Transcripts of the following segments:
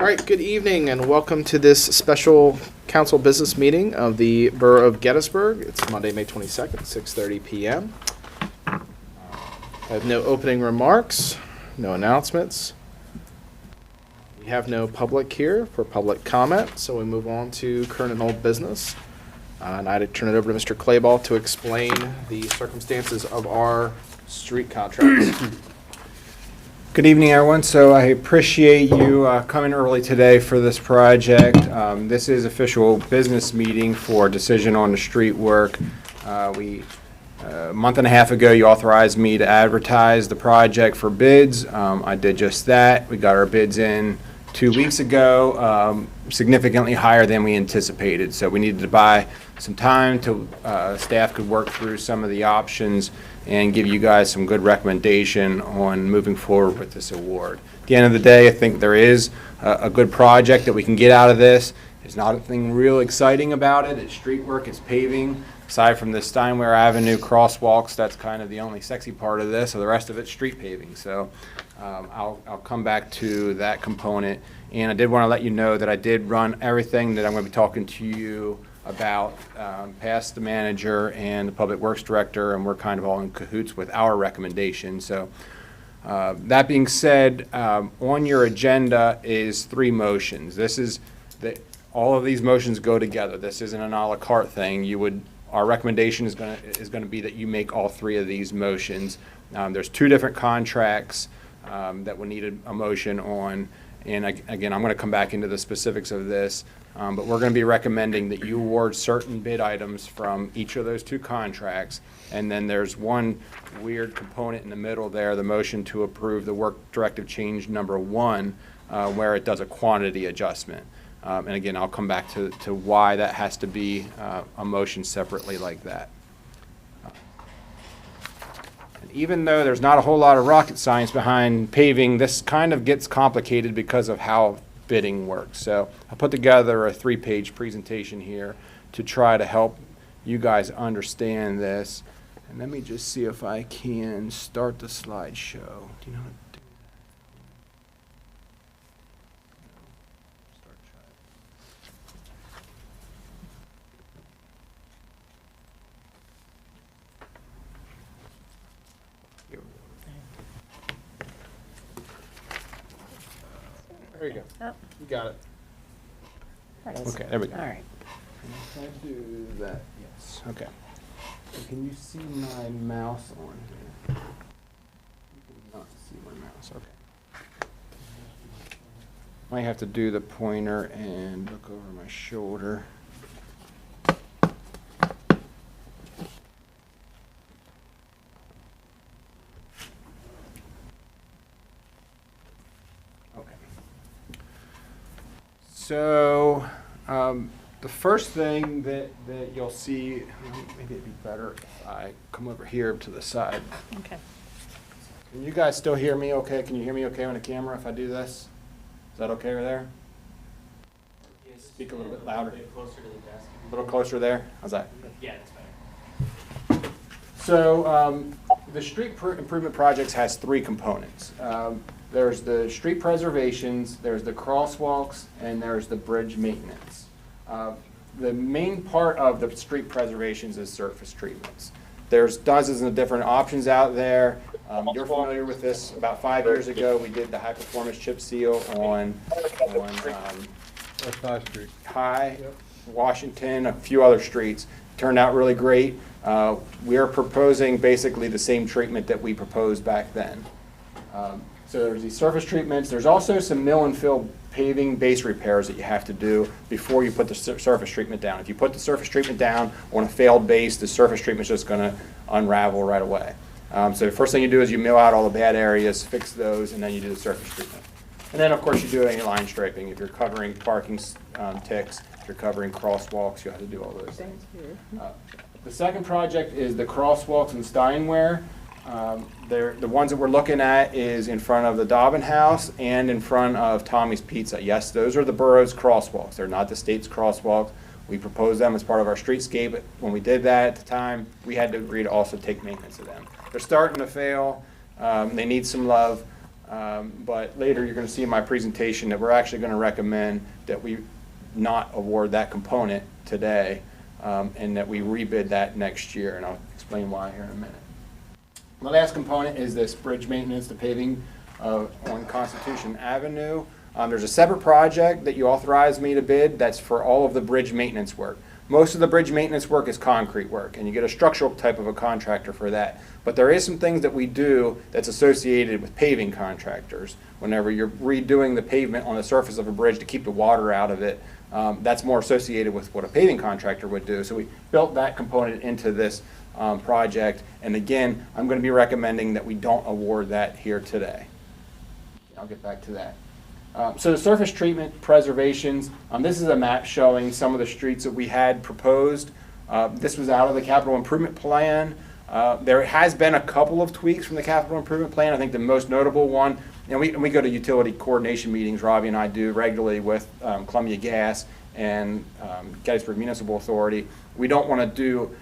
All right, good evening and welcome to this special council business meeting of the Borough of Gettysburg. It's Monday, May 22nd, 6:30 p.m. I have no opening remarks, no announcements. We have no public here for public comment, so we move on to current and old business. And I'd turn it over to Mr. Clayball to explain the circumstances of our street contracts. Good evening, everyone. So I appreciate you coming early today for this project. This is official business meeting for decision on the street work. A month and a half ago, you authorized me to advertise the project for bids. I did just that. We got our bids in 2 weeks ago, significantly higher than we anticipated. So we needed to buy some time to staff could work through some of the options and give you guys some good recommendation on moving forward with this award. At the end of the day, I think there is a good project that we can get out of this. There's nothing real exciting about it. It's street work, it's paving. Aside from the Steinway Avenue crosswalks, that's kind of the only sexy part of this, so the rest of it's street paving. So I'll come back to that component. And I did want to let you know that I did run everything that I'm going to be talking to you about past the manager and the Public Works Director, and we're kind of all in cahoots with our recommendation. So that being said, on your agenda is 3 motions. This is all of these motions go together. This isn't an a la carte thing. Our recommendation is going to be that you make all 3 of these motions. There's 2 different contracts that we need a motion on. And again, I'm going to come back into the specifics of this, but we're going to be recommending that you award certain bid items from each of those 2 contracts. And then there's one weird component in the middle there, the motion to approve the Work Directive Change No. 1, where it does a quantity adjustment. And again, I'll come back to why that has to be a motion separately like that. Even though there's not a whole lot of rocket science behind paving, this kind of gets complicated because of how bidding works. So I put together a 3-page presentation here to try to help you guys understand this. And let me just see if I can start the slideshow. Do you know how to do There you go. Oh. You got it. Okay, there we go. All right. Can I do that? Yes. Okay. So can you see my mouse on here? You cannot see my mouse. Okay. Might have to do the pointer and look over my shoulder. So the first thing that you'll see, maybe it'd be better if I come over here to the side. Okay. Can you guys still hear me okay? Can you hear me okay on the camera if I do this? Is that okay over there? Yes. Speak a little bit louder. A bit closer to the desk. A little closer there? How's that? Yeah, that's better. So the street improvement projects has 3 components. There's the street preservations, there's the crosswalks, and there's the bridge maintenance. The main part of the street preservations is surface treatments. There's dozens of different options out there. You're familiar with this. About 5 years ago, we did the high-performance chip seal on High, Washington, a few other streets. Turned out really great. We are proposing basically the same treatment that we proposed back then. So there's these surface treatments. There's also some mill and fill paving base repairs that you have to do before you put the surface treatment down. If you put the surface treatment down on a failed base, the surface treatment's just going to unravel right away. So the first thing you do is you mill out all the bad areas, fix those, and then you do the surface treatment. And then, of course, you do any line striping. If you're covering parking ticks, if you're covering crosswalks, you have to do all those things. The second project is the crosswalks in Steinway. The ones that we're looking at is in front of the Dobbin House and in front of Tommy's Pizza. Yes, those are the borough's crosswalks. They're not the state's crosswalks. We proposed them as part of our streetscape. When we did that at the time, we had to agree to also take maintenance of them. They're starting to fail. They need some love. But later you're going to see in my presentation that we're actually going to recommend that we not award that component today, and that we rebid that next year, and I'll explain why here in a minute. The last component is this bridge maintenance, the paving on Constitution Avenue. There's a separate project that you authorized me to bid that's for all of the bridge maintenance work. Most of the bridge maintenance work is concrete work, and you get a structural type of a contractor for that. But there is some things that we do that's associated with paving contractors. Whenever you're redoing the pavement on the surface of a bridge to keep the water out of it, that's more associated with what a paving contractor would do. So we built that component into this project. And again, I'm going to be recommending that we don't award that here today. I'll get back to that. So the surface treatment preservations, this is a map showing some of the streets that we had proposed. This was out of the capital improvement plan. There has been a couple of tweaks from the capital improvement plan. I think the most notable one, and we go to utility coordination meetings, Robbie and I do regularly with Columbia Gas and Gettysburg Municipal Authority. We don't want to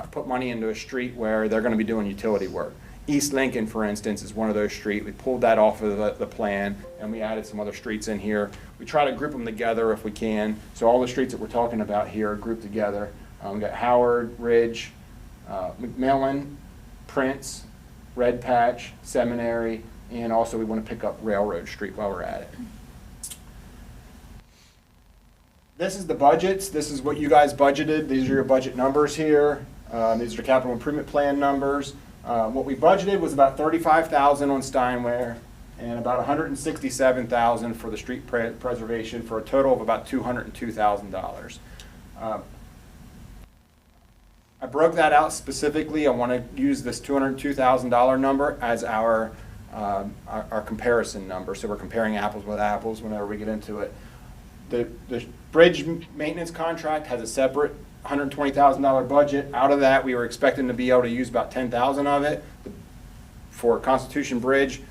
put money into a street where they're going to be doing utility work. East Lincoln, for instance, is one of those streets. We pulled that off of the plan, and we added some other streets in here. We try to group them together if we can. So all the streets that we're talking about here are grouped together. We've got Howard, Ridge, McMillan, Prince, Red Patch, Seminary, and also we want to pick up Railroad Street while we're at it. This is the budgets. This is what you guys budgeted. These are your budget numbers here. These are the capital improvement plan numbers. What we budgeted was about $35,000 on Steinway and about $167,000 for the street preservation, for a total of about $202,000. I broke that out specifically. I want to use this $202,000 number as our comparison number. So we're comparing apples with apples whenever we get into it. The bridge maintenance contract has a separate $120,000 budget. Out of that, we were expecting to be able to use about $10,000 of it for Constitution Bridge.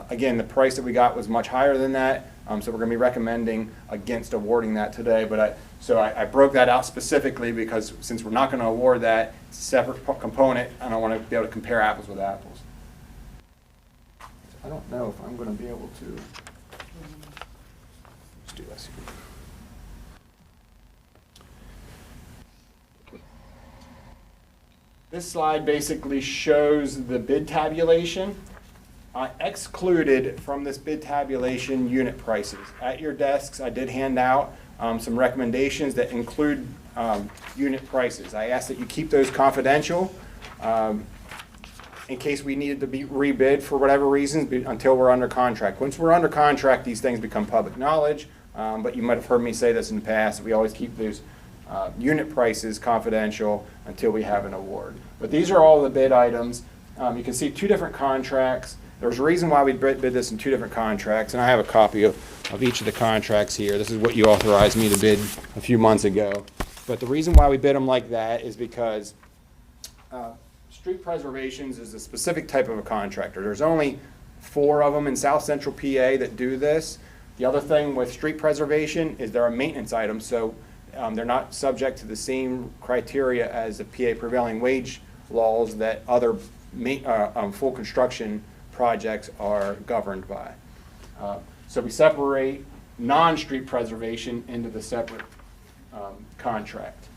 Again, the price that we got was much higher than that, so we're going to be recommending against awarding that today. But I broke that out specifically because since we're not going to award that, it's a separate component, and I want to be able to compare apples with apples. I don't know if I'm going to be able to. Let's do this. This slide basically shows the bid tabulation. I excluded from this bid tabulation unit prices. At your desks, I did hand out some recommendations that include unit prices. I asked that you keep those confidential in case we needed to be rebid for whatever reasons until we're under contract. Once we're under contract, these things become public knowledge, but you might have heard me say this in the past. We always keep those unit prices confidential until we have an award. But these are all the bid items. You can see two different contracts. There's a reason why we bid this in two different contracts, and I have a copy of each of the contracts here. This is what you authorized me to bid a few months ago. But the reason why we bid them like that is because street preservations is a specific type of a contractor. There's only 4 of them in South Central PA that do this. The other thing with street preservation is they're a maintenance item, so they're not subject to the same criteria as the PA prevailing wage laws that other full construction projects are governed by. So we separate non-street preservation into the separate contract.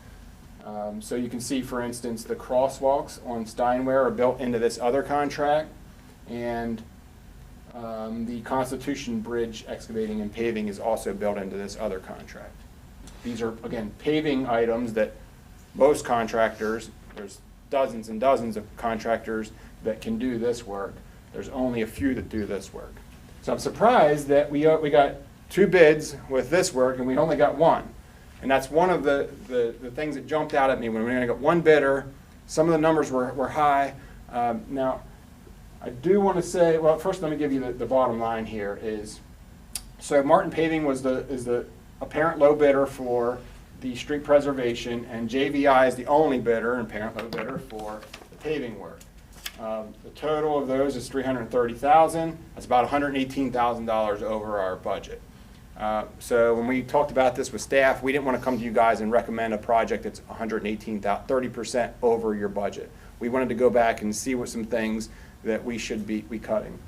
So you can see, for instance, the crosswalks on Steinway are built into this other contract, and the Constitution Bridge excavating and paving is also built into this other contract. These are, again, paving items that most contractors, there's dozens and dozens of contractors that can do this work. There's only a few that do this work. So I'm surprised that we got 2 bids with this work and we only got 1. And that's one of the things that jumped out at me when we only got 1 bidder. Some of the numbers were high. Now, I do want to say, well, first let me give you the bottom line here is, so Martin Paving is the apparent low bidder for the street preservation, and JVI is the only bidder and apparent low bidder for the paving work. The total of those is $330,000. That's about $118,000 over our budget. So when we talked about this with staff, we didn't want to come to you guys and recommend a project that's 30% over your budget. We wanted to go back and see what some things that we should be cutting.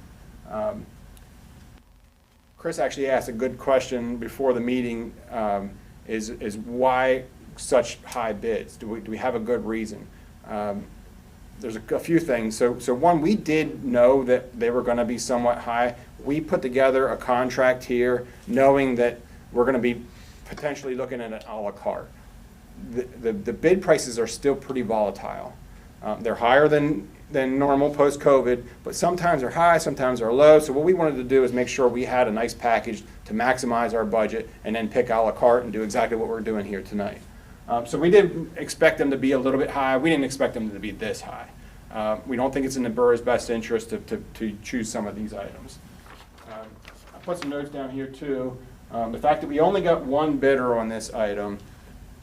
Chris actually asked a good question before the meeting, is why such high bids? Do we have a good reason? There's a few things. So one, we did know that they were going to be somewhat high. We put together a contract here knowing that we're going to be potentially looking at an a la carte. The bid prices are still pretty volatile. They're higher than normal post-COVID, but sometimes they're high, sometimes they're low. So what we wanted to do is make sure we had a nice package to maximize our budget and then pick a la carte and do exactly what we're doing here tonight. So we did expect them to be a little bit high. We didn't expect them to be this high. We don't think it's in the borough's best interest to choose some of these items. I put some notes down here too. The fact that we only got one bidder on this item,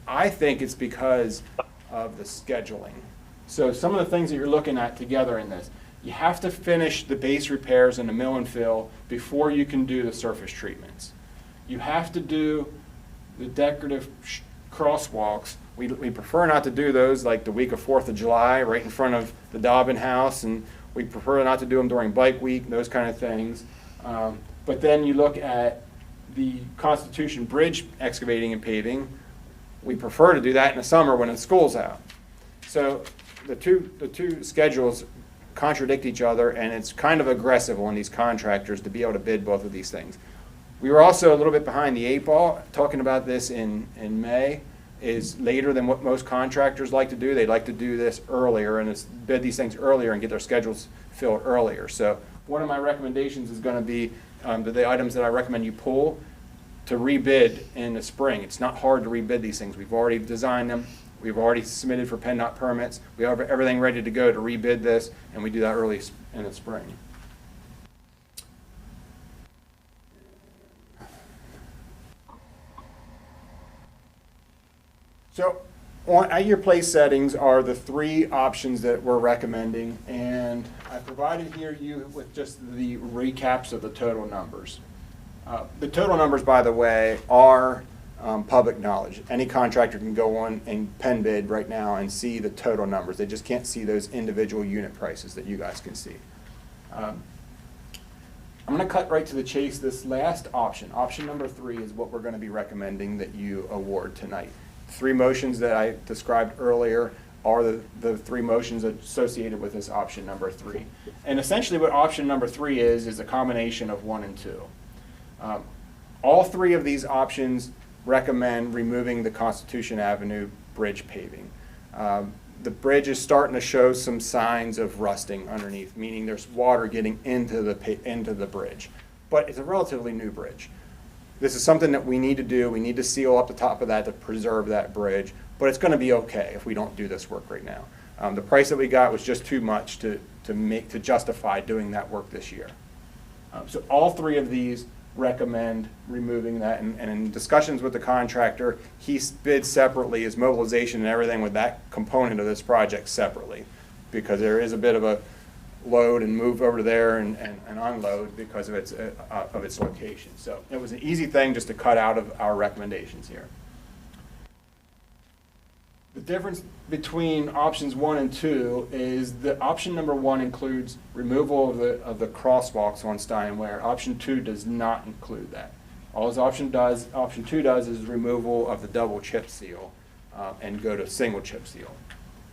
I think it's because of the scheduling. So some of the things that you're looking at together in this, you have to finish the base repairs and the mill and fill before you can do the surface treatments. You have to do the decorative crosswalks. We prefer not to do those like the week of 4th of July right in front of the Dobbin House, and we prefer not to do them during Bike Week, those kind of things. But then you look at the Constitution Bridge excavating and paving. We prefer to do that in the summer when the school's out. So the two schedules contradict each other, and it's kind of aggressive on these contractors to be able to bid both of these things. We were also a little bit behind the 8 ball. Talking about this in May is later than what most contractors like to do. They like to do this earlier and bid these things earlier and get their schedules filled earlier. So one of my recommendations is going to be the items that I recommend you pull to rebid in the spring. It's not hard to rebid these things. We've already designed them. We've already submitted for PennDOT permits. We have everything ready to go to rebid this, and we do that early in the spring. So at your place settings are the 3 options that we're recommending, and I provided here you with just the recaps of the total numbers. The total numbers, by the way, are public knowledge. Any contractor can go on and pen bid right now and see the total numbers. They just can't see those individual unit prices that you guys can see. I'm going to cut right to the chase. This last option, option number 3, is what we're going to be recommending that you award tonight. 3 motions that I described earlier are the 3 motions associated with this option number 3. And essentially what option number 3 is a combination of 1 and 2. All 3 of these options recommend removing the Constitution Avenue bridge paving. The bridge is starting to show some signs of rusting underneath, meaning there's water getting into the bridge. But it's a relatively new bridge. This is something that we need to do. We need to seal up the top of that to preserve that bridge, but it's going to be okay if we don't do this work right now. The price that we got was just too much to justify doing that work this year. So all 3 of these recommend removing that, and in discussions with the contractor, he bids separately his mobilization and everything with that component of this project separately, because there is a bit of a load and move over there and unload because of its location. So it was an easy thing just to cut out of our recommendations here. The difference between options 1 and 2 is that option number 1 includes removal of the crosswalks on Steinway. Option 2 does not include that. All option 2 does is removal of the double chip seal and go to single chip seal.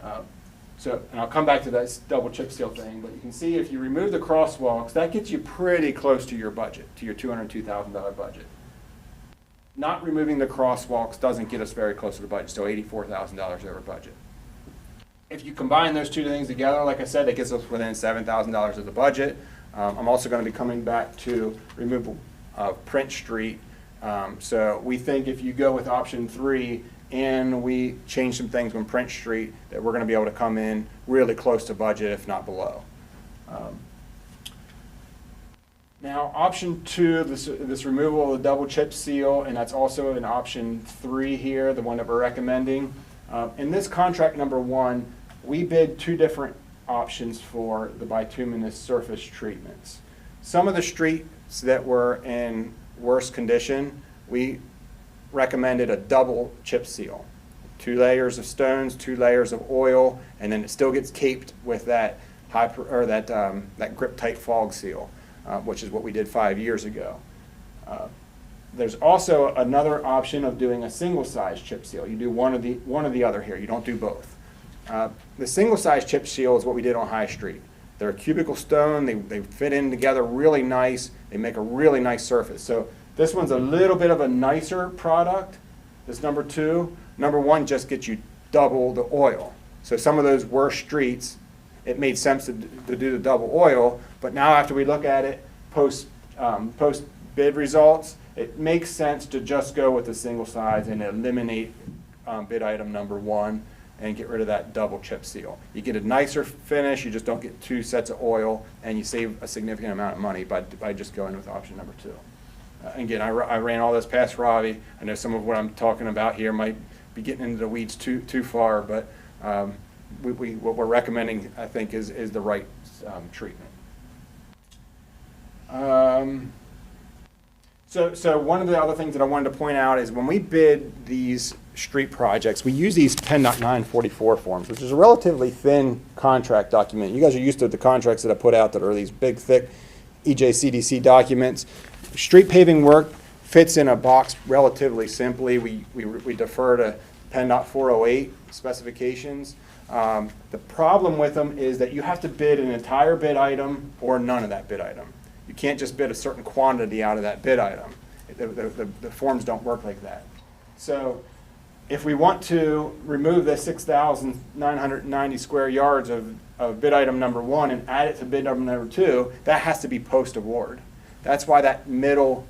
And I'll come back to that double chip seal thing, but you can see if you remove the crosswalks, that gets you pretty close to your budget, to your $202,000 budget. Not removing the crosswalks doesn't get us very close to the budget, so $84,000 over budget. If you combine those 2 things together, like I said, that gets us within $7,000 of the budget. I'm also going to be coming back to removal of Prince Street. So we think if you go with option 3 and we change some things on Prince Street, that we're going to be able to come in really close to budget, if not below. Now, option 2, this removal of the double chip seal, and that's also in option 3 here, the one that we're recommending. In this contract number 1, we bid 2 different options for the bituminous surface treatments. Some of the streets that were in worse condition, we recommended a double chip seal. 2 layers of stones, 2 layers of oil, and then it still gets caped with that that grip tight fog seal. Which is what we did 5 years ago. There's also another option of doing a single-size chip seal. You do one or the other here. You don't do both. The single-size chip seal is what we did on High Street. They're a cubical stone. They fit in together really nice. They make a really nice surface. So this one's a little bit of a nicer product. This number 2. Number 1 just gets you double the oil. So some of those worst streets, it made sense to do the double oil. But now after we look at it post bid results, it makes sense to just go with the single size and eliminate bid item number 1 and get rid of that double chip seal. You get a nicer finish, you just don't get 2 sets of oil, and you save a significant amount of money by just going with option number 2. Again, I ran all this past Ravi. I know some of what I'm talking about here might be getting into the weeds too far, but what we're recommending, I think, is the right treatment. So one of the other things that I wanted to point out is when we bid these street projects, we use these PennDOT 944 forms, which is a relatively thin contract document. You guys are used to the contracts that I put out that are these big, thick EJCDC documents. Street paving work fits in a box relatively simply. We defer to PennDOT 408 specifications. The problem with them is that you have to bid an entire bid item or none of that bid item. You can't just bid a certain quantity out of that bid item. The forms don't work like that. So if we want to remove the 6,990 square yards of bid item number 1 and add it to bid item number 2, that has to be post-award. That's why that middle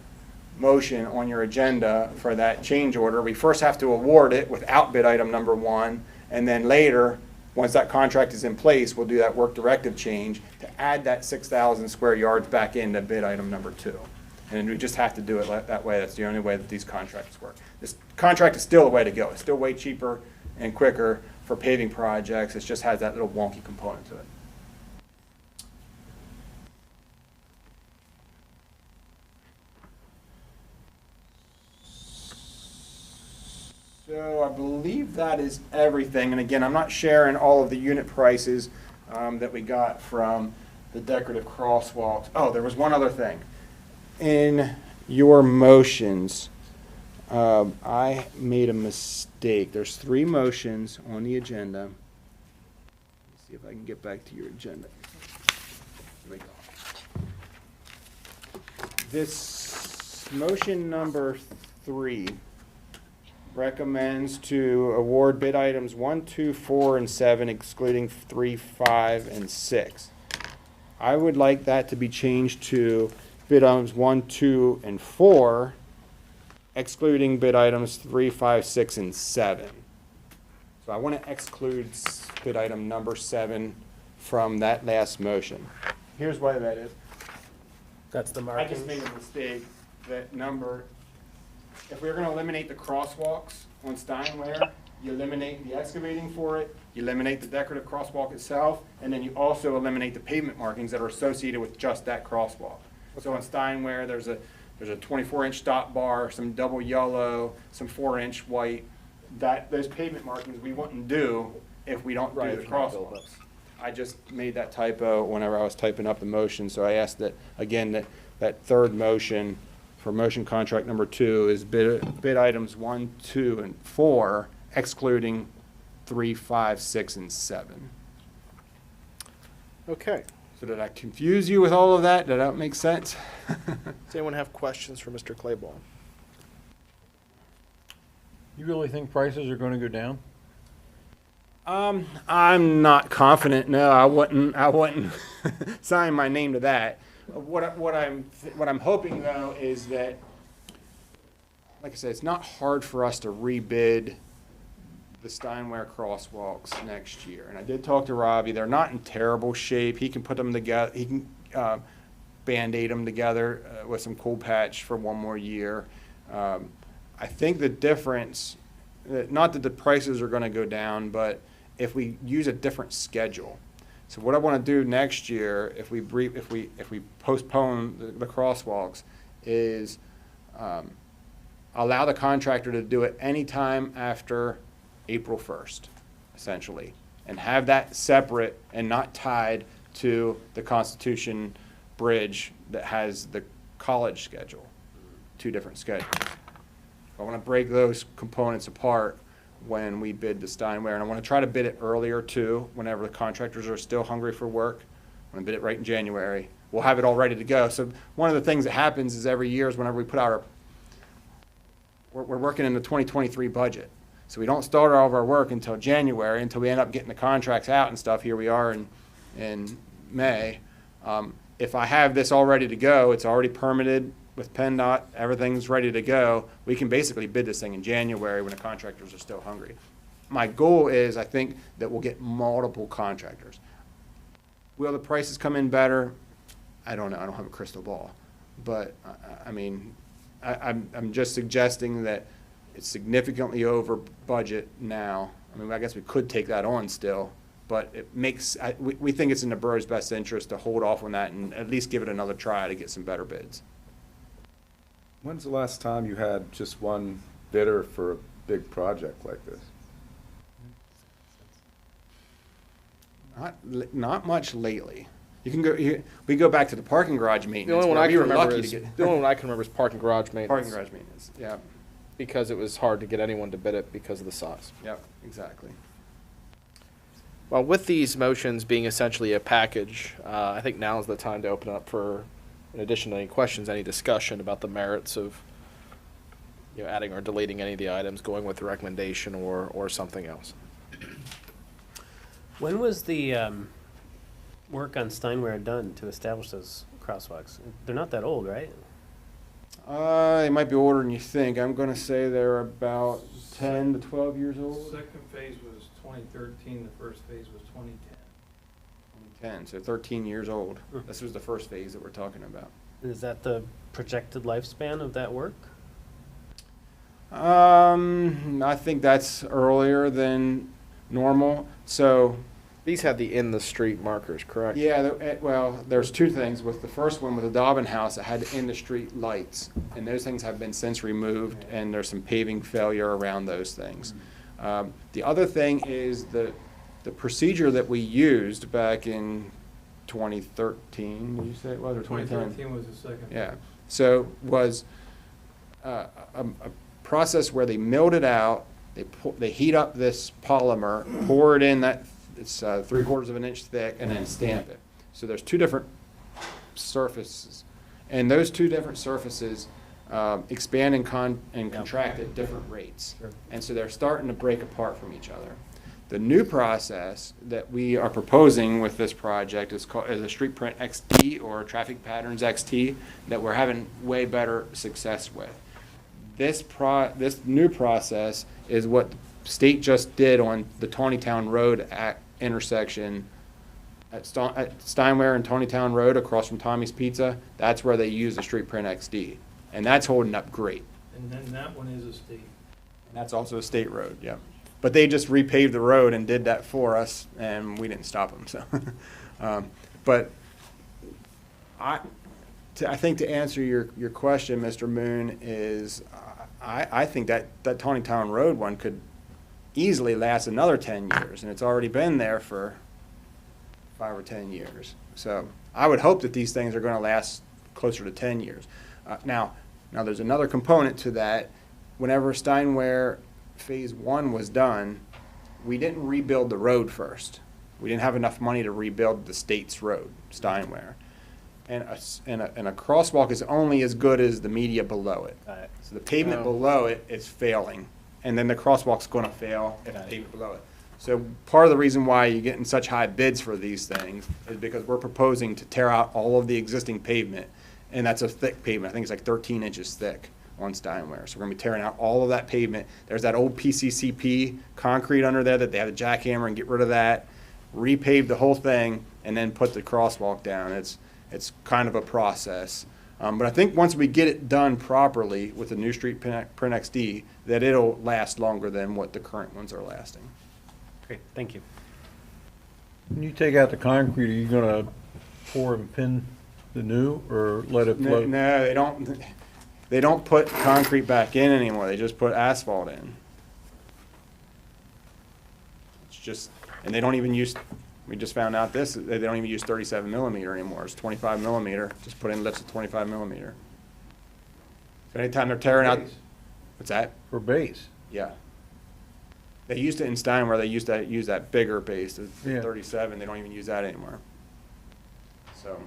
motion on your agenda for that change order, we first have to award it without bid item number 1, and then later, once that contract is in place, we'll do that work directive change to add that 6,000 square yards back into bid item number 2. And we just have to do it that way. That's the only way that these contracts work. This contract is still the way to go. It's still way cheaper and quicker for paving projects. It just has that little wonky component to it. So I believe that is everything. And again, I'm not sharing all of the unit prices that we got from the decorative crosswalks. Oh, there was one other thing. In your motions, I made a mistake. There's 3 motions on the agenda. Let me see if I can get back to your agenda. Here we go. This motion number 3 recommends to award bid items 1, 2, 4, and 7, excluding 3, 5, and 6. I would like that to be changed to bid items 1, 2, and 4, excluding bid items 3, 5, 6, and 7. So I want to exclude bid item number 7 from that last motion. Here's why that is. That's the I marking. just made a mistake. That number, if we're going to eliminate the crosswalks on Steinway, you eliminate the excavating for it, you eliminate the decorative crosswalk itself, and then you also eliminate the pavement markings that are associated with just that crosswalk. So on Steinway, there's a 24-inch stop bar, some double yellow, some 4-inch white. Those pavement markings we wouldn't do if we don't do the crosswalks. I just made that typo whenever I was typing up the motion, so I asked that, again, that third motion for motion contract number 2 is bid items 1, 2, and 4, excluding 3, 5, 6, and 7. Okay. So did I confuse you with all of that? Did that make sense? Does anyone have questions for Mr. Claiborne? You really think prices are going to go down? I'm not confident. No, I wouldn't sign my name to that. What I'm hoping though is that, like I said, it's not hard for us to rebid the Steinway crosswalks next year. And I did talk to Robbie. They're not in terrible shape. He can put them together. He can Band-Aid them together with some cool patch for one more year. I think the difference, not that the prices are going to go down, but if we use a different schedule. So what I want to do next year, if we postpone the crosswalks, is allow the contractor to do it anytime after April 1st, essentially, and have that separate and not tied to the Constitution Bridge that has the college schedule. two different schedules. I want to break those components apart when we bid the Steinway, and I want to try to bid it earlier too, whenever the contractors are still hungry for work. I'm going to bid it right in January. We'll have it all ready to go. So one of the things that happens is every year is whenever we put we're working in the 2023 budget. So we don't start all of our work until January, until we end up getting the contracts out and stuff. Here we are in May. If I have this all ready to go, it's already permitted with PennDOT, everything's ready to go, we can basically bid this thing in January when the contractors are still hungry. My goal is, I think, that we'll get multiple contractors. Will the prices come in better? I don't know. I don't have a crystal ball. But, I mean, I'm just suggesting that it's significantly over budget now. I mean, I guess we could take that on still, but it makes, we think it's in the borough's best interest to hold off on that and at least give it another try to get some better bids. When's the last time you had just one bidder for a big project like this? Not much lately. You can go. We go back to the parking garage maintenance. The only one I we can were remember lucky is to get the only one I can remember is parking garage maintenance. parking garage maintenance. Yeah. Because it was hard to get anyone to bid it because of the size. Yep. Exactly. Well, with these motions being essentially a package, I think now is the time to open up for, in addition to any questions, any discussion about the merits of, adding or deleting any of the items, going with the recommendation or something else. When was the work on Steinway done to establish those crosswalks? They're not that old, right? They might be older than you think. I'm going to say they're about 10 to 12 years old. Second phase was 2013, the first phase was 2010. 10, so 13 years old. This was the first phase that we're talking about. Is that the projected lifespan of that work? I think that's earlier than normal. So These had the in the street markers, correct? yeah, well, there's two things. With the first one, with the Dobbin House, it had in-the-street lights, and those things have been since removed, and there's some paving failure around those things. The other thing is the procedure that we used back in 2013, did you say it was, or 2010? 2013 was the second. Yeah, so was a process where they milled it out, they heat up this polymer, pour it in that, it's 3/4 of an inch thick, and then stamp it. So there's two different surfaces, and those two different surfaces expand and contract at different rates. Sure. And so they're starting to break apart from each other. The new process that we are proposing with this project is called a Street Print XT or Traffic Patterns XT that we're having way better success with. This new process is what the state just did on the Tawnytown Road intersection at Steinway and Tawnytown Road across from Tommy's Pizza. That's where they use the Street Print XD, and that's holding up great. And then that one is a state. And that's also a state road, yeah. But they just repaved the road and did that for us, and we didn't stop them, so. But I think to answer your question, Mr. Moon, is I think that Tawnytown Road one could easily last another 10 years, and it's already been there for 5 or 10 years. So I would hope that these things are going to last closer to 10 years. Now there's another component to that. Whenever Steinway Phase 1 was done, we didn't rebuild the road first. We didn't have enough money to rebuild the state's road, Steinway. And a crosswalk is only as good as the media below it. Got it. So the pavement Oh. below it is failing, and then the crosswalk's going to fail if the Got it. pavement below it. So part of the reason why you're getting such high bids for these things is because we're proposing to tear out all of the existing pavement, and that's a thick pavement. I think it's like 13 inches thick on Steinway. So we're going to be tearing out all of that pavement. There's that old PCCP concrete under there that they have a jackhammer and get rid of that, repave the whole thing, and then put the crosswalk down. It's kind of a process. But I think once we get it done properly with the new Street Print XD, that it'll last longer than what the current ones are lasting. Great, thank you. When you take out the concrete, are you gonna pour and pin the new, or let it No, float? they don't. They don't put concrete back in anymore. They just put asphalt in. It's just, and they don't even use. We just found out this. They don't even use 37 millimeter anymore. It's 25 millimeter. Just put in lips of 25 millimeter. Anytime they're tearing out, Base. what's that? For base. Yeah. They used it in Steinway, they used to use that bigger base, the Yeah. 37, they don't even use that anymore. So,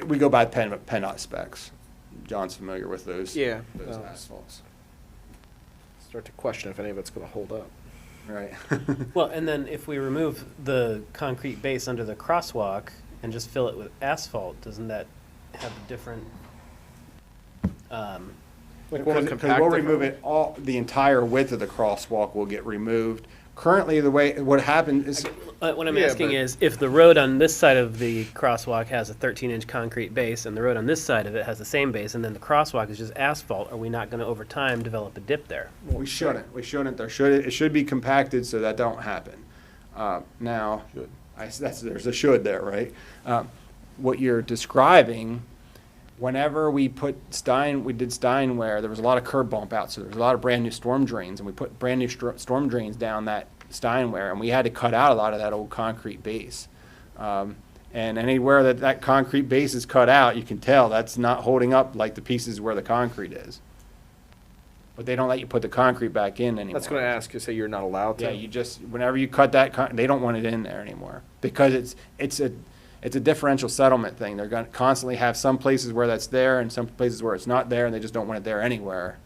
we go by PennDOT specs. John's familiar with those. Yeah. Those No. asphalts. Start to question if any of it's gonna hold up. Right. Well, and then if we remove the concrete base under the crosswalk and just fill it with asphalt, doesn't that have a different, Like, won't it Because compact we'll remove differently? it, all, the entire width of the crosswalk will get removed. Currently, the way, what happened is, what I'm Yeah, asking but- is, if the road on this side of the crosswalk has a 13-inch concrete base and the road on this side of it has the same base, and then the crosswalk is just asphalt, are we not gonna over time develop a dip there? we shouldn't, it should be compacted so that don't happen. Now, Should. there's a should there, right? What you're describing, whenever we did Steinware, there was a lot of curb bump out, so there was a lot of brand-new storm drains, and we put brand-new storm drains down that Steinware, and we had to cut out a lot of that old concrete base. And anywhere that concrete base is cut out, you can tell that's not holding up like the pieces where the concrete is. But they don't let you put the concrete back in anymore. That's gonna ask you, say you're not allowed to. Yeah, you just, whenever you cut that, they don't want it in there anymore, because it's a differential settlement thing. They're gonna constantly have some places where that's there and some places where it's not there, and they just don't want it there anywhere.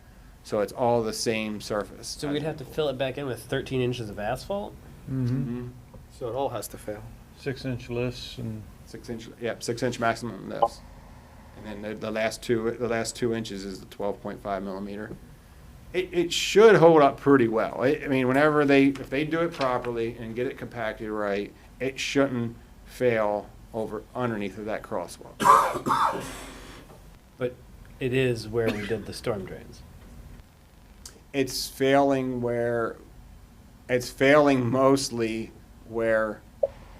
So it's all the same surface. So we'd have to fill it back in with 13 inches of asphalt? Mm-hmm. So it all has to fail. 6-inch lifts and 6-inch maximum lifts. And then the last two inches is the 12.5 millimeter. It should hold up pretty well. I mean, if they do it properly and get it compacted right, it shouldn't fail underneath of that crosswalk. But it is where we did the storm drains. It's failing mostly where,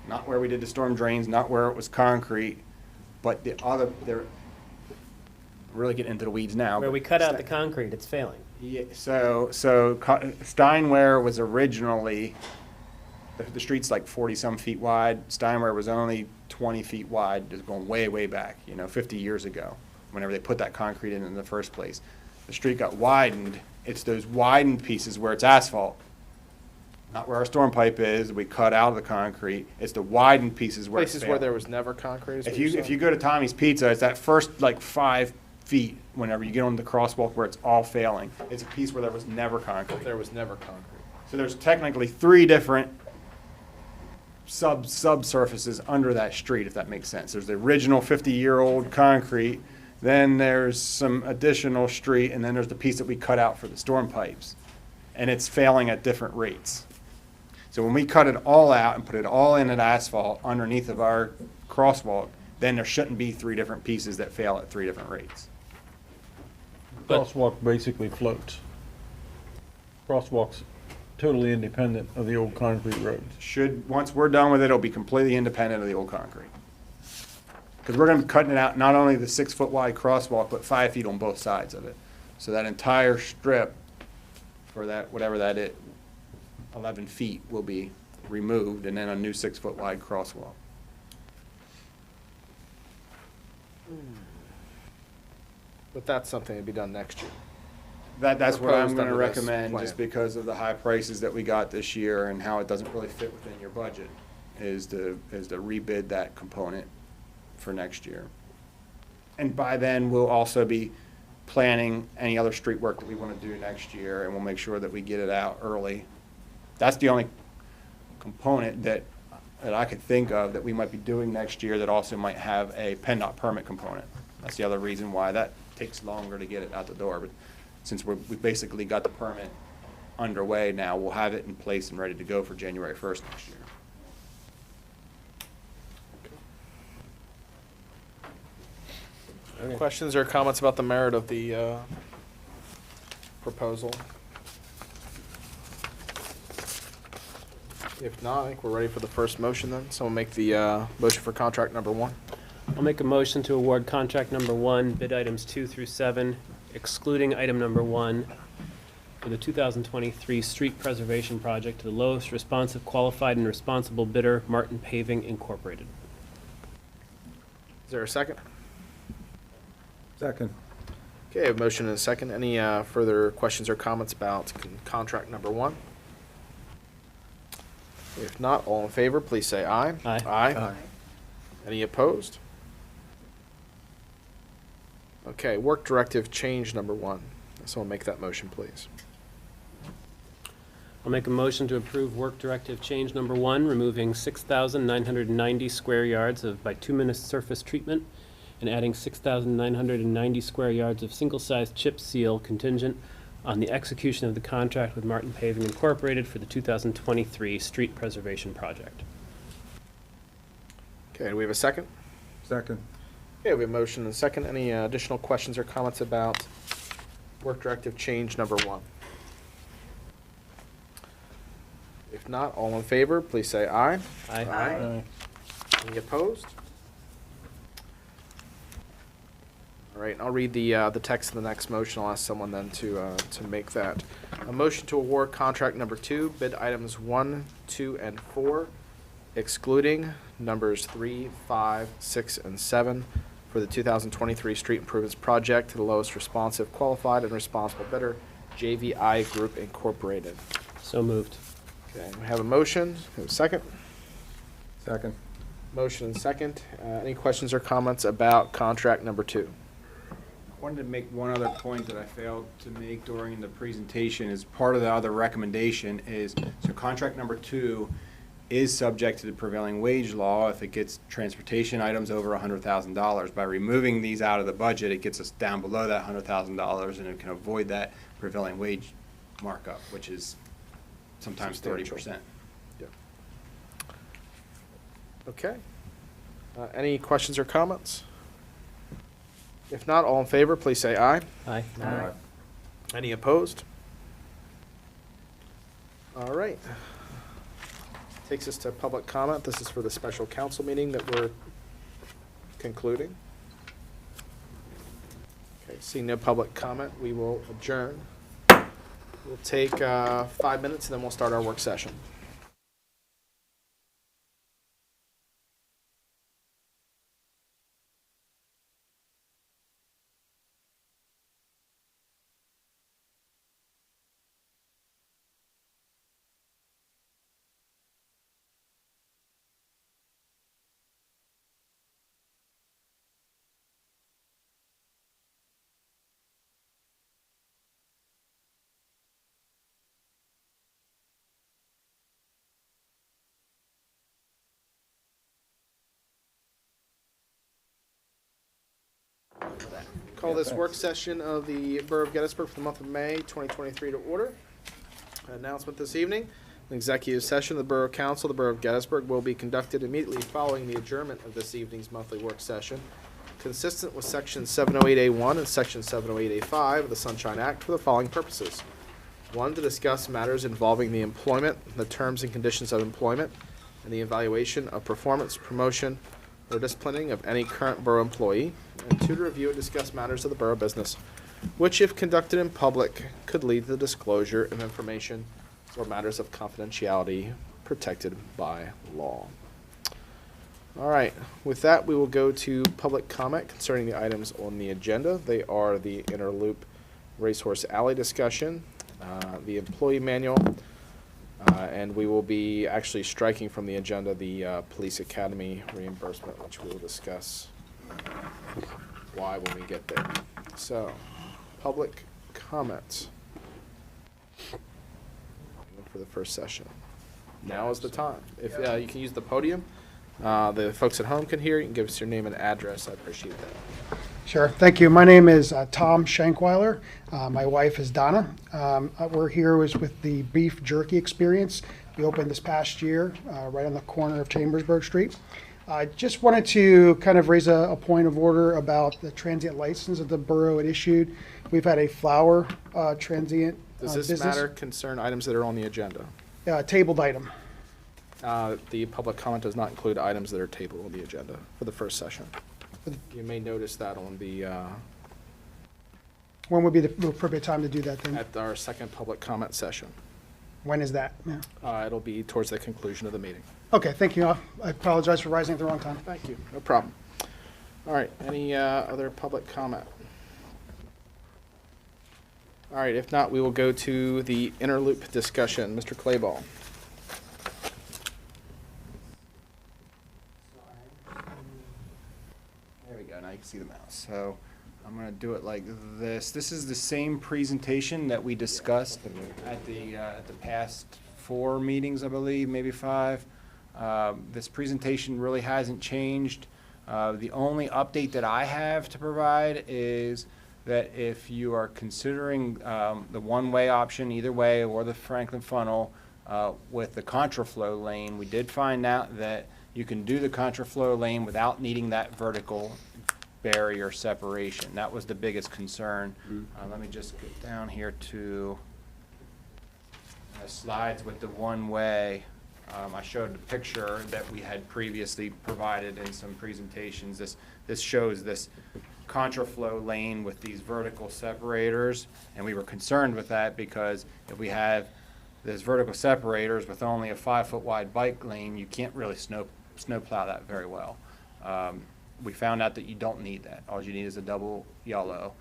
not where we did the storm drains, not where it was concrete, but they're really getting into the weeds now. Where we cut out the concrete, it's failing. Yeah, so Steinware was originally, the street's like 40-some feet wide. Steinware was only 20 feet wide, just going way, way back, 50 years ago, whenever they put that concrete in the first place. The street got widened. It's those widened pieces where it's asphalt, not where our storm pipe is. We cut out of the concrete. It's the widened pieces where it's Places where failed. there was never concrete. is what If you're you saying? go to Tommy's Pizza, it's that first like 5 feet whenever you get on the crosswalk where it's all failing. It's a piece where there was never concrete. There was never concrete. So there's technically 3 different subsurfaces under that street, if that makes sense. There's the original 50-year-old concrete, then there's some additional street, and then there's the piece that we cut out for the storm pipes. And it's failing at different rates. So when we cut it all out and put it all in at asphalt underneath of our crosswalk, then there shouldn't be 3 different pieces that fail at 3 different rates. But- crosswalk basically floats. Crosswalk's totally independent of the old concrete roads. Once we're done with it, it'll be completely independent of the old concrete. Because we're gonna be cutting it out, not only the 6-foot wide crosswalk, but 5 feet on both sides of it. So that entire strip for that, whatever that is, 11 feet will be removed, and then a new 6-foot wide crosswalk. But that's something to be done next year. That's what I'm Proposed gonna under this recommend, plan. just because of the high prices that we got this year and how it doesn't really fit within your budget, is to rebid that component for next year. And by then, we'll also be planning any other street work that we wanna do next year, and we'll make sure that we get it out early. That's the only component that I could think of that we might be doing next year that also might have a PennDOT permit component. That's the other reason why that takes longer to get it out the door, but since we've basically got the permit underway now, we'll have it in place and ready to go for January 1st next year. Questions or comments about the merit of the proposal? If not, I think we're ready for the first motion then. Someone make the motion for contract number 1. I'll make a motion to award contract number 1, bid items 2 through 7, excluding item number 1, for the 2023 street preservation project to the lowest responsive qualified and responsible bidder, Martin Paving Incorporated. Is there a second? Second. Okay, I have a motion and a second. Any further questions or comments about contract number 1? If not, all in favor, please say aye. Aye. Aye. Any opposed? Okay, Work Directive Change number 1. Someone make that motion, please. I'll make a motion to approve Work Directive Change Number 1, removing 6,990 square yards of bituminous surface treatment and adding 6,990 square yards of single-sized chip seal contingent on the execution of the contract with Martin Paving Incorporated for the 2023 street preservation project. Okay, do we have a second? Second. Okay, we have a motion and a second. Any additional questions or comments about Work Directive Change number 1? If not, all in favor, please say aye. Aye. Aye. Any opposed? All right, I'll read the text of the next motion. I'll ask someone then to make that. A motion to award contract number 2, bid items 1, 2, and 4, excluding numbers 3, 5, 6, and 7 for the 2023 street improvements project to the lowest responsive, qualified, and responsible bidder, JVI Group Incorporated. So moved. Okay, we have a motion. We have a second. Second. Motion and second. Any questions or comments about contract number 2? I wanted to make one other point that I failed to make during the presentation. As part of the other recommendation is, so contract number 2 is subject to the prevailing wage law if it gets transportation items over $100,000. By removing these out of the budget, it gets us down below that $100,000, and it can avoid that prevailing wage markup, which is sometimes 30%. Yeah. Okay. Any questions or comments? If not, all in favor, please say aye. Aye. Aye. Any opposed? All right. Takes us to public comment. This is for the special council meeting that we're concluding. Okay, seeing no public comment, we will adjourn. We'll take 5 minutes and then we'll start our work session. Call this work session of the Borough of Gettysburg for the month of May 2023 to order. Announcement this evening. An executive session of the Borough Council, the Borough of Gettysburg, will be conducted immediately following the adjournment of this evening's monthly work session, consistent with Section 708A1 and Section 708A5 of the Sunshine Act for the following purposes. 1, to discuss matters involving the employment, the terms and conditions of employment, and the evaluation of performance, promotion, or disciplining of any current borough employee, and 2, to review and discuss matters of the borough business, which, if conducted in public, could lead to the disclosure of information or matters of confidentiality protected by law. All right, with that, we will go to public comment concerning the items on the agenda. They are the Interloop Racehorse Alley discussion, the employee manual, and we will be actually striking from the agenda the Police Academy reimbursement, which we will discuss why when we get there. So, public comments for the first session. Now is the time. If you can use the podium, the folks at home can hear. You can give us your name and address. I appreciate that. Sure. Thank you. My name is Tom Shankweiler. My wife is Donna. We're here with the beef jerky experience. We opened this past year right on the corner of Chambersburg Street. I just wanted to kind of raise a point of order about the transient license that the borough had issued. We've had a flower transient Does this business. matter concern items that are on the agenda? Tabled item. The public comment does not include items that are tabled on the agenda for the first session. You may notice that on the When would be the appropriate time to do that then? at our second public comment session. When is that? Yeah. It'll be towards the conclusion of the meeting. Okay, thank you. I apologize for rising at the wrong time. Thank you. No problem. All right. Any other public comment? All right, if not, we will go to the interloop discussion. Mr. Clayball. There we go, now you can see the mouse. So I'm gonna do it like this. This is the same presentation that we discussed at the past 4 meetings, I believe, maybe 5. This presentation really hasn't changed. The only update that I have to provide is that if you are considering the one-way option either way or the Franklin funnel with the contraflow lane, we did find out that you can do the contraflow lane without needing that vertical barrier separation. That was the biggest concern. Let me just get down here to slides with the one-way. I showed the picture that we had previously provided in some presentations. This shows this contraflow lane with these vertical separators, and we were concerned with that because if we have these vertical separators with only a 5-foot wide bike lane, you can't really snow plow that very well. We found out that you don't need that. All you need is a double yellow.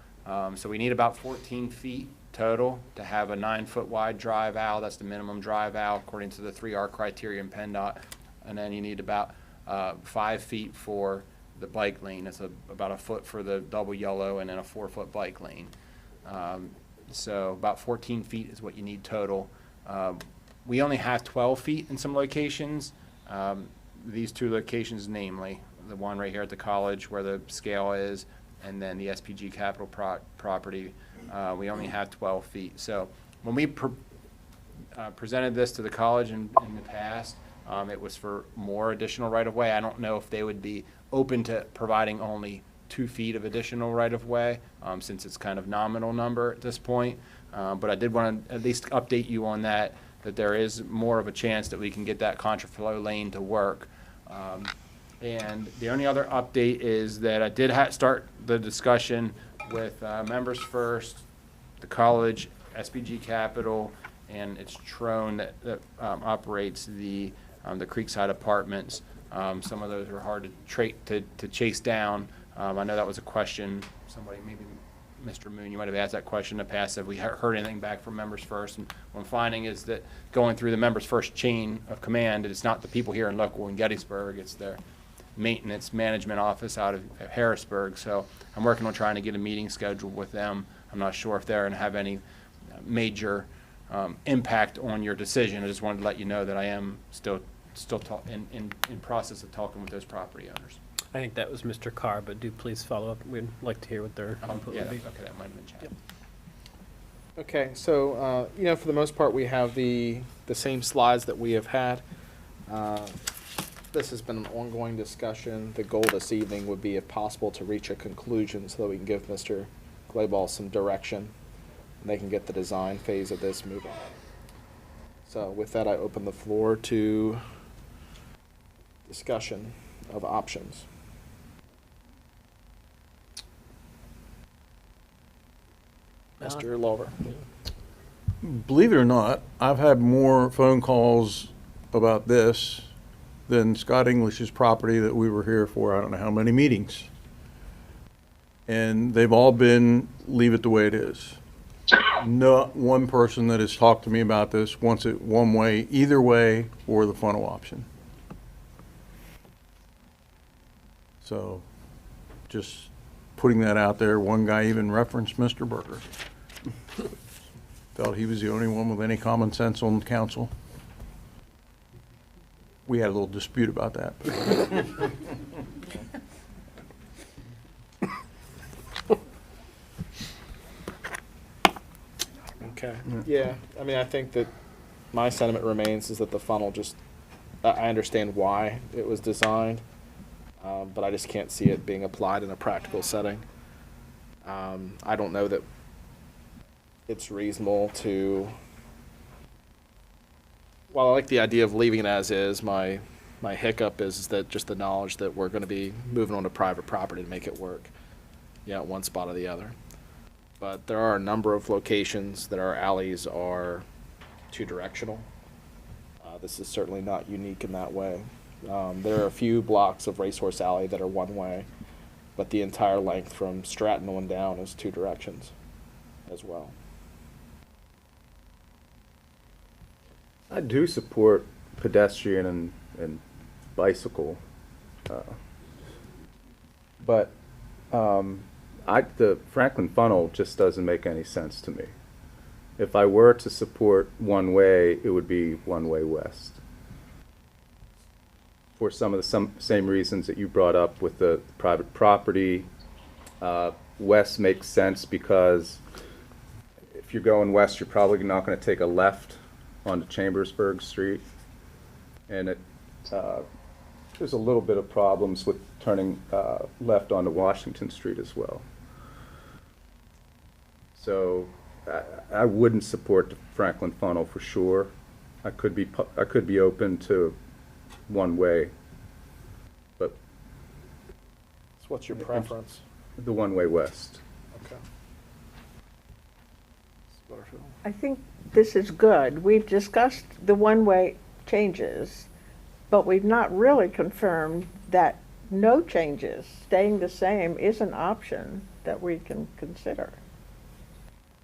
So we need about 14 feet total to have a 9-foot wide drive aisle. That's the minimum drive aisle according to the 3R criteria in PennDOT. And then you need about 5 feet for the bike lane. It's about a foot for the double yellow and then a 4-foot bike lane. So about 14 feet is what you need total. We only have 12 feet in some locations. These 2 locations, namely, the one right here at the college where the scale is, and then the SPG Capital property, we only have 12 feet. So when we presented this to the college in the past, it was for more additional right-of-way. I don't know if they would be open to providing only 2 feet of additional right-of-way, since it's kind of nominal number at this point. But I did want to at least update you on that there is more of a chance that we can get that contraflow lane to work. And the only other update is that I did start the discussion with Members First, the college, SPG Capital, and it's Trone that operates the Creekside Apartments. Some of those are hard to chase down. I know that was a question, somebody, maybe Mr. Moon, you might have asked that question in the past, have we heard anything back from Members First? And what I'm finding is that going through the Members First chain of command, it's not the people here in local in Gettysburg, it's their maintenance management office out of Harrisburg. So I'm working on trying to get a meeting scheduled with them. I'm not sure if they're going to have any major impact on your decision. I just wanted to let you know that I am still in process of talking with those property owners. I think that was Mr. Carr, but do please follow up. We'd like to hear what their input Yeah, would be. okay, that might have been chat. Yep. Okay, so, for the most part, we have the same slides that we have had. This has been an ongoing discussion. The goal this evening would be, if possible, to reach a conclusion so that we can give Mr. Glayball some direction, and they can get the design phase of this moving. So with that, I open the floor to discussion of options. Mr. Lawver. Believe it or not, I've had more phone calls about this than Scott English's property that we were here for, I don't know how many meetings. And they've all been, leave it the way it is. Not one person that has talked to me about this wants it one way, either way, or the funnel option. So, just putting that out there. One guy even referenced Mr. Berger. Felt he was the only one with any common sense on council. We had a little dispute about that. Okay. Yeah, I mean, I think that my sentiment remains is that the funnel just, I understand why it was designed, but I just can't see it being applied in a practical setting. I don't know that it's reasonable to, while I like the idea of leaving it as is, my hiccup is that just the knowledge that we're going to be moving on to private property to make it work, one spot or the other. But there are a number of locations that our alleys are two-directional. This is certainly not unique in that way. There are a few blocks of Racehorse Alley that are one-way, but the entire length from Stratton on down is two directions as well. I do support pedestrian and bicycle, but the Franklin funnel just doesn't make any sense to me. If I were to support one way, it would be one way west. For some of the same reasons that you brought up with the private property, west makes sense because if you're going west, you're probably not going to take a left onto Chambersburg Street. And there's a little bit of problems with turning left onto Washington Street as well. So I wouldn't support the Franklin funnel for sure. I could be open to one way, but So what's your preference? the one way west. Okay. Ms. Butterfield? I think this is good. We've discussed the one-way changes, but we've not really confirmed that no changes, staying the same, is an option that we can consider.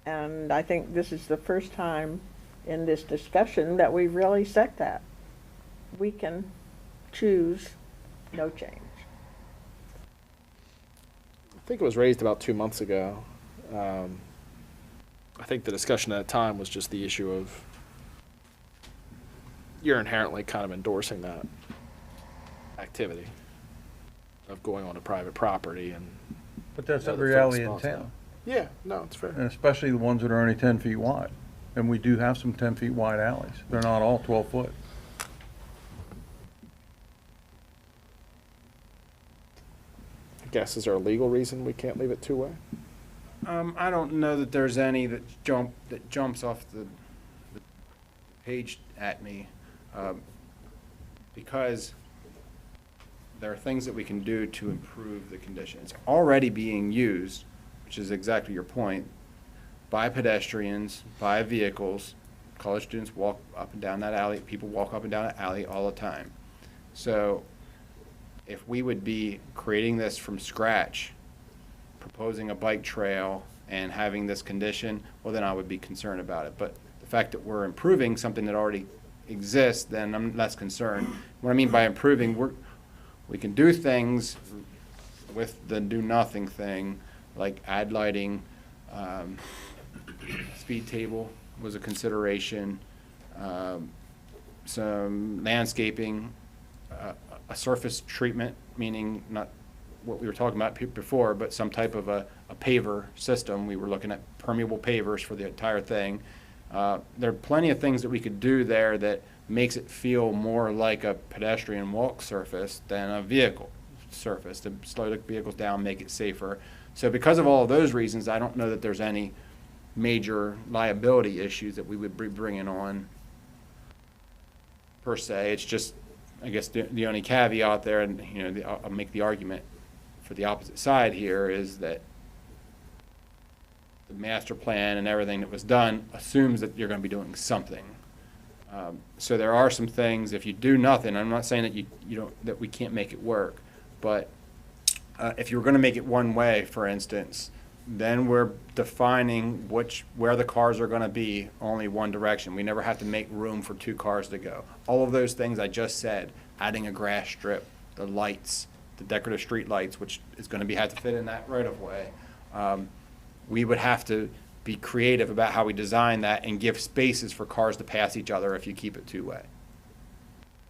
And I think this is the first time in this discussion that we've really said that. We can choose no change. I think it was raised about 2 months ago. I think the discussion at the time was just the issue of you're inherently kind of endorsing that activity of going onto private property and. But that's the other folks' reality in thoughts town, now. Yeah, no, it's fair. and especially the ones that are only 10 feet wide. And we do have some 10 feet wide alleys. They're not all 12 foot. I guess, is there a legal reason we can't leave it two-way? I don't know that there's any that jumps off the page at me, because there are things that we can do to improve the condition. It's already being used, which is exactly your point, by pedestrians, by vehicles. College students walk up and down that alley. People walk up and down that alley all the time. So if we would be creating this from scratch, proposing a bike trail and having this condition, well, then I would be concerned about it. But the fact that we're improving something that already exists, then I'm less concerned. What I mean by improving, we can do things with the do-nothing thing, like add lighting, speed table was a consideration, some landscaping, a surface treatment, meaning not what we were talking about before, but some type of a paver system. We were looking at permeable pavers for the entire thing. There are plenty of things that we could do there that makes it feel more like a pedestrian walk surface than a vehicle surface, to slow the vehicles down, make it safer. So because of all of those reasons, I don't know that there's any major liability issues that we would be bringing on per se. It's just, I guess, the only caveat there, and I'll make the argument for the opposite side here, is that the master plan and everything that was done assumes that you're going to be doing something. So there are some things, if you do nothing, I'm not saying that you don't, that we can't make it work, but if you were going to make it one way, for instance, then we're defining where the cars are going to be only one direction. We never have to make room for two cars to go. All of those things I just said, adding a grass strip, the lights, the decorative street lights, which is going to have to fit in that right of way. We would have to be creative about how we design that and give spaces for cars to pass each other if you keep it two-way.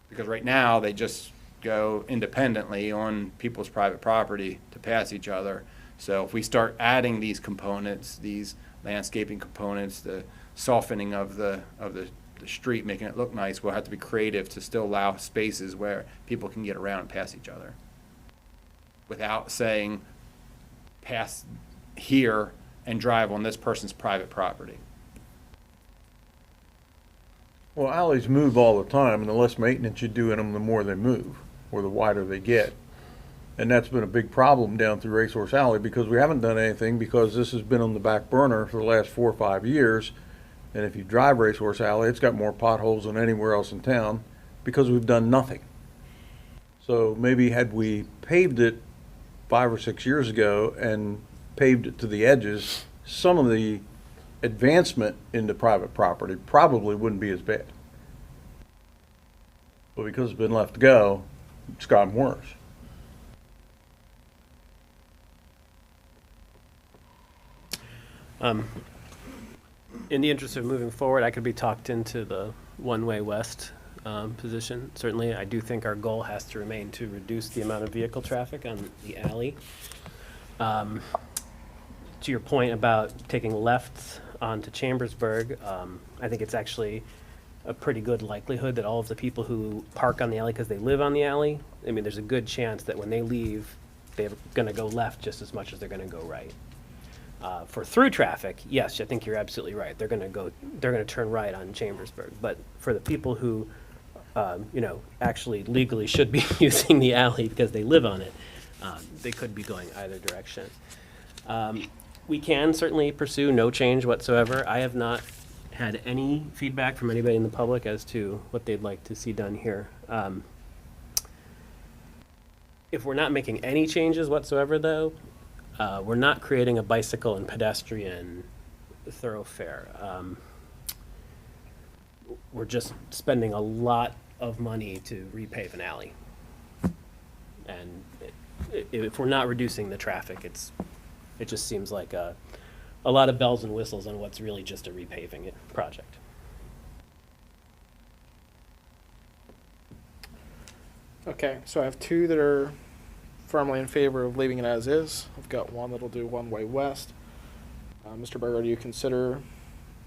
Because right now, they just go independently on people's private property to pass each other. So if we start adding these components, these landscaping components, the softening of the street, making it look nice, we'll have to be creative to still allow spaces where people can get around and pass each other without saying pass here and drive on this person's private property. Well, alleys move all the time, and the less maintenance you do in them, the more they move, or the wider they get. And that's been a big problem down through Racehorse Alley, because we haven't done anything, because this has been on the back burner for the last 4 or 5 years. And if you drive Racehorse Alley, it's got more potholes than anywhere else in town, because we've done nothing. So maybe had we paved it 5 or 6 years ago and paved it to the edges, some of the advancement into private property probably wouldn't be as bad. But because it's been left to go, it's gotten worse. In the interest of moving forward, I could be talked into the one-way west position. Certainly, I do think our goal has to remain to reduce the amount of vehicle traffic on the alley. To your point about taking lefts onto Chambersburg, I think it's actually a pretty good likelihood that all of the people who park on the alley because they live on the alley, I mean, there's a good chance that when they leave, they're going to go left just as much as they're going to go right. For through traffic, yes, I think you're absolutely right. They're going to turn right on Chambersburg. But for the people who, actually legally should be using the alley because they live on it, they could be going either direction. We can certainly pursue no change whatsoever. I have not had any feedback from anybody in the public as to what they'd like to see done here. If we're not making any changes whatsoever, though, we're not creating a bicycle and pedestrian thoroughfare. We're just spending a lot of money to repave an alley. And if we're not reducing the traffic, it just seems like a lot of bells and whistles on what's really just a repaving project. Okay, so I have two that are firmly in favor of leaving it as is. I've got one that'll do one-way west. Mr. Berger, do you consider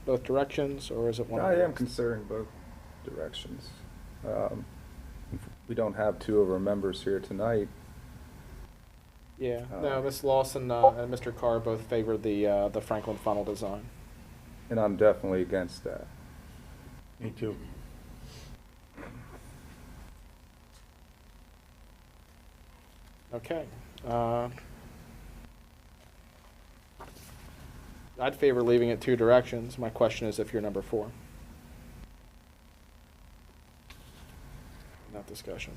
both directions, or is it one? I am considering both directions. We don't have two of our members here tonight. Yeah, no, Ms. Lawson and Mr. Carr both favor the Franklin funnel design. And I'm definitely against that. Me too. Okay. I'd favor leaving it two directions. My question is if you're number 4. Not discussion.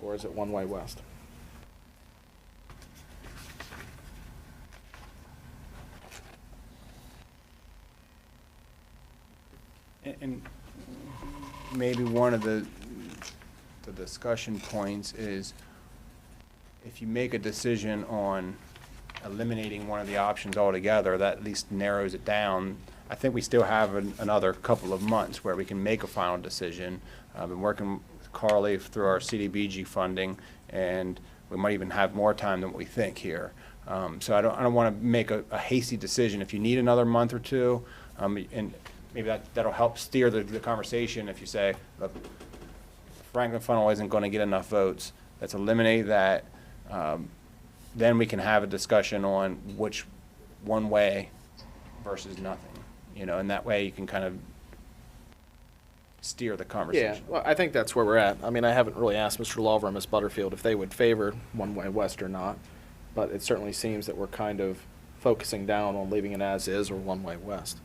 Or is it one-way west? And maybe one of the discussion points is if you make a decision on eliminating one of the options altogether, that at least narrows it down. I think we still have another couple of months where we can make a final decision. I've been working with Carly through our CDBG funding, and we might even have more time than what we think here. So I don't want to make a hasty decision. If you need another month or two, and maybe that'll help steer the conversation. If you say, look, Franklin funnel isn't going to get enough votes, let's eliminate that. Then we can have a discussion on which one way versus nothing, and that way you can kind of steer the Yeah, conversation. well, I think that's where we're at. I mean, I haven't really asked Mr. Lawver and Ms. Butterfield if they would favor one-way west or not, but it certainly seems that we're kind of focusing down on leaving it as is or one-way west.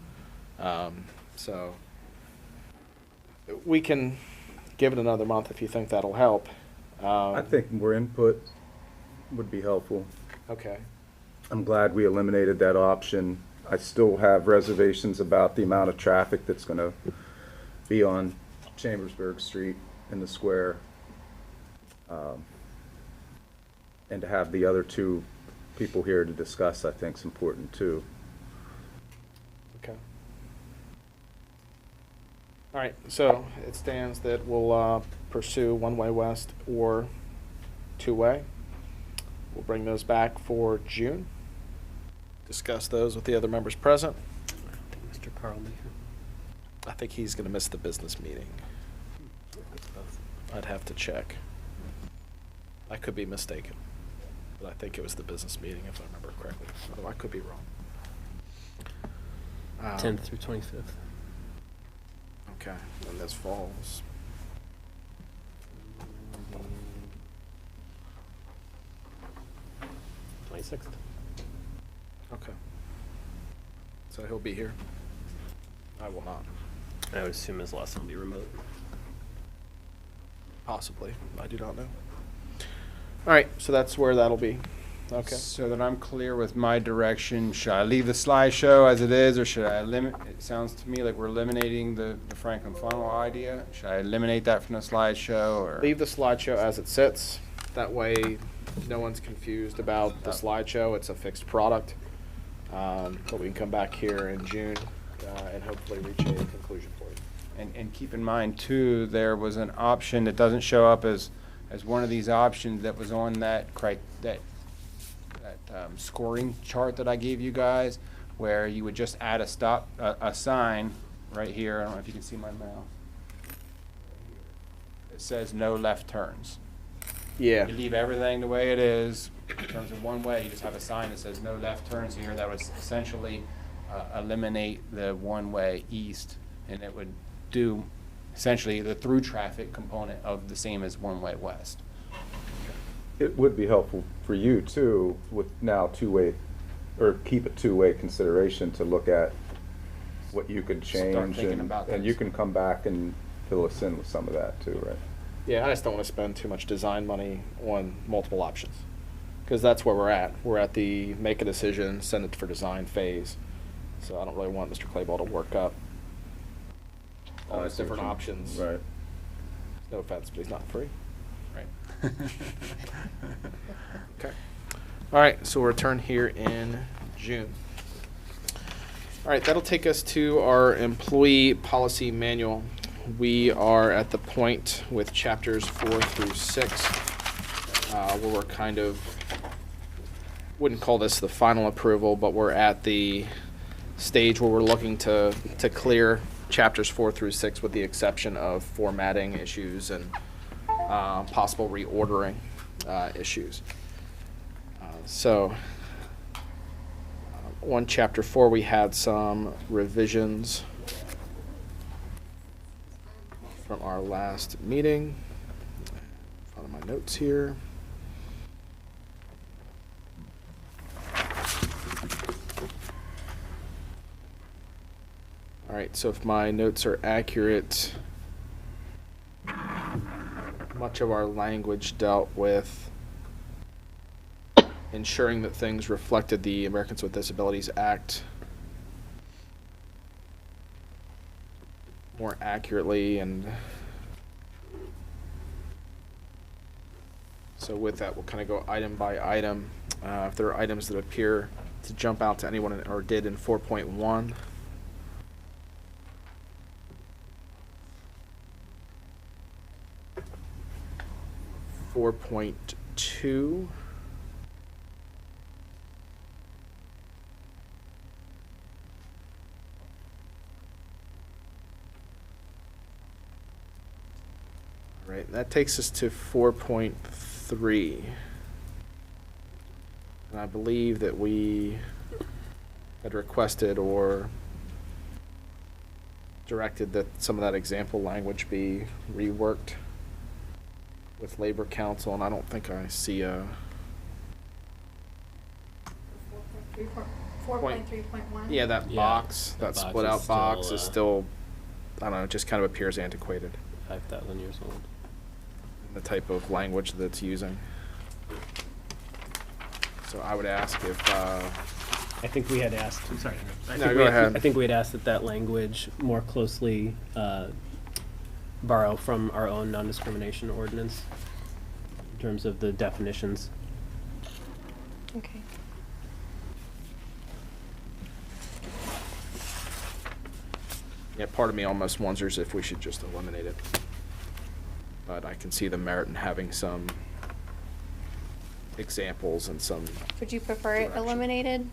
So we can give it another month if you think that'll help. I think more input would be helpful. Okay. I'm glad we eliminated that option. I still have reservations about the amount of traffic that's going to be on Chambersburg Street in the square. And to have the other two people here to discuss, I think, is important too. Okay. All right, so it stands that we'll pursue one-way west or two-way. We'll bring those back for June. Discuss those with the other members present. I don't think Mr. Carl will be here. I think he's going to miss the business meeting. I'd have to check. I could be mistaken, but I think it was the business meeting if I remember correctly. Although I could be wrong. 10th through 25th. Okay, and this falls. 26th. Okay. So he'll be here. I will not. I would assume his lesson will be remote. Possibly. I do not know. All right, so that's where that'll be. Okay. So that I'm clear with my direction, should I leave the slideshow as it is, or should I it sounds to me like we're eliminating the Franklin funnel idea. Should I eliminate that from the slideshow, or? Leave the slideshow as it sits. That way, no one's confused about the slideshow. It's a fixed product. But we can come back here in June and hopefully reach a conclusion for you. And keep in mind too, there was an option that doesn't show up as one of these options that was on that scoring chart that I gave you guys, where you would just add a sign right here. I don't know if you can see my mouse. It says no left turns. Yeah. You leave everything the way it is. In terms of one way, you just have a sign that says no left turns here. That would essentially eliminate the one-way east, and it would do essentially the through traffic component of the same as one-way west. It would be helpful for you too, with now two-way, or keep it two-way consideration to look at what you could Start change, thinking about and this. you can come back and fill us in with some of that too, right? Yeah, I just don't want to spend too much design money on multiple options. Because that's where we're at. We're at the make a decision, send it for design phase. So I don't really want Mr. Clayball to work up all I these see what different you- options. Right. No offense, but he's not free. Right. Okay. All right, so we'll return here in June. All right, that'll take us to our employee policy manual. We are at the point with chapters 4 through 6 where we're kind of, wouldn't call this the final approval, but we're at the stage where we're looking to clear chapters 4 through 6 with the exception of formatting issues and possible reordering issues. On chapter 4, we had some revisions from our last meeting. Follow my notes here. All right, so if my notes are accurate, much of our language dealt with ensuring that things reflected the Americans with Disabilities Act more accurately, and so with that, we'll kind of go item by item. If there are items that appear to jump out to anyone or did in 4.1. 4.2. All right, that takes us to 4.3. And I believe that we had requested or directed that some of that example language be reworked with Labor Council, and I don't think I see a 4.3.1. yeah, that Yeah, box, that that box split is out box still, is still, I don't know, it just kind of appears antiquated, 5,000 years old. the type of language that's using. So I would ask if, I think we had asked, I'm sorry. I No, think go we- ahead. I think we had asked that that language more closely borrow from our own non-discrimination ordinance in terms of the definitions. Okay. yeah, part of me almost wonders if we should just eliminate it. But I can see the merit in having some examples and some, Would you prefer it Direction. eliminated?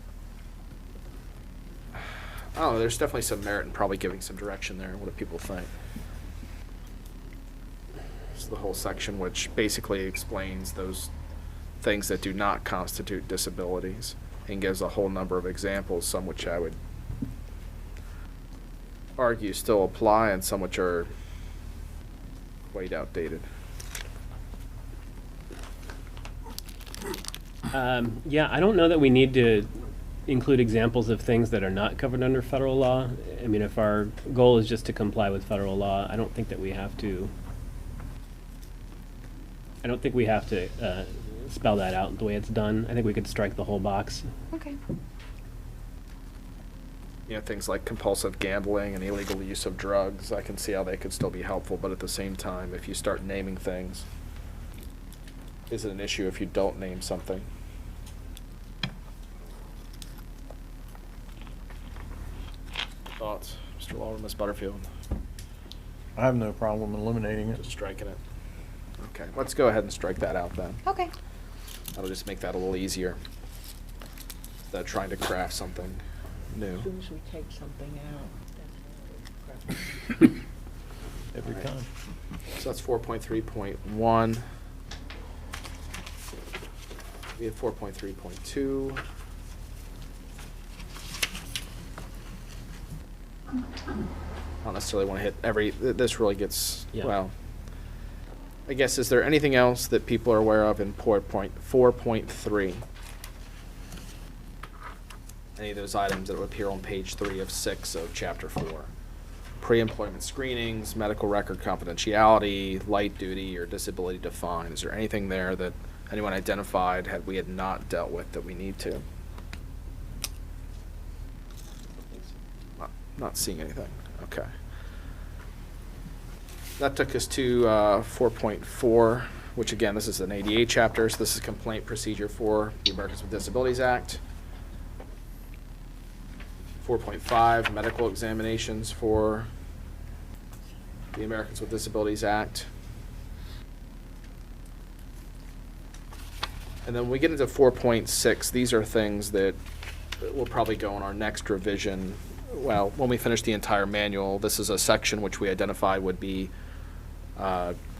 oh, there's definitely some merit in probably giving some direction there. What do people think? It's the whole section which basically explains those things that do not constitute disabilities and gives a whole number of examples, some which I would argue still apply and some which are quite outdated. Yeah, I don't know that we need to include examples of things that are not covered under federal law. I mean, if our goal is just to comply with federal law, I don't think that we have to spell that out the way it's done. I think we could strike the whole box. Okay. You know, things like compulsive gambling and illegal use of drugs, I can see how they could still be helpful, but at the same time, if you start naming things, is it an issue if you don't name something? Thoughts, Mr. Lawler, Ms. Butterfield? I have no problem eliminating it. Just striking it. Okay, let's go ahead and strike that out then. Okay. That'll just make that a little easier. Instead of trying to craft something new. As soon as we take something out, Every Right. time. So that's 4.3.1. We have 4.3.2. I don't necessarily want to hit this really gets, Yeah. well, I guess, is there anything else that people are aware of in 4.3? Any of those items that would appear on page 3 of 6 of chapter 4? Pre-employment screenings, medical record confidentiality, light duty, or disability defined. Is there anything there that anyone identified we had not dealt with that we need to? Not seeing anything. Okay. That took us to 4.4, which again, this is an ADA chapter, so this is complaint procedure for the Americans with Disabilities Act. 4.5, medical examinations for the Americans with Disabilities Act. And then when we get into 4.6, these are things that will probably go in our next revision. Well, when we finish the entire manual, this is a section which we identified would be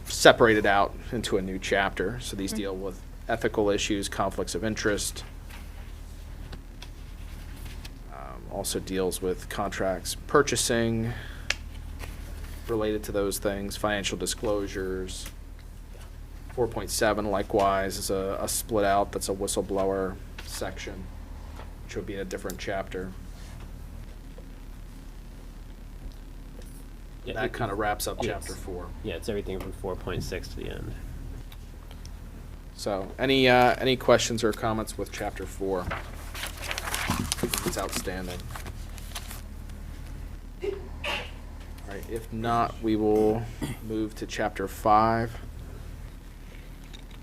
separated out into a new chapter. So these deal with ethical issues, conflicts of interest. Also deals with contracts purchasing related to those things, financial disclosures. 4.7 likewise is a split out, that's a whistleblower section, which would be in a different chapter. Yeah, That kind of wraps up Yes. chapter 4. Yeah, it's everything from 4.6 to the end. So, any questions or comments with chapter 4? It's outstanding. All right, if not, we will move to chapter 5,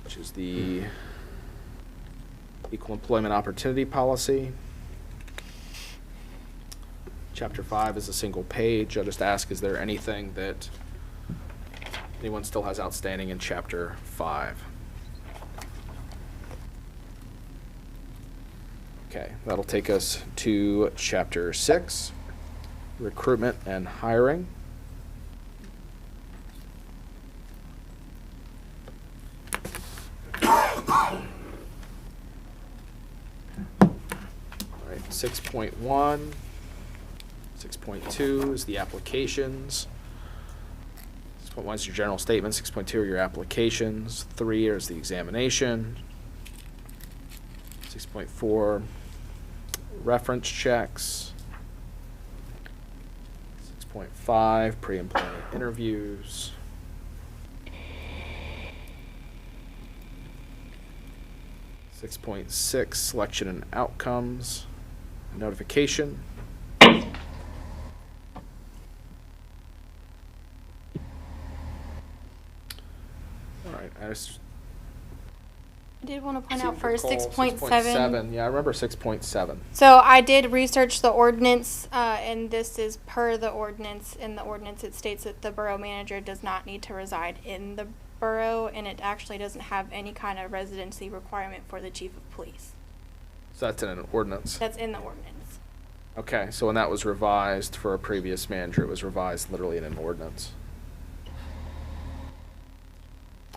which is the Equal Employment Opportunity Policy. Chapter 5 is a single page. I'll just ask, is there anything that anyone still has outstanding in chapter 5? Okay, that'll take us to chapter 6, recruitment and hiring. All right, 6.1, 6.2 is the applications. 6.1 is your general statement, 6.2 are your applications, 3 is the examination. 6.4, reference checks. 6.5, pre-employment interviews. 6.6, selection and outcomes, notification. All right, I just I did want to point seem out to first recall 6.7. Yeah, I remember 6.7. So I did research the ordinance, and this is per the ordinance. In the ordinance, it states that the borough manager does not need to reside in the borough, and it actually doesn't have any kind of residency requirement for the chief of police. So that's in an ordinance. That's in the ordinance. Okay, so when that was revised for a previous manager, it was revised literally in an ordinance.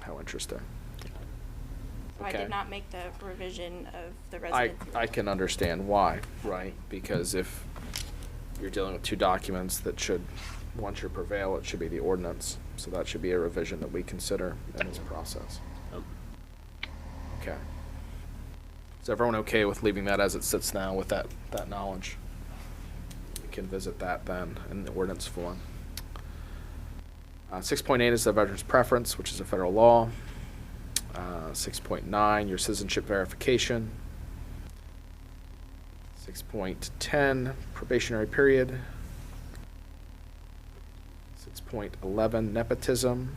How interesting. So I Okay. did not make the revision of the I residency. can understand why, right? Because if you're dealing with two documents that should, one should prevail, it should be the ordinance. So that should be a revision that we consider in this process. Okay. Is everyone okay with leaving that as it sits now with that knowledge? We can visit that then in the ordinance form. 6.8 is the veteran's preference, which is a federal law. 6.9, your citizenship verification. 6.10, probationary period. 6.11, nepotism.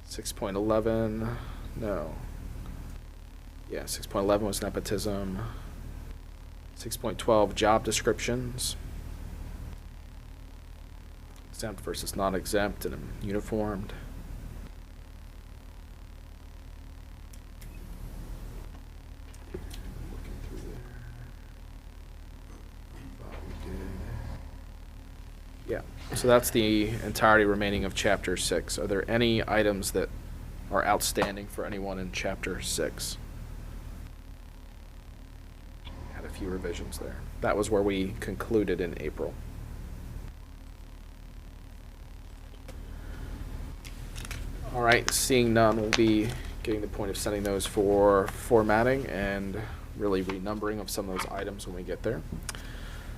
6.11, no. Yeah, 6.11 was nepotism. 6.12, job descriptions. Exempt versus non-exempt and uniformed. Looking through there. Thought we did. Yeah, so that's the entirety remaining of Chapter 6. Are there any items that are outstanding for anyone in Chapter 6? Had a few revisions there. That was where we concluded in April. All right, seeing none, we'll be getting to the point of sending those for formatting and really renumbering of some of those items when we get there.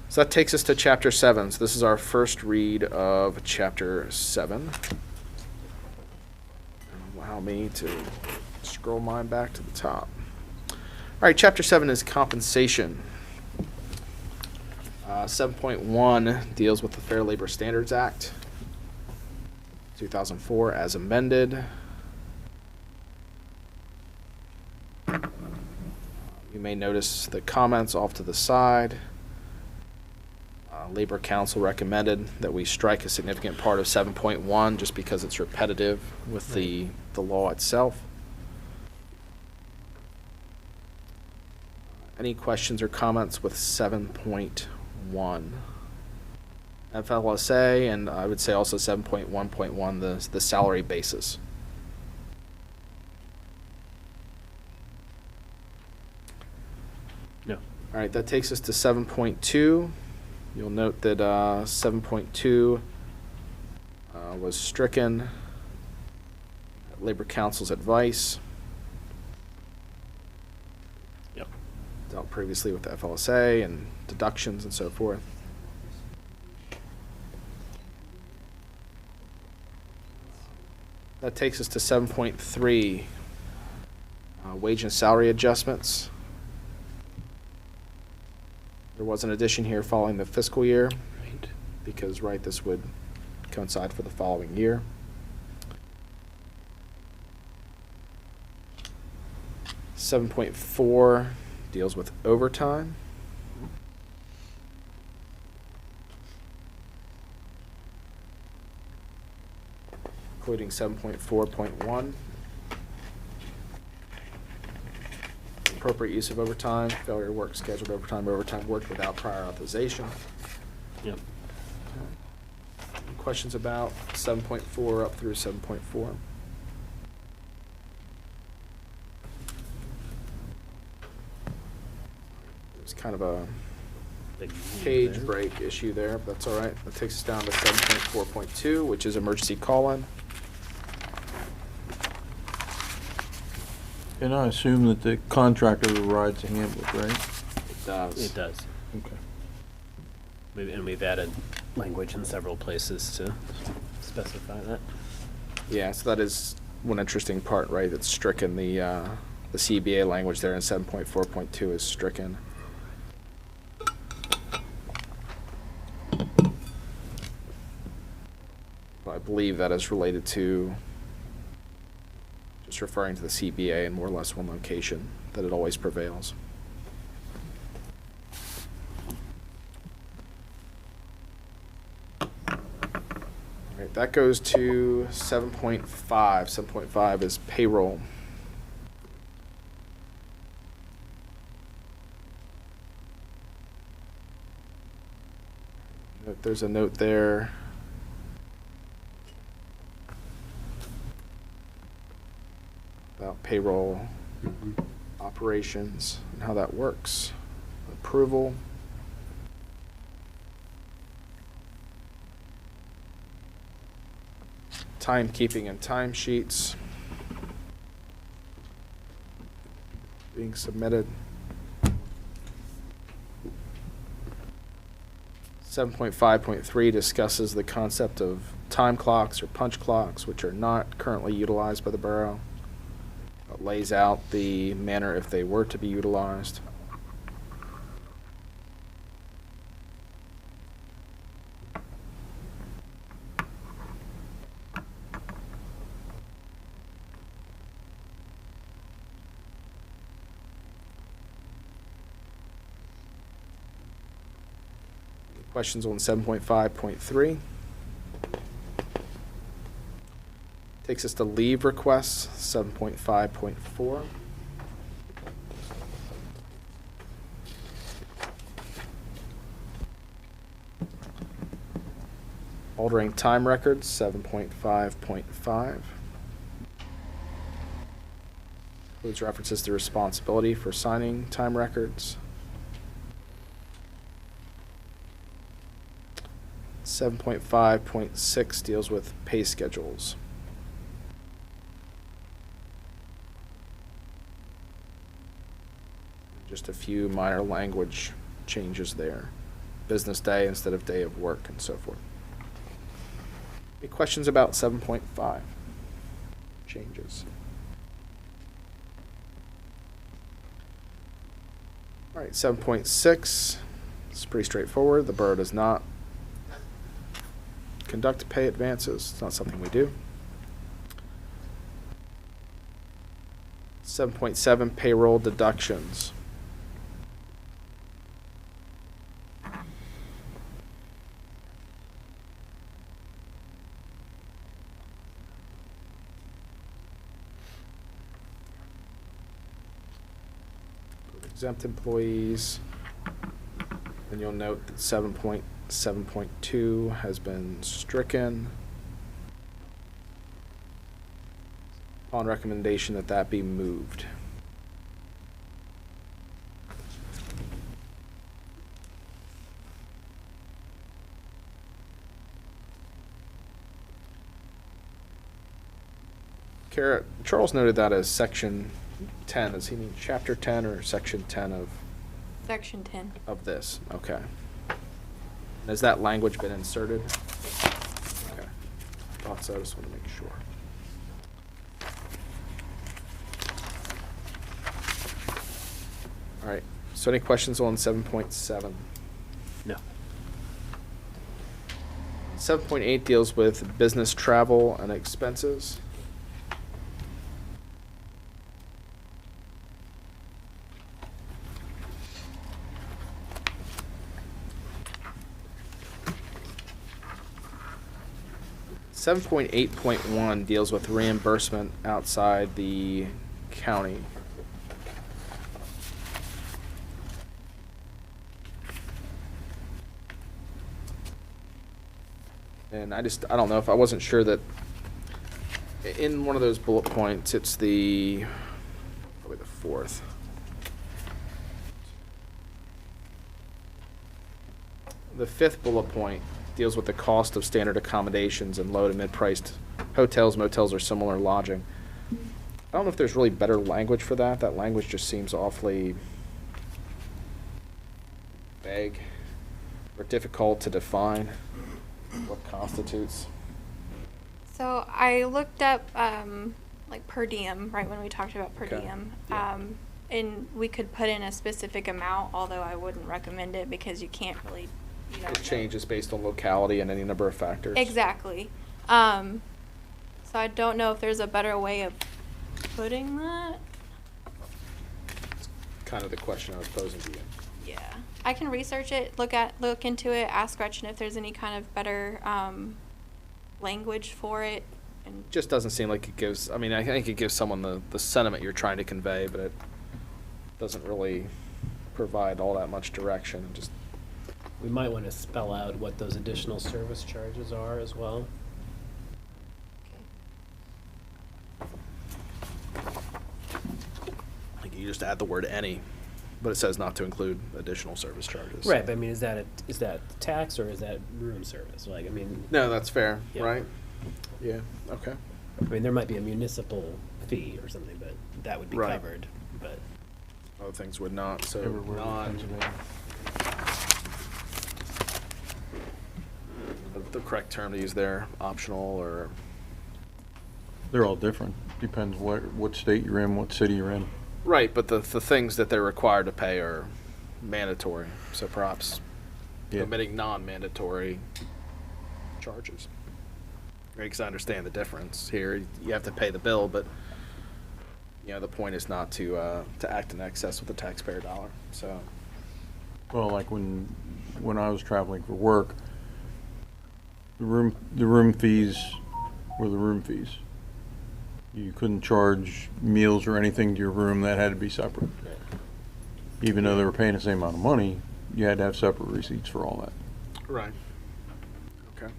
So that takes us to Chapter 7. So this is our first read of Chapter 7. Allow me to scroll mine back to the top. All right, Chapter 7 is compensation. 7.1 deals with the Fair Labor Standards Act, 2004 as amended. You may notice the comments off to the side. Labor Council recommended that we strike a significant part of 7.1 just because it's repetitive with the law itself. Any questions or comments with 7.1? FLSA, and I would say also 7.1.1, the salary basis. No. All right, that takes us to 7.2. You'll note that 7.2 was stricken at Labor Council's advice. Yep. Dealt previously with the FLSA and deductions and so forth. That takes us to 7.3, wage and salary adjustments. There was an addition here following the fiscal year, Right. because, this would coincide for the following year. 7.4 deals with overtime. Including 7.4.1. Appropriate use of overtime, failure to work scheduled overtime, overtime worked without prior authorization. Yep. Any questions about 7.4 up through 7.4? There's kind of a Big page there. break issue there, but that's all right. That takes us down to 7.4.2, which is emergency call-in. And I assume that the contractor rides the handbook, right? It does. It does. Okay. And we've added language in several places to specify that. Yeah, so that is one interesting part, right? That's stricken. The CBA language there in 7.4.2 is stricken. I believe that is related to just referring to the CBA in more or less one location, that it always prevails. All right, that goes to 7.5. 7.5 is payroll. There's a note there. About payroll operations and how that works. Approval. Timekeeping and timesheets being submitted. 7.5.3 discusses the concept of time clocks or punch clocks, which are not currently utilized by the borough. It lays out the manner if they were to be utilized. Questions on 7.5.3? Takes us to leave requests, 7.5.4. Altering time records, 7.5.5. Includes references to responsibility for signing time records. 7.5.6 deals with pay schedules. Just a few minor language changes there. Business day instead of day of work and so forth. Any questions about 7.5 changes? All right, 7.6. It's pretty straightforward. The borough does not conduct pay advances. It's not something we do. 7.7 payroll deductions. Exempt employees. And you'll note that 7.7.2 has been stricken. On recommendation that that be moved. Kara, Charles noted that as section 10. Does he mean chapter 10 or section 10 of? Section 10. Of this, okay. Has that language been inserted? Okay. Thought so, I just want to make sure. All right, so any questions on 7.7? No. 7.8 deals with business travel and expenses. Seven 7.8.1 deals with reimbursement outside the county. And I don't know if I wasn't sure that in one of those bullet points, it's probably the fourth. The fifth bullet point deals with the cost of standard accommodations and low to mid-priced hotels, motels, or similar lodging. I don't know if there's really better language for that. That language just seems awfully vague or difficult to define what constitutes. So I looked up like per diem, right, when we talked about per Okay. diem. Yeah. And we could put in a specific amount, although I wouldn't recommend it because you can't really, It changes based on locality and any number of factors. Exactly. So I don't know if there's a better way of putting that. Kind of the question I was posing to you. Yeah. I can research it, look into it, ask Gretchen if there's any kind of better language for it. And Just doesn't seem like it gives, I mean, I think it gives someone the sentiment you're trying to convey, but it doesn't really provide all that much direction. Just We might want to spell out what those additional service charges are as well. like you just add the word any, but it says not to include additional service charges. Right, but I mean, is that tax or is that room service? Like, I mean, No, that's fair, Yeah. right? Yeah, okay. I mean, there might be a municipal fee or something, but that would be Right. covered. But Other things would not, so Everywhere in non, Pennsylvania. the correct term to use there? Optional or? They're all different. Depends what state you're in, what city you're in. Right, but the things that they're required to pay are mandatory. So perhaps Yeah. omitting non-mandatory charges. Right, because I understand the difference here. You have to pay the bill, but you know the point is not to act in excess with the taxpayer dollar. So Well, like when I was traveling for work, the room fees were the room fees. You couldn't charge meals or anything to your room. That had to be separate. Even though they were paying the same amount of money, you had to have separate receipts for all that. right, okay.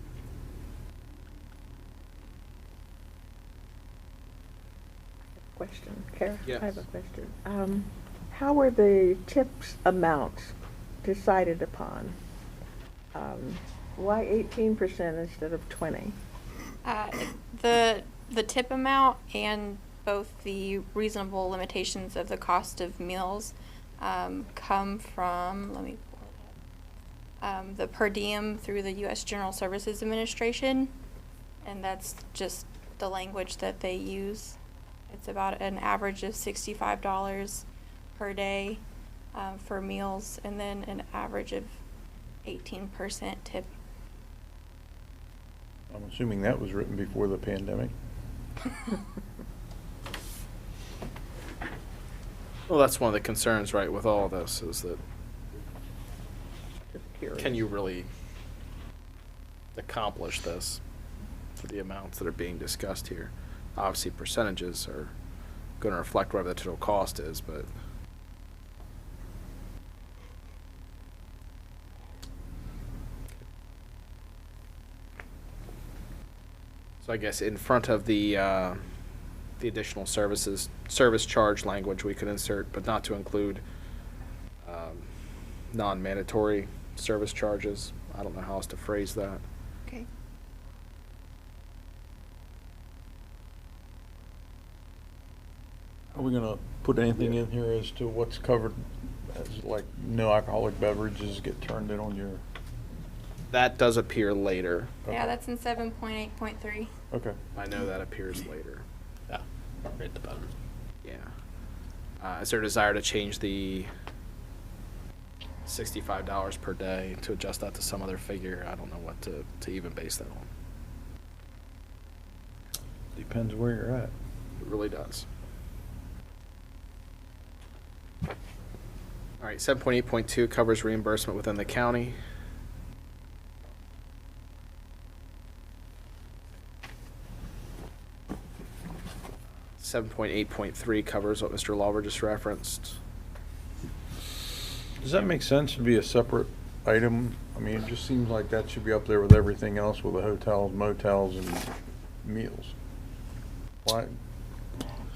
Question, Kara? Yes. I have a question. How were the tips amounts decided upon? Why 18% instead of 20? The tip amount and both the reasonable limitations of the cost of meals come from, let me pull it up, the per diem through the U.S. General Services Administration, and that's just the language that they use. It's about an average of $65 per day for meals, and then an average of 18% tip. I'm assuming that was written before the pandemic. Well, that's one of the concerns, right, with all of this is that Just curious. can you really accomplish this for the amounts that are being discussed here? Obviously, percentages are going to reflect whatever the total cost is, but so I guess in front of the additional service charge language we could insert, but not to include non-mandatory service charges. I don't know how else to phrase that. Okay. Are we gonna put anything in here as to what's covered, as like no alcoholic beverages get turned in on your? That does appear later. Yeah, that's in 7.8.3. Okay. I know that appears later. Yeah, right at the bottom. Yeah. Is there a desire to change the $65 per day to adjust that to some other figure? I don't know what to even base that on. Depends where you're at. It really does. All right, 7.8.2 covers reimbursement within the county. Seven point 8.3 covers what Mr. Lawver just referenced. Does that make sense to be a separate item? I mean, it just seems like that should be up there with everything else with the hotels, motels, and meals. Why?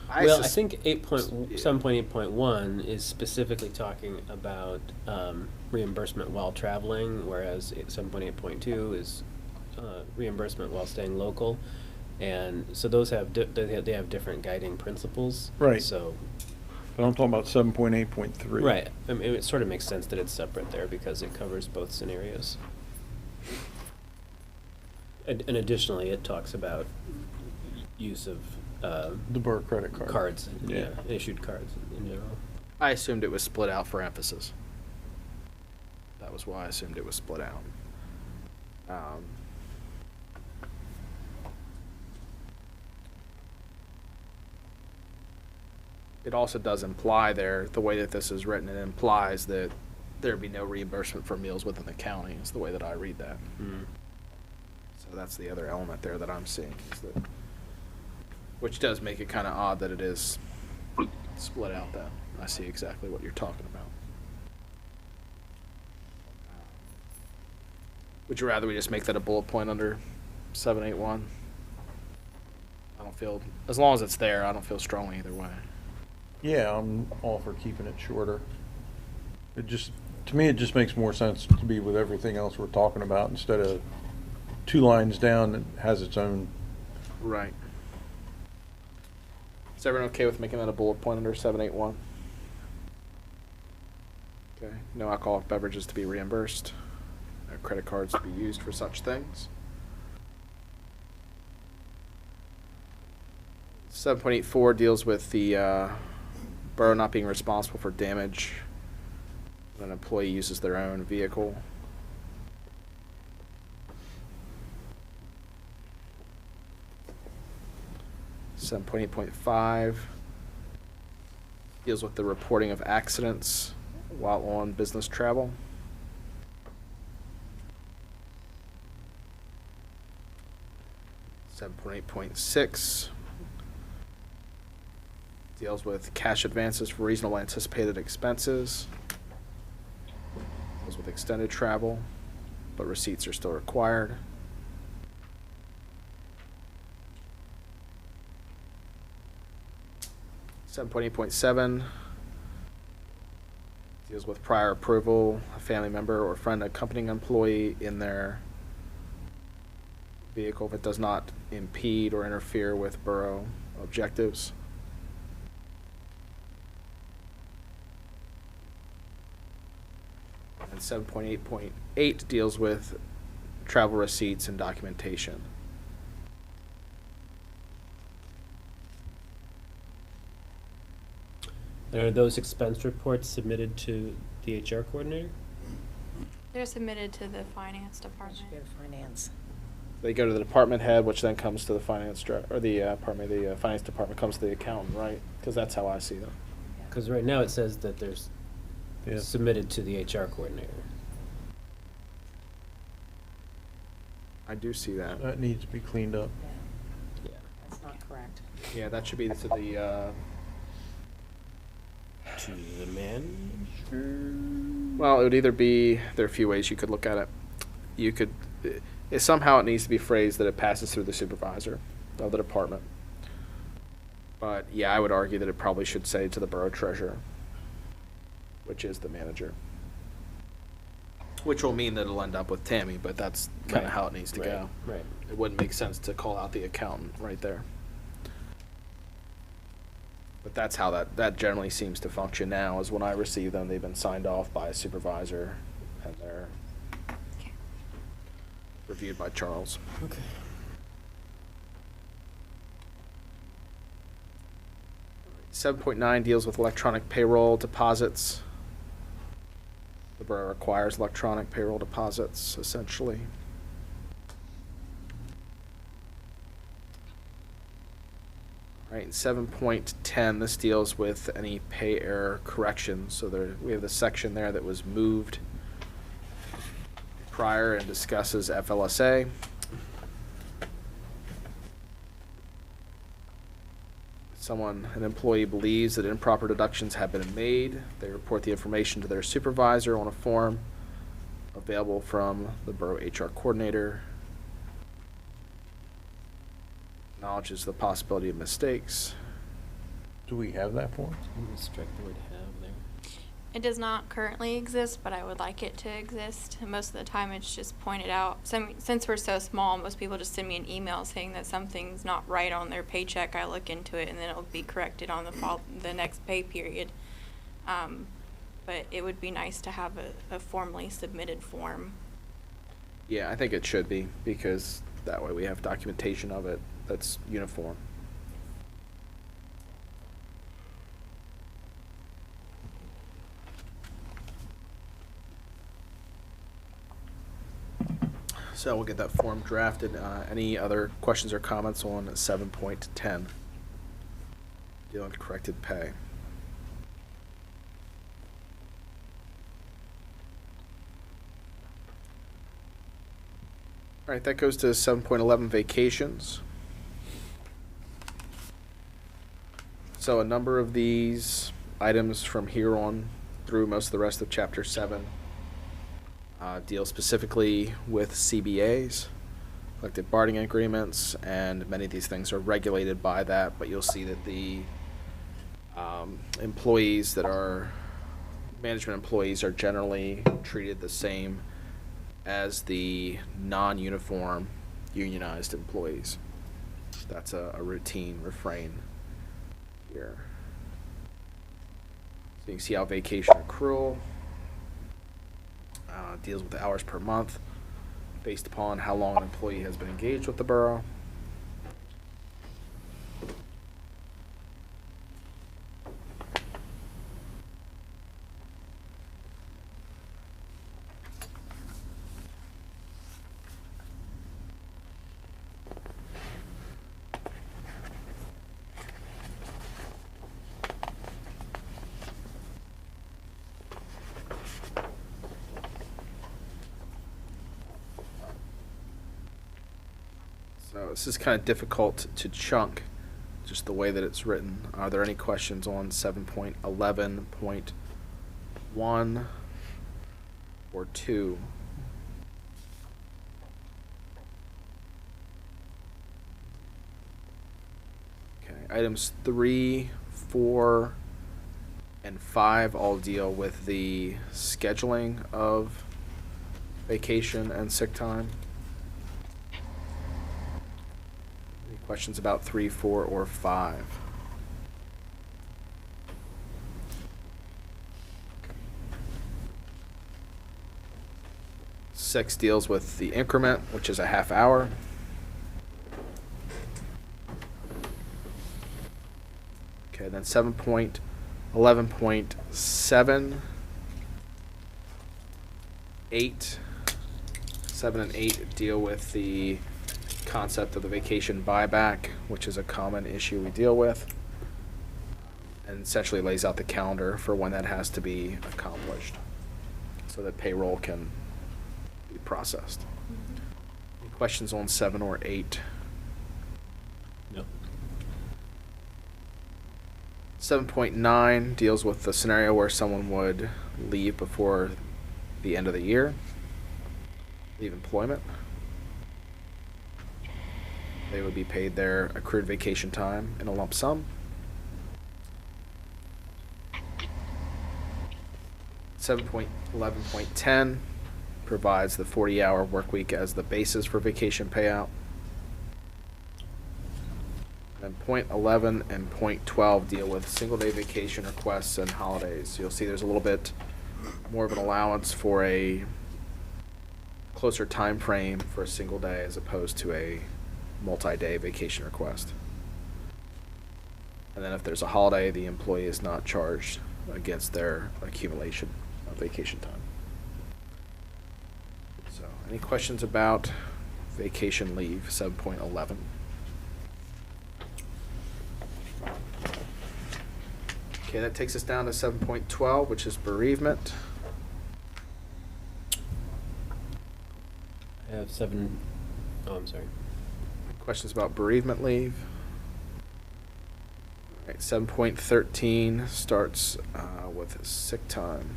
Well, I think 7.8.1 is specifically talking about reimbursement while traveling, whereas 7.8.2 is reimbursement while staying local. And so those have they have different guiding principles. Right. So, But I'm talking about 7.8.3. right. I mean, it sort of makes sense that it's separate there because it covers both scenarios. And additionally, it talks about use of The Borough credit card. cards, Yeah. issued cards in general. I assumed it was split out for emphasis. That was why I assumed it was split out. It also does imply there, the way that this is written, it implies that there'd be no reimbursement for meals within the county, is the way that I read that. So that's the other element there that I'm seeing, is that, which does make it kind of odd that it is split out then. I see exactly what you're talking about. Would you rather we just make that a bullet point under 781? I don't feel, as long as it's there, I don't feel strongly either way. Yeah, I'm all for keeping it shorter. It just, to me, it just makes more sense to be with everything else we're talking about instead of 2 lines down that has its own. Right. Is everyone okay with making that a bullet point under 781? Okay. No alcoholic beverages to be reimbursed. No credit cards to be used for such things. 7.84 deals with the borough not being responsible for damage when an employee uses their own vehicle. Seven point 8.5 deals with the reporting of accidents while on business travel. 7.8.6 deals with cash advances for reasonable anticipated expenses. Deals with extended travel, but receipts are still required. Seven point 8.7 deals with prior approval, a family member or friend accompanying employee in their vehicle if it does not impede or interfere with borough objectives. And 7.8.8 deals with travel receipts and documentation. Are those expense reports submitted to the HR coordinator? They're submitted to the finance department. Finance. They go to the department head, which then comes to the finance or the finance department comes to the accountant, right? Because that's how I see them. Because right now it says that there's Yeah. submitted to the HR coordinator. I do see that. That needs to be cleaned up. Yeah. That's not correct. Yeah, that should be to the. To the manager? Well, it would either be, there are a few ways you could look at it. You could, somehow it needs to be phrased that it passes through the supervisor of the department. But yeah, I would argue that it probably should say to the borough treasurer, which is the manager. Which will mean that it'll end up with Tammy, but that's kind of Right. how it needs to go. Right. It wouldn't make sense to call out the accountant right there. But that's how that generally seems to function now, is when I receive them, they've been signed off by a supervisor and they're Okay. reviewed by Charles. Okay. Seven point nine deals with electronic payroll deposits. The borough requires electronic payroll deposits, essentially. Right, and 7.10, this deals with any pay error corrections. So we have the section there that was moved prior and discusses FLSA. An employee believes that improper deductions have been made, they report the information to their supervisor on a form available from the borough HR coordinator. Acknowledges the possibility of mistakes. Do we have that form? I'm gonna strike the word have there. It does not currently exist, but I would like it to exist. And most of the time, it's just pointed out. Since we're so small, most people just send me an email saying that something's not right on their paycheck. I look into it, and then it'll be corrected on the next pay period. But it would be nice to have a formally submitted form. Yeah, I think it should be, because that way we have documentation of it that's uniform. So we'll get that form drafted. Any other questions or comments on 7.10? Dealing with corrected pay. All right, that goes to 7.11 vacations. So a number of these items from here on through most of the rest of Chapter 7 deal specifically with CBAs, collective bargaining agreements, and many of these things are regulated by that, but you'll see that the employees that are management employees are generally treated the same as the non-uniform unionized employees. That's a routine refrain here. So you can see how vacation accrual deals with the hours per month based upon how long an employee has been engaged with the borough. So this is kind of difficult to chunk, just the way that it's written. Are there any questions on 7.11.1 or 2? Okay, items 3, 4, and 5 all deal with the scheduling of vacation and sick time. Any questions about 3, 4, or 5? Six deals with the increment, which is a half hour. Okay, then 7.11.7, 8, 7 and 8 deal with the concept of the vacation buyback, which is a common issue we deal with, and essentially lays out the calendar for when that has to be accomplished so that payroll can be processed. Any questions on 7 or 8? No. 7.9 deals with the scenario where someone would leave before the end of the year, leave employment. They would be paid their accrued vacation time in a lump sum. 7.11.10 provides the 40-hour work week as the basis for vacation payout. And point 11 and point 12 deal with single-day vacation requests and holidays. You'll see there's a little bit more of an allowance for a closer time frame for a single day as opposed to a multi-day vacation request. And then if there's a holiday, the employee is not charged against their accumulation of vacation time. So, any questions about vacation leave, 7.11? Okay, that takes us down to 7.12, which is bereavement. I have 7. Oh, I'm sorry. Questions about bereavement leave? All right, 7.13 starts with sick time.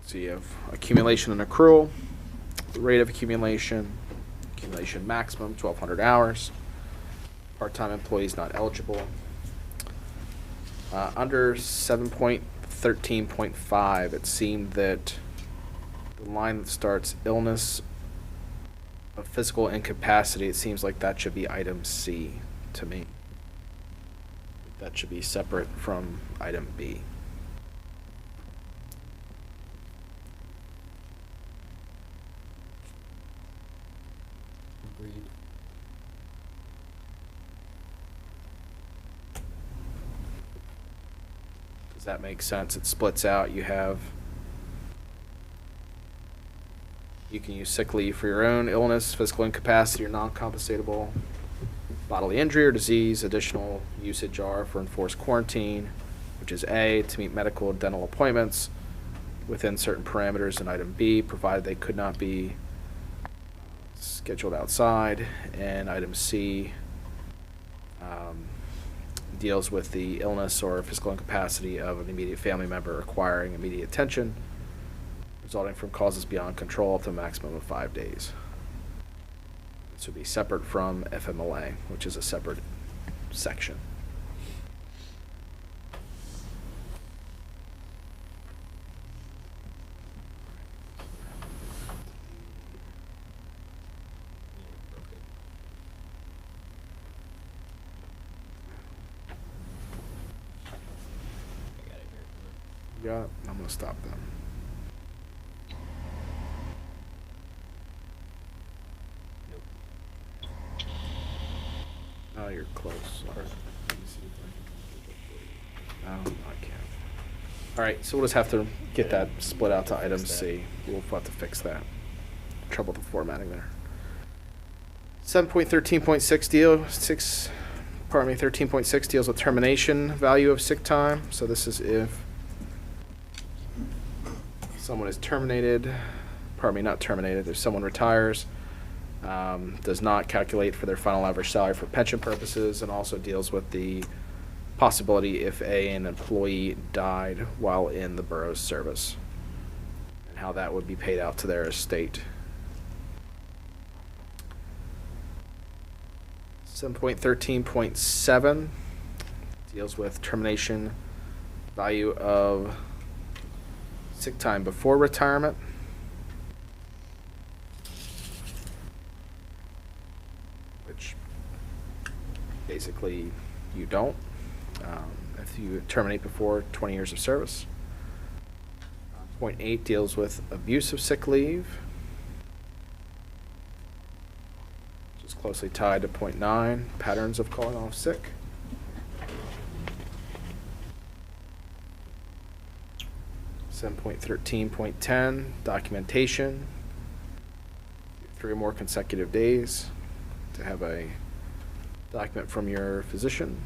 So you have accumulation and accrual, the rate of accumulation maximum 1,200 hours, part-time employees not eligible. Under 7.13.5, it seemed that the line that starts illness of physical incapacity, it seems like that should be item C to me. That should be separate from item B. Agreed. Does that make sense? It splits out. You can use sick leave for your own illness, physical incapacity, or non-compensatable bodily injury or disease. Additional usage are for enforced quarantine, which is A, to meet medical and dental appointments within certain parameters, and item B, provided they could not be scheduled outside, and item C deals with the illness or physical incapacity of an immediate family member requiring immediate attention resulting from causes beyond control up to a maximum of 5 days. This would be separate from FMLA, which is a separate section. Yeah, I'm going to stop them. Oh, you're close. Sorry. No, I can't. All right, so we'll just have to get that split out to item C. We'll have to fix that. Trouble with the formatting there. 7.13.6 pardon me, 13.6 deals with termination value of sick time. So this is if someone is terminated, pardon me, not terminated, if someone retires, does not calculate for their final average salary for pension purposes, and also deals with the possibility if an employee died while in the borough's service, and how that would be paid out to their estate. 7.13.7 deals with termination value of sick time before retirement. Which basically you don't if you terminate before 20 years of service. Point 8 deals with abuse of sick leave, which is closely tied to point 9, patterns of calling off sick. 7.13.10, documentation. 3 or more consecutive days to have a document from your physician.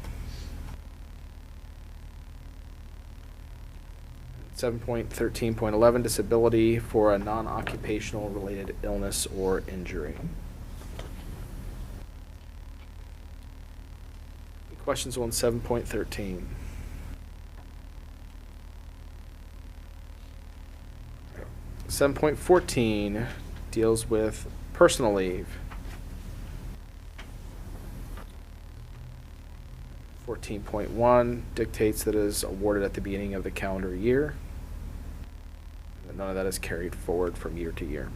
7.13.11, disability for a non-occupational related illness or injury. Any questions on 7.13? 7.14 deals with personal leave. 14.1 dictates that it is awarded at the beginning of the calendar year. And none of that is carried forward from year to year.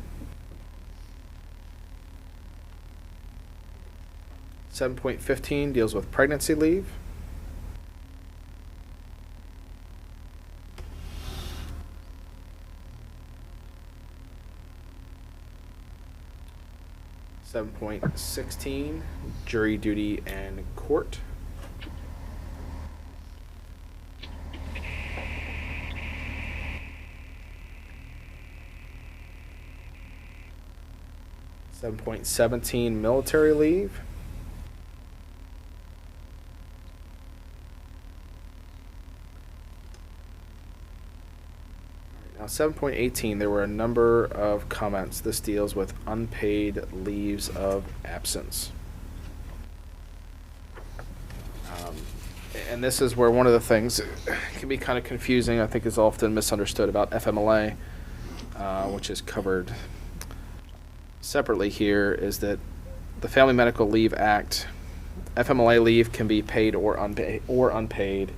7.15 deals with pregnancy leave. Seven point 16, jury duty and court. 7.17, military leave. Now 7.18, there were a number of comments. This deals with unpaid leaves of absence. And this is where one of the things that can be kind of confusing, I think is often misunderstood about FMLA, which is covered separately here, is that the Family Medical Leave Act, FMLA leave can be paid or unpaid.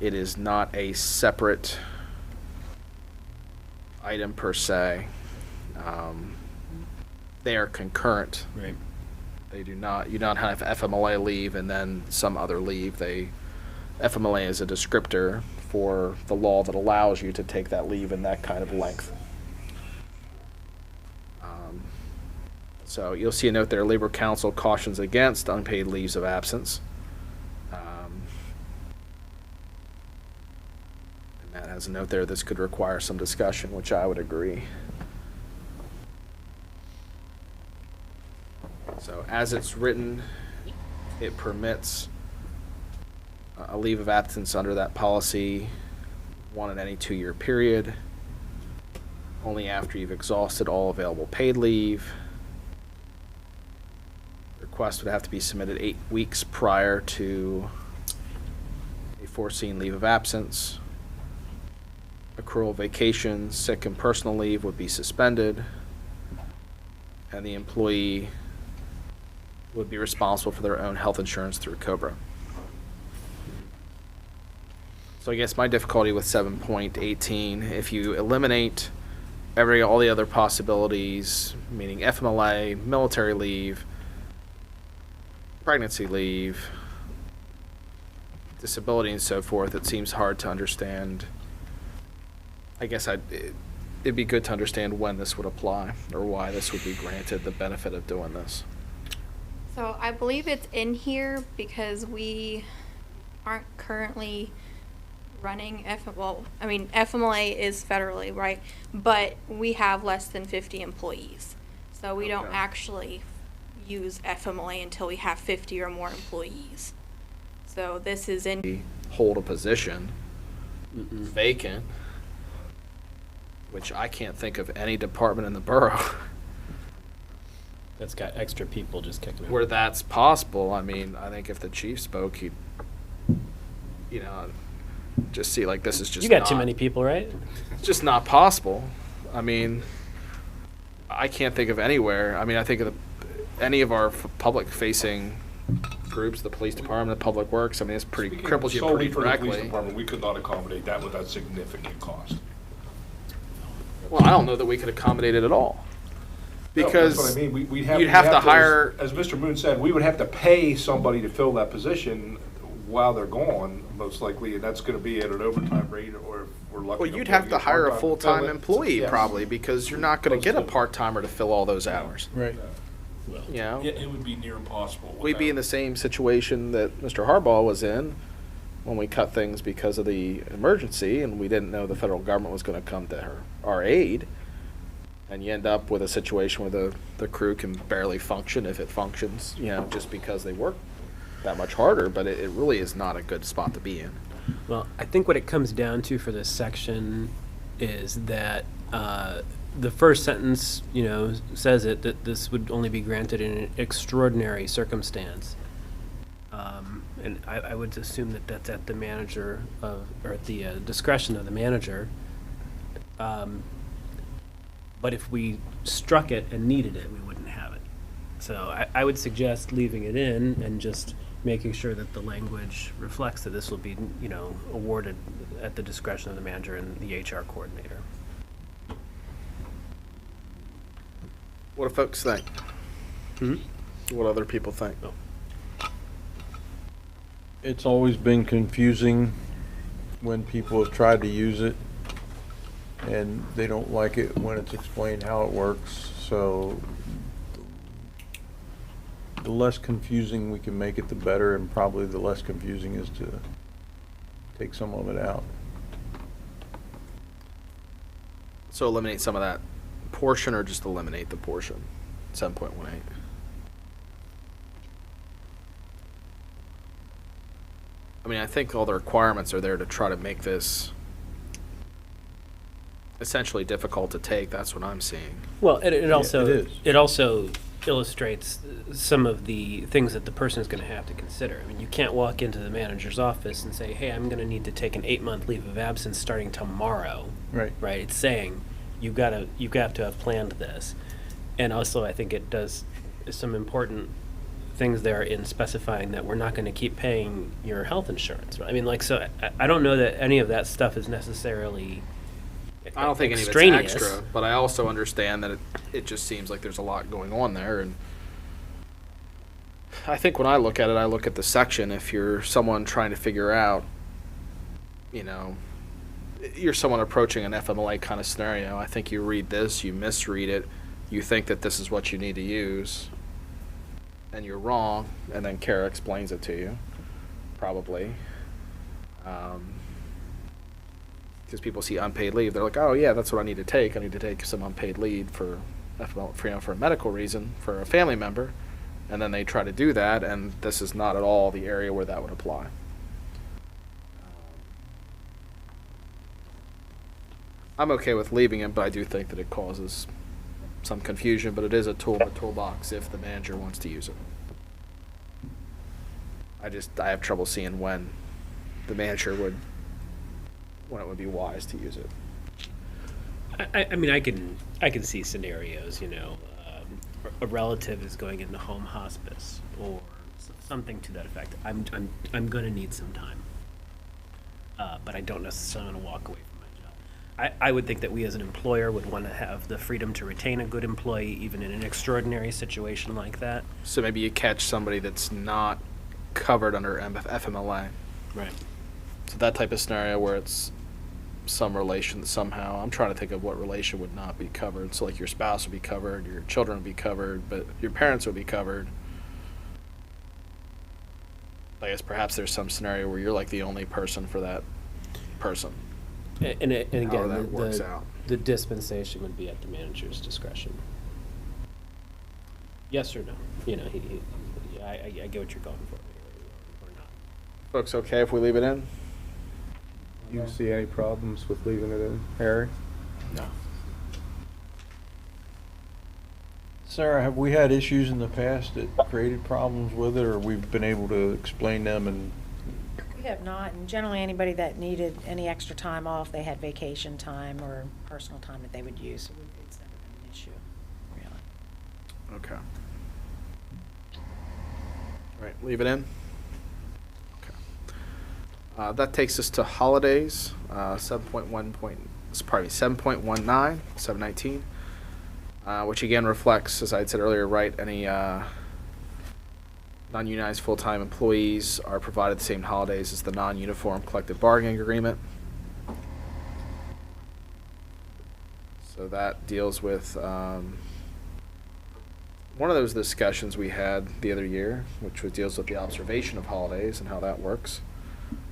It is not a separate item per se. They are concurrent. Right. They do not. You don't have FMLA leave and then some other leave. FMLA is a descriptor for the law that allows you to take that leave in that kind of length. So you'll see a note there, Labor Council cautions against unpaid leaves of absence. And Matt has a note there, this could require some discussion, which I would agree. So as it's written, it permits a leave of absence under that policy, one in any 2-year period, only after you've exhausted all available paid leave. Request would have to be submitted 8 weeks prior to a foreseen leave of absence. Accrual vacation, sick and personal leave would be suspended, and the employee would be responsible for their own health insurance through COBRA. So I guess my difficulty with 7.18, if you eliminate all the other possibilities, meaning FMLA, military leave, pregnancy leave, disability, and so forth, it seems hard to understand. I guess it'd be good to understand when this would apply or why this would be granted the benefit of doing this. So I believe it's in here because we aren't currently running FMLA is federally, right? But we have less than 50 employees. So we don't Okay. actually use FMLA until we have 50 or more employees. So this is in. Hold a position vacant, which I can't think of any department in the borough That's got extra people just kicking it. where that's possible. I mean, I think if the chief spoke, he'd, just see like this is just You got too not- many people, right? It's just not possible. I mean, I can't think of anywhere. I mean, I think of any of our public-facing groups, the police department, Public Works. I mean, it's pretty Speaking cripples you solely pretty for the police directly. department, we could not accommodate that without significant cost. Well, I don't know that we could accommodate it at all. No, Because that's what I mean. you'd have to hire. As Mr. Moon said, we would have to pay somebody to fill that position while they're gone, most likely, and that's gonna be at an overtime rate, or if we're lucky. Well, enough you'd to have to get hire a part-time to fill full-time it. employee Yes. probably, because you're not gonna get a Most of- part-timer to fill all those hours. Right. You know? It would be near impossible. We'd be in the same situation that Mr. Harbaugh was in when we cut things because of the emergency, and we didn't know the federal government was gonna come to our aid. And you end up with a situation where the crew can barely function, if it functions, just because they work that much harder, but it really is not a good spot to be in. Well, I think what it comes down to for this section is that the first sentence, says that this would only be granted in an extraordinary circumstance. And I would assume that that's at the manager or at the discretion of the manager. But if we struck it and needed it, we wouldn't have it. So I would suggest leaving it in and just making sure that the language reflects that this will be, awarded at the discretion of the manager and the HR coordinator. What do folks think? What other people think? It's always been confusing when people have tried to use it, and they don't like it when it's explained how it works, so the less confusing we can make it, the better, and probably the less confusing is to take some of it out. So eliminate some of that portion, or just eliminate the portion? 7.18. I mean, I think all the requirements are there to try to make this essentially difficult to take. That's what I'm seeing. Well, it also it is. it also illustrates some of the things that the person is going to have to consider. I mean, you can't walk into the manager's office and say, "Hey, I'm going to need to take an 8-month leave of absence starting tomorrow." Right. Right. It's saying you've got to have planned this, and also I think it does some important things there in specifying that we're not going to keep paying your health insurance. I mean, so I don't know that any of that stuff is necessarily. I don't think any of it's extraneous. extra, but I also understand that it just seems like there's a lot going on there. And I think when I look at it, I look at the section. If you're someone trying to figure out, you're someone approaching an FMLA kind of scenario, I think you read this, you misread it, you think that this is what you need to use, and you're wrong, and then Kara explains it to you, probably. Because people see unpaid leave, they're like, oh yeah, that's what I need to take. I need to take some unpaid leave for a medical reason for a family member, and then they try to do that, and this is not at all the area where that would apply. I'm okay with leaving it, but I do think that it causes some confusion, but it is a tool in the toolbox if the manager wants to use it. I have trouble seeing when the manager when it would be wise to use it. I mean, I can see scenarios, a relative is going into home hospice or something to that effect. I'm going to need some time, but I don't necessarily want to walk away from my job. I would think that we as an employer would want to have the freedom to retain a good employee even in an extraordinary situation like that. So maybe you catch somebody that's not covered under FMLA. Right. So that type of scenario where it's some relation somehow. I'm trying to think of what relation would not be covered. So like your spouse would be covered, your children would be covered, but your parents would be covered. I guess perhaps there's some scenario where you're like the only person for that person. And again, How that works out. the dispensation would be at the manager's discretion. Yes or no? You know, I get what you're going for, or not. Folks, okay if we leave it in? Do you see any problems with leaving it in, Harry? No. Sarah, have we had issues in the past that created problems with it, or we've been able to explain them and? We have not, and generally anybody that needed any extra time off, they had vacation time or personal time that they would use, so it's never been an issue, really. Okay. All right, leave it in? Okay. That takes us to holidays, 7.19, 719, which again reflects, as I had said earlier, right, any non-unionized full-time employees are provided the same holidays as the non-uniform collective bargaining agreement. So that deals with one of those discussions we had the other year, which deals with the observation of holidays and how that works,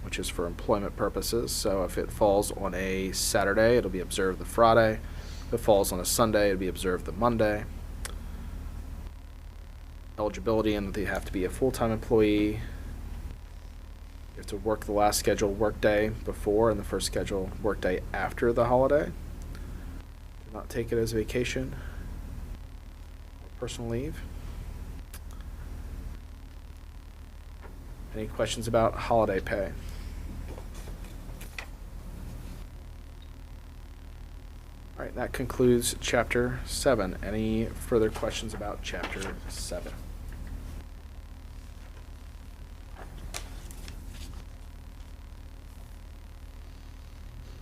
which is for employment purposes. So if it falls on a Saturday, it'll be observed the Friday. If it falls on a Sunday, it'll be observed the Monday. Eligibility, and that they have to be a full-time employee. You have to work the last scheduled workday before and the first scheduled workday after the holiday. Do not take it as a vacation or personal leave. Any questions about holiday pay? All right, that concludes Chapter 7. Any further questions about Chapter 7?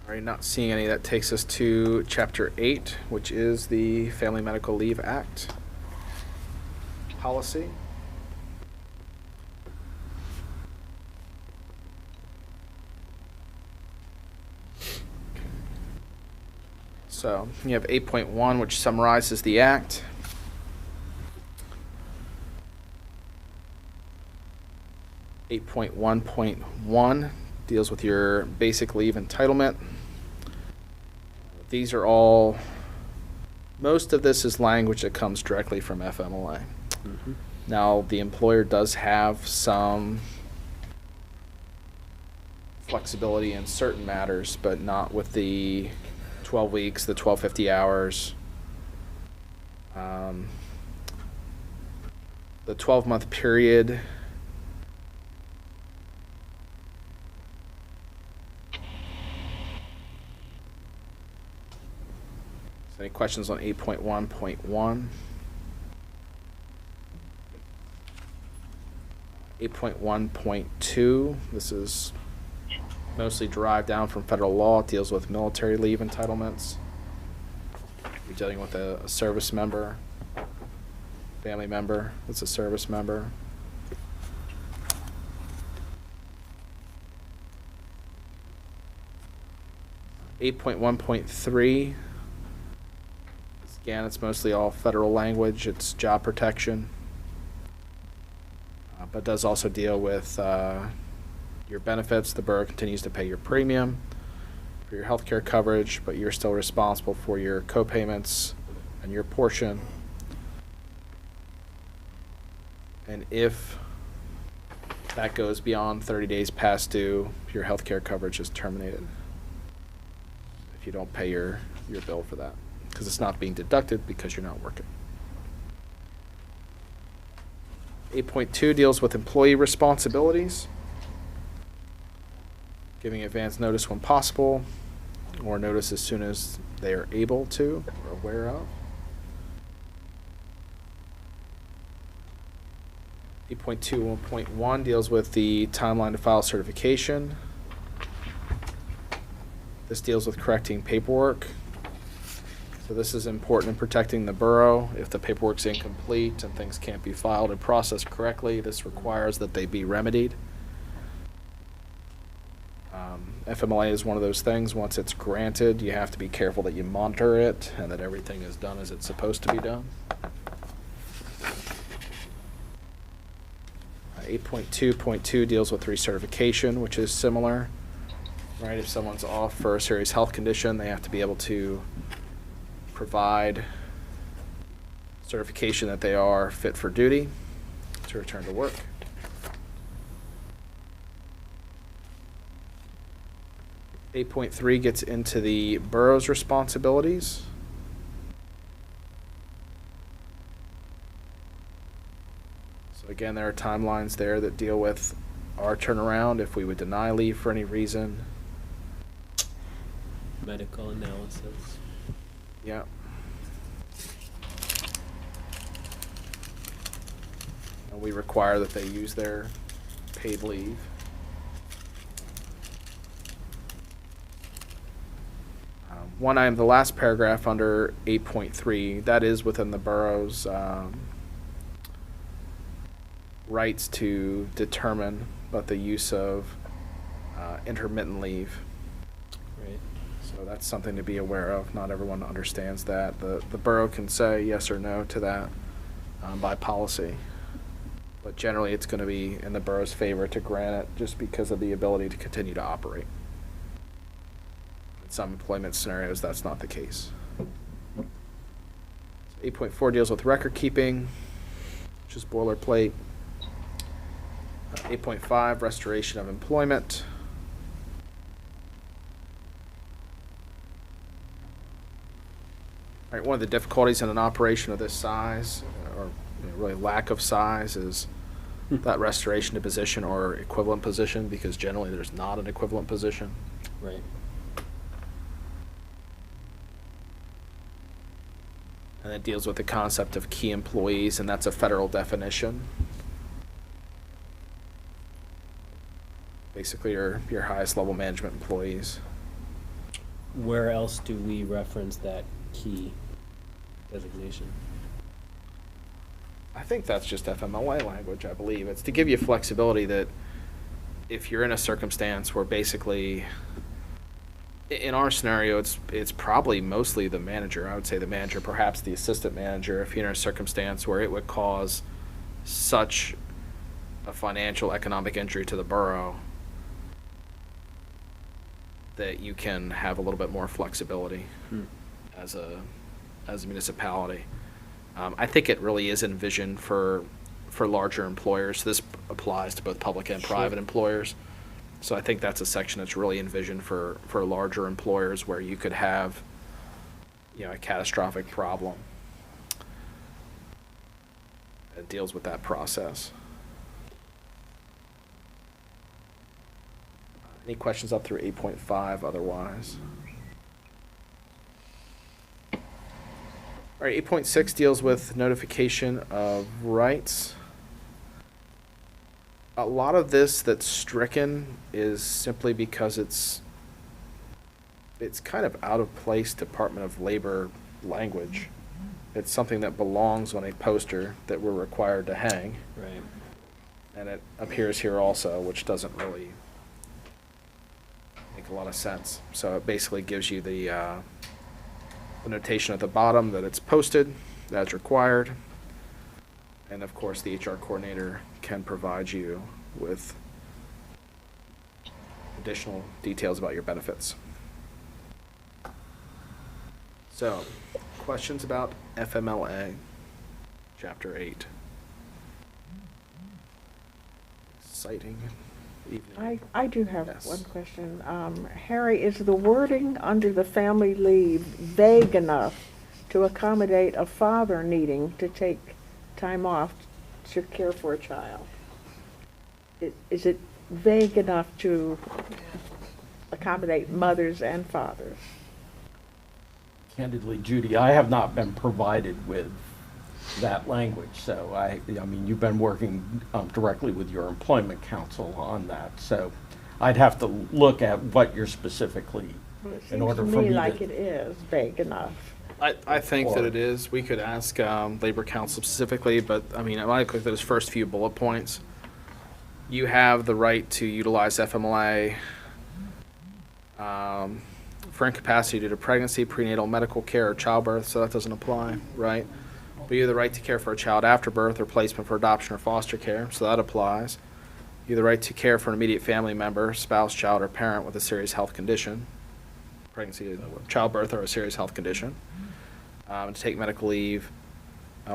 All right, not seeing any. That takes us to Chapter 8, which is the Family Medical Leave Act policy. So you have 8.1, which summarizes the act. Eight 8.1.1 deals with your basic leave entitlement. These are all, most of this is language that comes directly from FMLA. Mm-hmm. Now, the employer does have some flexibility in certain matters, but not with the 12 weeks, the 1250 hours. The 12-month period. Any questions on 8.1.1? 8.1.2, this is mostly derived down from federal law. It deals with military leave entitlements. You're dealing with a service member, family member that's a service member. Eight 8.1.3. Again, it's mostly all federal language. It's job protection. But does also deal with your benefits. The borough continues to pay your premium for your health care coverage, but you're still responsible for your co-payments and your portion. And if that goes beyond 30 days past due, your health care coverage is terminated if you don't pay your bill for that, because it's not being deducted because you're not working. 8.2 deals with employee responsibilities, giving advance notice when possible, or notice as soon as they are able to or aware of. 8.2.1 deals with the timeline to file certification. This deals with correcting paperwork. So this is important in protecting the borough. If the paperwork's incomplete and things can't be filed and processed correctly, this requires that they be remedied. FMLA is one of those things. Once it's granted, you have to be careful that you monitor it and that everything is done as it's supposed to be done. 8.2.2 deals with recertification, which is similar. Right, if someone's off for a serious health condition, they have to be able to provide certification that they are fit for duty to return to work. Eight point three gets into the borough's responsibilities. So again, there are timelines there that deal with our turnaround if we would deny leave for any reason. Medical analysis. Yeah. And we require that they use their paid leave. One item, the last paragraph under 8.3, that is within the borough's rights to determine about the use of intermittent leave. Right. So that's something to be aware of. Not everyone understands that. The borough can say yes or no to that by policy. But generally, it's going to be in the borough's favor to grant it just because of the ability to continue to operate. In some employment scenarios, that's not the case. 8.4 deals with record keeping, which is boilerplate. 8.5, restoration of employment. All right, one of the difficulties in an operation of this size, or really lack of size, is that restoration to position or equivalent position, because generally there's not an equivalent position. Right. And it deals with the concept of key employees, and that's a federal definition. Basically, your highest level management employees. Where else do we reference that key designation? I think that's just FMLA language, I believe. It's to give you flexibility that if you're in a circumstance where basically, in our scenario, it's probably mostly the manager. I would say the manager, perhaps the assistant manager, if you're in a circumstance where it would cause such a financial, economic injury to the borough that you can have a little bit more flexibility as a municipality. I think it really is envisioned for larger employers. This applies to both public and private employers. So I think that's a section that's really envisioned for larger employers where you could have, a catastrophic problem. It deals with that process. Any questions up through 8.5 otherwise? All right, 8.6 deals with notification of rights. A lot of this that's stricken is simply because it's kind of out of place Department of Labor language. It's something that belongs on a poster that we're required to hang. Right. And it appears here also, which doesn't really make a lot of sense. So it basically gives you the notation at the bottom that it's posted as required. And of course, the HR coordinator can provide you with additional details about your benefits. So, questions about FMLA, Chapter 8. Exciting evening. I do have Yes. one question. Harry, is the wording under the family leave vague enough to accommodate a father needing to take time off to care for a child? Is it vague enough to accommodate mothers and fathers? Candidly, Judy, I have not been provided with that language, so I mean, you've been working directly with your employment counsel on that, so I'd have to look at what you're specifically, Well, it in order seems for to me me to. like it is vague enough. I think that it is. We could ask Labor Council specifically, but I mean, I like those first few bullet points. You have the right to utilize FMLA for incapacity due to pregnancy, prenatal medical care, or childbirth, so that doesn't apply, right? But you have the right to care for a child after birth or placement for adoption or foster care, so that applies. You have the right to care for an immediate family member, spouse, child, or parent with a serious health condition, pregnancy, childbirth, or a serious health condition. To take medical leave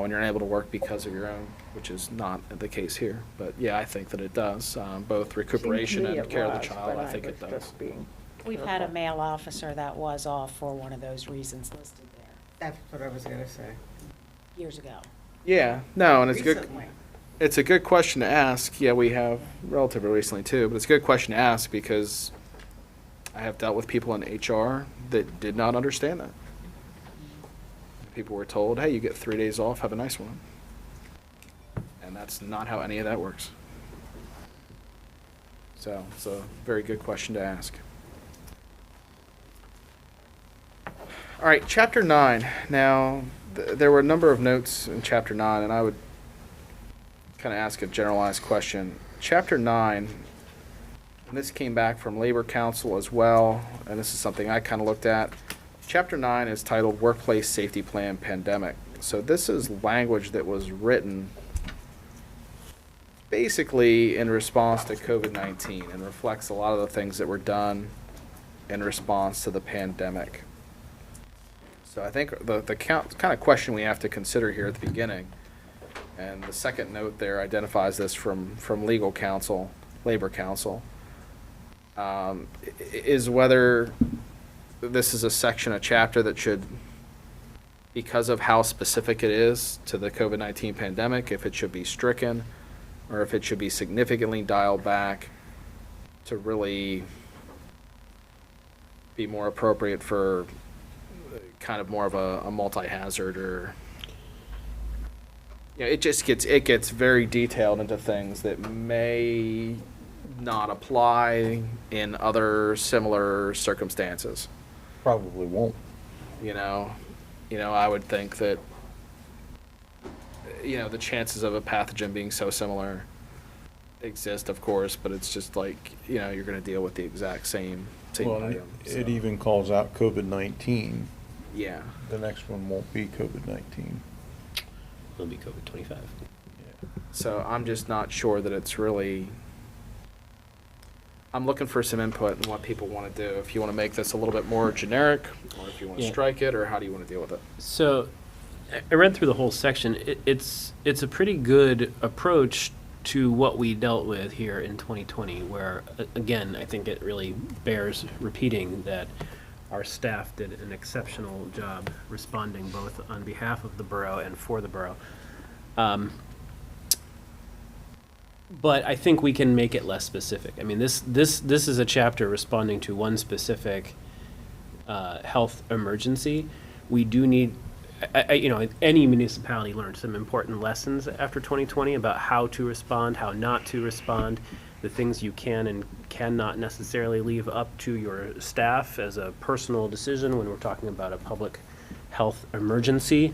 when you're unable to work because of your own, which is not the case here. But yeah, I think that it does, both recuperation Seemed to me and it care of the was, child, but I think was it does. just being We've had a careful. male officer that was off for one of those reasons listed there That's what I was gonna say. years ago. Yeah, no, and it's good. Recently. It's a good question to ask. Yeah, we have relatively recently too, but it's a good question to ask because I have dealt with people in HR that did not understand that. People were told, hey, you get 3 days off, have a nice one. And that's not how any of that works. So it's a very good question to ask. All right, Chapter 9. Now, there were a number of notes in Chapter 9, and I would kind of ask a generalized question. Chapter 9, and this came back from Labor Council as well, and this is something I kind of looked at. Chapter 9 is titled Workplace Safety Plan Pandemic. So this is language that was written basically in response to COVID-19 and reflects a lot of the things that were done in response to the pandemic. So I think the kind of question we have to consider here at the beginning, and the second note there identifies this from legal counsel, Labor Council, is whether this is a section, a chapter that should, because of how specific it is to the COVID-19 pandemic, if it should be stricken or if it should be significantly dialed back to really be more appropriate for kind of more of a multi-hazard, or it gets very detailed into things that may not apply in other similar circumstances. Probably won't. I would think that the chances of a pathogen being so similar exist, of course, but it's just like you're going to deal with the exact same Well, item. it even calls out COVID-19. Yeah. The next one won't be COVID-19. It'll be COVID 25. So I'm just not sure that it's really. I'm looking for some input on what people want to do. If you want to make this a little bit more generic, or if you want to Yeah. strike it, or how do you want to deal with it? So I read through the whole section. It's a pretty good approach to what we dealt with here in 2020, where, again, I think it really bears repeating that our staff did an exceptional job responding both on behalf of the borough and for the borough. But I think we can make it less specific. I mean, this is a chapter responding to one specific health emergency. We do need, any municipality learned some important lessons after 2020 about how to respond, how not to respond, the things you can and cannot necessarily leave up to your staff as a personal decision when we're talking about a public health emergency.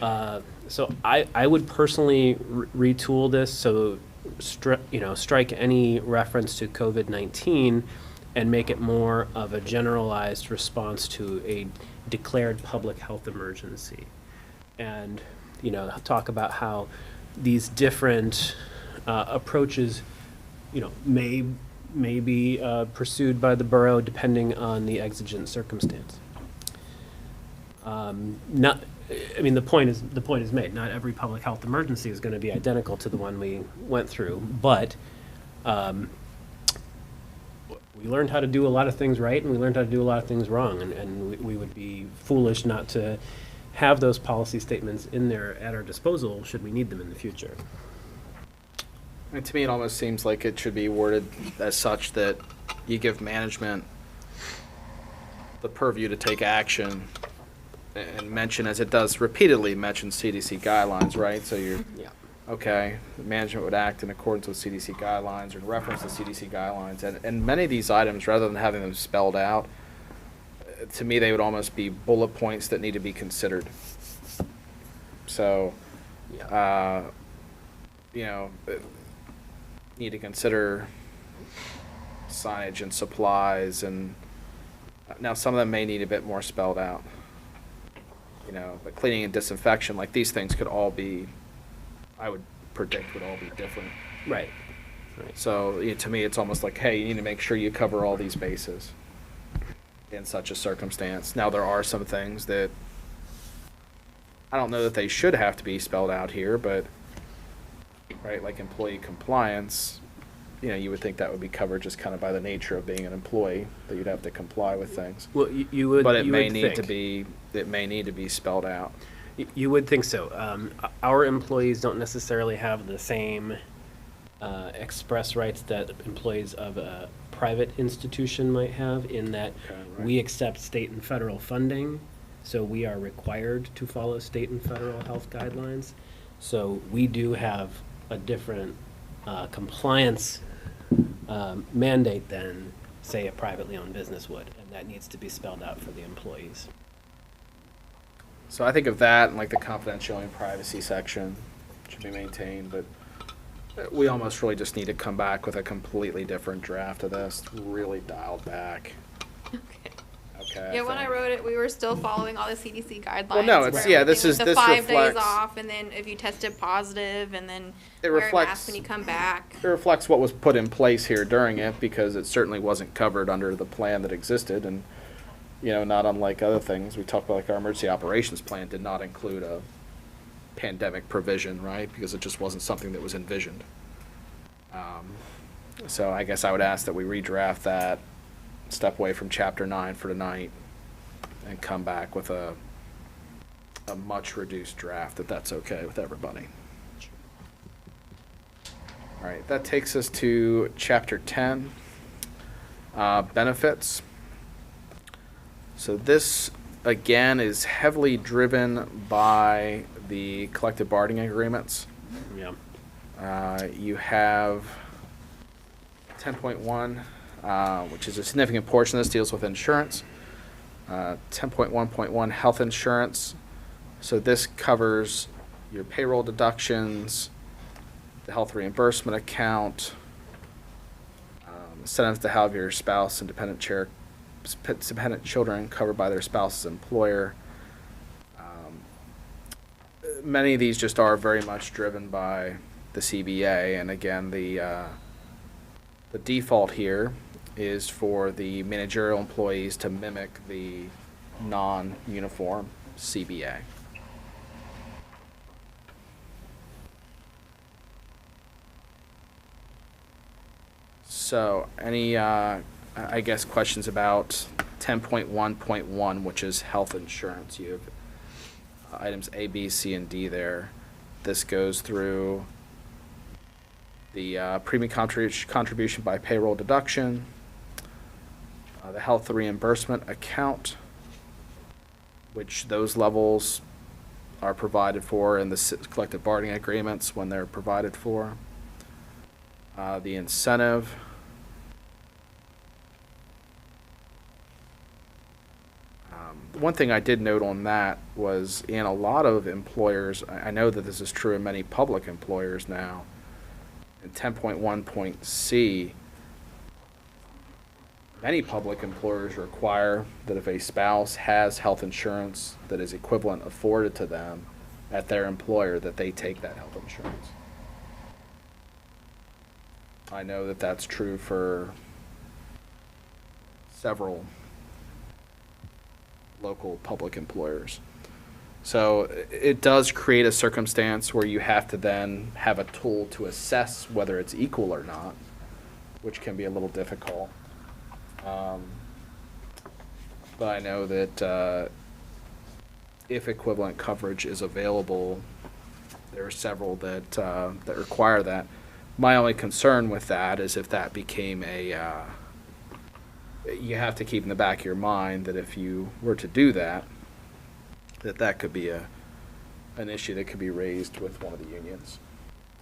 So I would personally retool this so strike any reference to COVID-19 and make it more of a generalized response to a declared public health emergency, and talk about how these different approaches may be pursued by the borough depending on the exigent circumstance. The point is made. Not every public health emergency is going to be identical to the one we went through, but we learned how to do a lot of things right, and we learned how to do a lot of things wrong, and we would be foolish not to have those policy statements in there at our disposal should we need them in the future. And to me, it almost seems like it should be worded as such that you give management the purview to take action and mention, as it does repeatedly mention CDC guidelines, right? So okay, management would act in accordance with CDC guidelines or in reference to CDC guidelines. And many of these items, rather than having them spelled out, to me, they would almost be bullet points that need to be considered. So, need to consider signage and supplies, and now some of them may need a bit more spelled out. But cleaning and disinfection, like these things could all be, I would predict would all be different. Right. So to me, it's almost like, hey, you need to make sure you cover all these bases in such a circumstance. Now, there are some things that I don't know that they should have to be spelled out here, but, right, like employee compliance, you know, you would think that would be covered just kind of by the nature of being an employee, that you'd have to comply with things. Well, you would, But it you may would need to think. be, it may need to be spelled out. You would think so. Our employees don't necessarily have the same express rights that employees of a private institution might have, in that Okay, right. we accept state and federal funding, so we are required to follow state and federal health guidelines. So we do have a different compliance mandate than, say, a privately owned business would, and that needs to be spelled out for the employees. So I think of that and like the confidentiality and privacy section should be maintained, but we almost really just need to come back with a completely different draft of this, really dialed back. Okay. Okay. Yeah, when I think. wrote it, we were still following all the CDC guidelines. Well, no, it's- where yeah, everything this was is- the this 5 days reflects- off, and then if you tested positive, and then It wear a reflects- mask when you come back. It reflects what was put in place here during it, because it certainly wasn't covered under the plan that existed, and, you know, not unlike other things, we talked about, like our emergency operations plan did not include a pandemic provision, right? Because it just wasn't something that was envisioned. So I guess I would ask that we redraft that, step away from chapter 9 for tonight, and come back with a much reduced draft, if that's okay with everybody. All right, that takes us to chapter 10, benefits. So this, again, is heavily driven by the collective bargaining agreements. Yeah. You have 10.1, which is a significant portion of this, deals with insurance. 10.1.1, health insurance. So this covers your payroll deductions, the health reimbursement account, incentives to have your spouse and dependent children covered by their spouse's employer. Many of these just are very much driven by the CBA, and again, the default here is for the managerial employees to mimic the non-uniform CBA. So, any, I guess, questions about 10.1.1, which is health insurance? You have items A, B, C, and D there. This goes through the premium contribution by payroll deduction, the health reimbursement account, which those levels are provided for in the collective bargaining agreements when they're provided for. The incentive. One thing I did note on that was in a lot of employers, I know that this is true in many public employers now, in 10.1.c, many public employers require that if a spouse has health insurance that is equivalent afforded to them at their employer, that they take that health insurance. I know that that's true for several local public employers. So it does create a circumstance where you have to then have a tool to assess whether it's equal or not, which can be a little difficult. But I know that if equivalent coverage is available, there are several that that require that. My only concern with that is if that became a, you have to keep in the back of your mind that if you were to do that, that could be an issue that could be raised with one of the unions.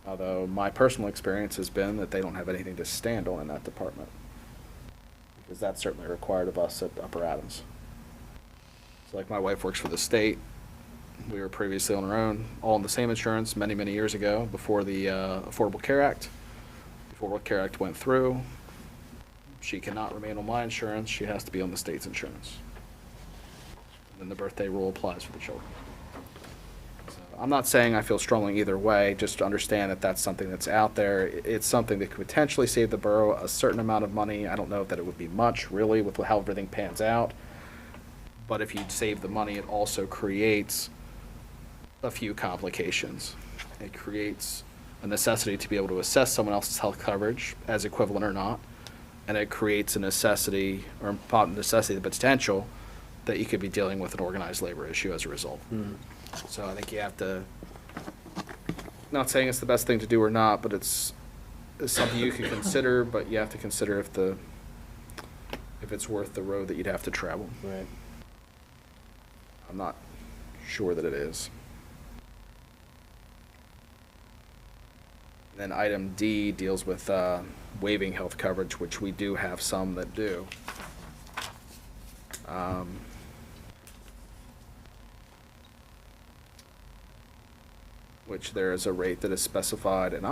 Although my personal experience has been that they don't have anything to stand on in that department, because that's certainly required of us at Upper Adams. So like my wife works for the state. We were previously on our own, all on the same insurance many, many years ago before the Affordable Care Act. Affordable Care Act went through. She cannot remain on my insurance. She has to be on the state's insurance. And then the birthday rule applies for the children. So I'm not saying I feel strongly either way, just to understand that that's something that's out there. It's something that could potentially save the borough a certain amount of money. I don't know that it would be much, really, with how everything pans out. But if you save the money, it also creates a few complications. It creates a necessity to be able to assess someone else's health coverage as equivalent or not, and it creates a necessity, or not necessity, the potential that you could be dealing with an organized labor issue as a result. So I think you have to, not saying it's the best thing to do or not, but it's something you can consider, but you have to consider if it's worth the road that you'd have to travel. Right. I'm not sure that it is. And then item D deals with waiving health coverage, which we do have some that do. Which there is a rate that is specified, and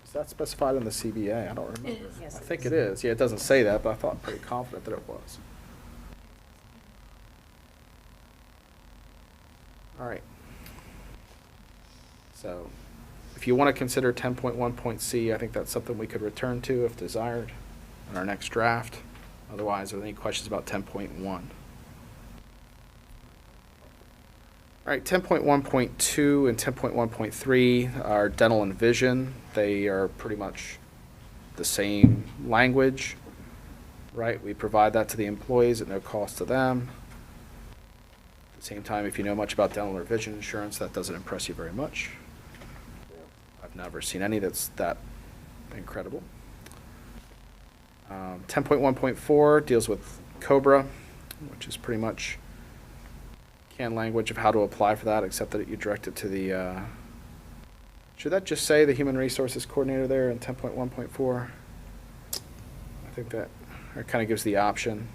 is that specified in the CBA? I don't remember. It is. Yes, I it think is. it is. Yeah, it doesn't say that, but I thought pretty confident that it was. All right. So, if you want to consider 10.1.c, I think that's something we could return to if desired in our next draft. Otherwise, are there any questions about 10.1? All right, 10.1.2 and 10.1.3 are dental and vision. They are pretty much the same language, right? We provide that to the employees at no cost to them. At the same time, if you know much about dental or vision insurance, that doesn't impress you very much. I've never seen any that's that incredible. 10.1.4 deals with COBRA, which is pretty much canned language of how to apply for that, except that you direct it to the, should that just say the Human Resources Coordinator there in 10.1.4? I think that kind of gives the option,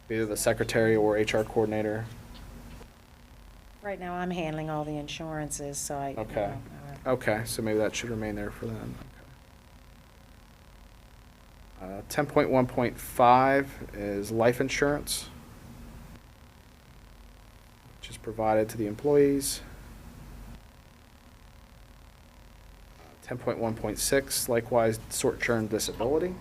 either the Secretary or HR Coordinator. Right now, I'm handling all the insurances, so I. Okay. Okay, so maybe that should remain there for them. Okay. 10.1.5 is life insurance, which is provided to the employees. 10.1.6, likewise, short-term disability.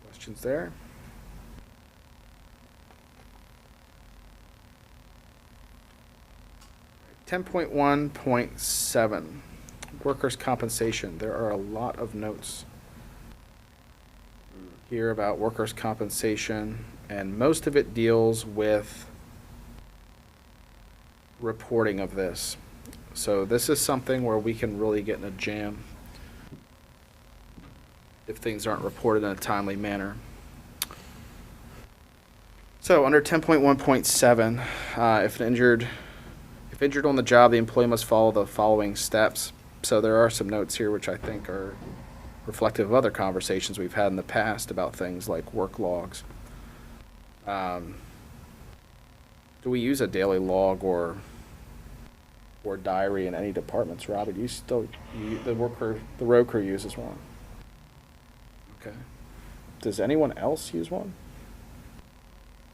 Questions there? Ten 10.1.7, workers' compensation. There are a lot of notes here about workers' compensation, and most of it deals with reporting of this. So this is something where we can really get in a jam if things aren't reported in a timely manner. So under 10.1.7, if injured on the job, the employee must follow the following steps. So there are some notes here which I think are reflective of other conversations we've had in the past about things like work logs. Do we use a daily log or diary in any departments, Robert? The road crew uses one. Okay. Does anyone else use one?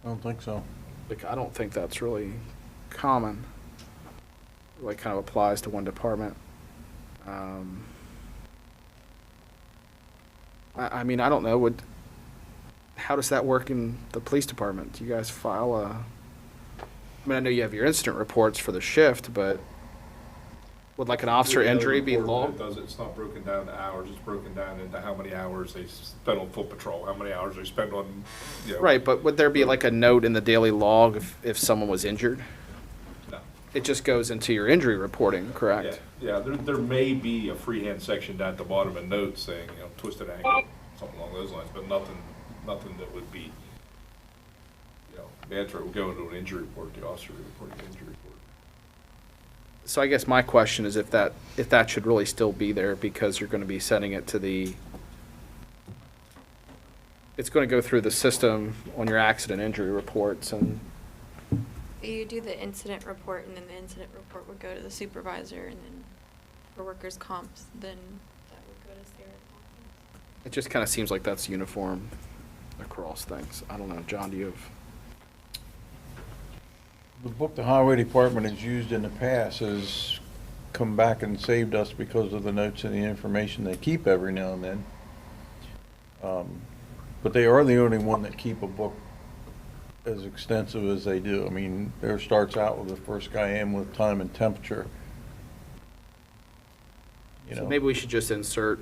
I don't think so. Like, I don't think that's really common. Like, kind of applies to one department. I mean, I don't know. How does that work in the police department? Do you guys file I mean, I know you have your incident reports for the shift, but would like an officer injury be logged? It's not broken down to hours, it's broken down into how many hours they spent on foot patrol, how many hours they spent on, you know. Right, but would there be like a note in the daily log if someone was injured? No. It just goes into your injury reporting, correct? Yeah, there may be a freehand section down at the bottom of notes saying, you know, twisted ankle, something along those lines, but nothing that would be, you know, mandatory. Would go into an injury report, the officer would report an injury report. So I guess my question is if that should really still be there, because you're going to be sending it to it's going to go through the system on your accident injury reports, and You do the incident report, and then the incident report would go to the supervisor, and then for workers' comps, then that would go to Sarah's office. it just kind of seems like that's uniform across things. I don't know, John, do you have? The book the highway department has used in the past has come back and saved us because of the notes and the information they keep every now and then. But they are the only one that keep a book as extensive as they do. I mean, there starts out with the first guy in with time and temperature. You So know, maybe we should just insert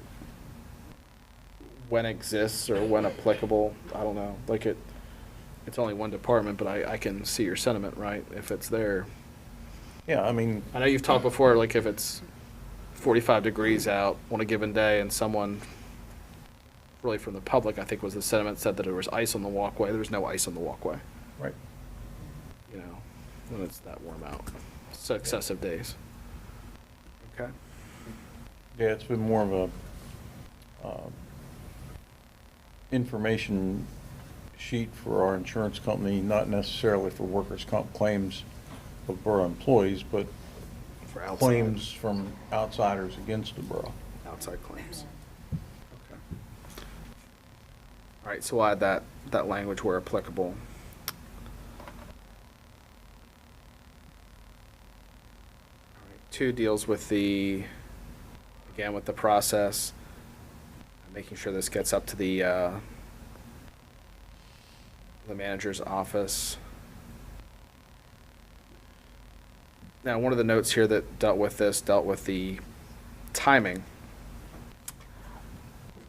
when exists or when applicable. I don't know. Like it's only one department, but I can see your sentiment, right? If it's there. yeah, I mean, I know you've talked before, like if it's 45 degrees out on a given day and someone, really from the public, I think was the sentiment, said that there was ice on the walkway. There was no ice on the walkway, right. you know, when it's that warm out. Successive days. Okay. Yeah, it's been more of a information sheet for our insurance company, not necessarily for workers' comp claims of borough employees, but For outside, claims from outsiders against the borough. outside claims. Okay. All right, so we'll add that language where applicable. All right, 2 deals with again, with the process, making sure this gets up to the manager's office. Now, one of the notes here that dealt with the timing.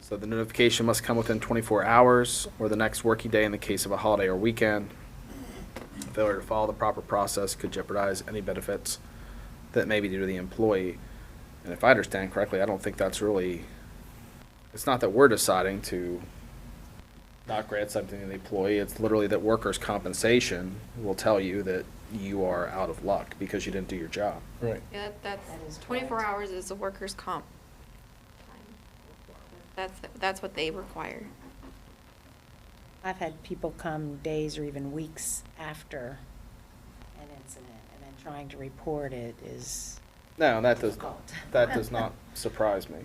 So the notification must come within 24 hours or the next working day in the case of a holiday or weekend. Failure to follow the proper process could jeopardize any benefits that may be due to the employee. And if I understand correctly, I don't think that's really, it's not that we're deciding to not grant something to the employee. It's literally that workers' compensation will tell you that you are out of luck because you didn't do your job. Right. Yeah, That is that's 24 correct. hours is the workers' comp time. That's what they require. I've had people come days or even weeks after an incident, and then trying to report it is No, that difficult. does not surprise me.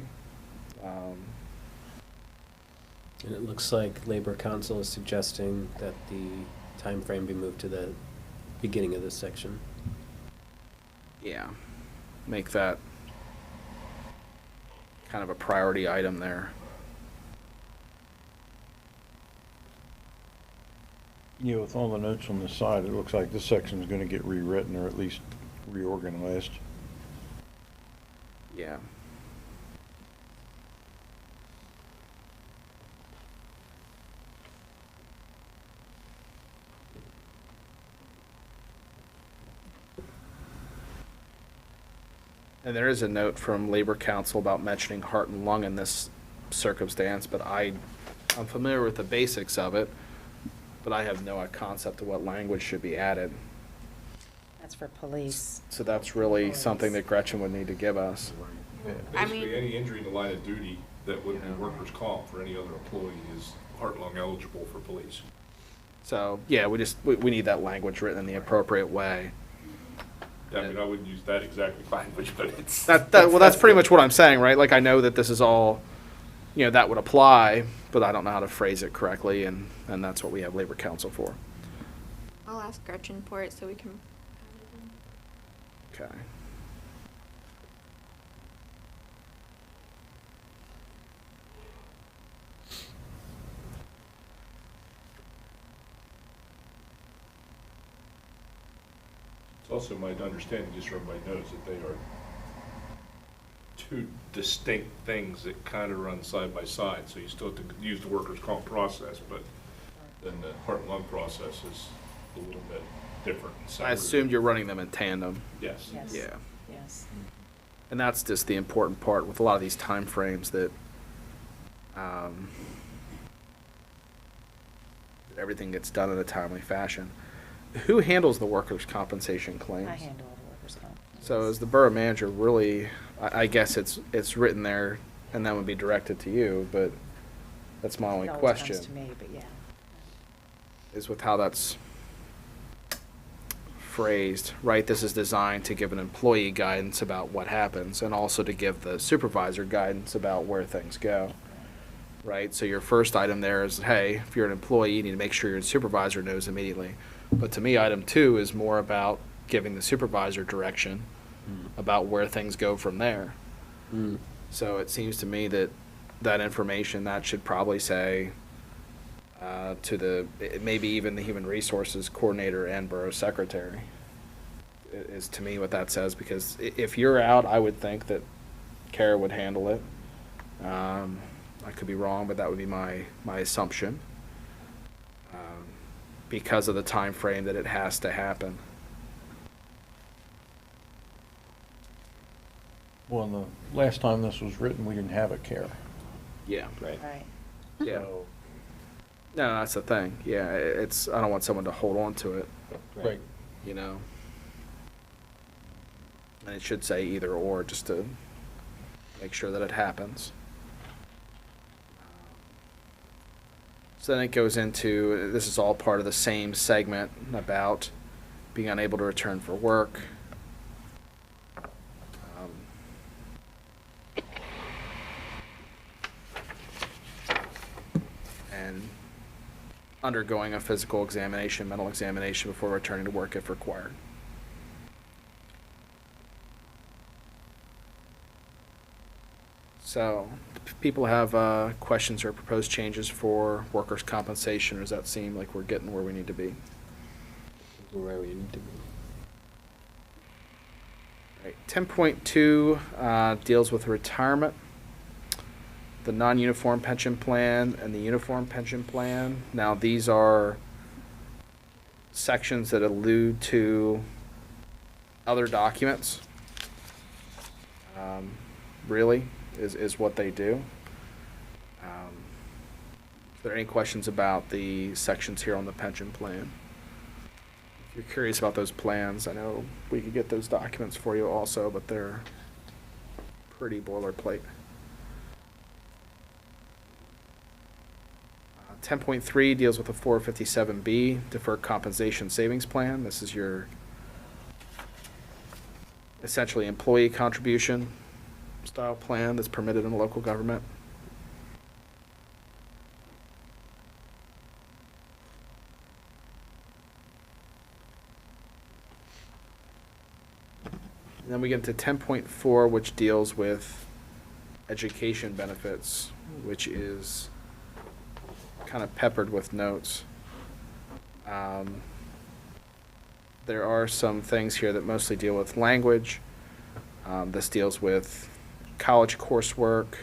And it looks like Labor Council is suggesting that the time frame be moved to the beginning of this section. Yeah, make that kind of a priority item there. Yeah, with all the notes on the side, it looks like this section is going to get rewritten or at least reorganized. Yeah. And there is a note from Labor Council about mentioning heart and lung in this circumstance, but I'm familiar with the basics of it, but I have no concept of what language should be added. That's for police. So that's really something that Gretchen would need to give us. I Basically, mean- any injury in the line of duty that would be workers' comp for any other employee is heart-lung eligible for police. So, yeah, we need that language written in the appropriate way. I mean, I wouldn't use that exact language, but it's. Well, that's pretty much what I'm saying, right? Like, I know that this is all, that would apply, but I don't know how to phrase it correctly, and that's what we have Labor Council for. I'll ask Gretchen for it so we can. Okay. It's also my understanding, just so everybody knows, that they are two distinct things that kind of run side by side. So you still have to use the workers' comp process, but then the heart and lung process is a little bit different. and I separate. assumed you're running them in tandem. Yes. Yes. Yeah. Yes. And that's just the important part with a lot of these time frames that everything gets done in a timely fashion. Who handles the workers' compensation claims? I handle all the workers' comp. So is the borough manager really, I guess it's written there and that would be directed to you, but that's my only It always question, comes to me, but yeah. is with how that's phrased, right? This is designed to give an employee guidance about what happens and also to give the supervisor guidance about where things go, right? So your first item there is, hey, if you're an employee, you need to make sure your supervisor knows immediately. But to me, item 2 is more about giving the supervisor direction about where things go from there. So it seems to me that information, that should probably say, to maybe even the human resources coordinator and borough secretary is to me what that says, because if you're out, I would think that Kara would handle it. I could be wrong, but that would be my assumption, because of the time frame that it has to happen. Well, the last time this was written, we didn't have a care. Yeah. Right. Right. Yeah. So, No, that's the thing. Yeah, I don't want someone to hold on to it, right. you know. And it should say either or, just to make sure that it happens. So then it goes into, this is all part of the same segment about being unable to return for work. And undergoing a physical examination, mental examination before returning to work if required. So, people have questions or proposed changes for workers' compensation, or does that seem like we're getting where we need to be? Where we need to be. Right. 10.2 deals with retirement, the non-uniform pension plan, and the uniform pension plan. Now, these are sections that allude to other documents. Really, is what they do. Are there any questions about the sections here on the pension plan? If you're curious about those plans, I know we could get those documents for you also, but they're pretty boilerplate. 10.3 deals with the 457B deferred compensation savings plan. This is your essentially employee contribution style plan that's permitted in local government. And then we get into 10.4, which deals with education benefits, which is kind of peppered with notes. There are some things here that mostly deal with language. This deals with college coursework,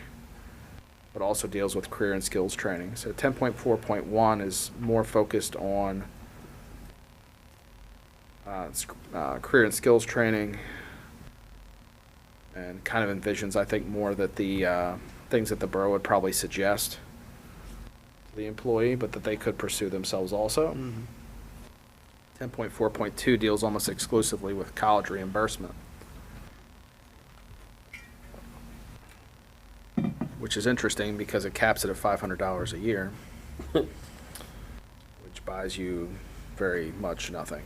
but also deals with career and skills training. So 10.4.1 is more focused on career and skills training, and kind of envisions, I think, more that the things that the borough would probably suggest to the employee, but that they could pursue themselves also. 10.4.2 deals almost exclusively with college reimbursement, which is interesting because it caps it at $500 a year, which buys you very much nothing.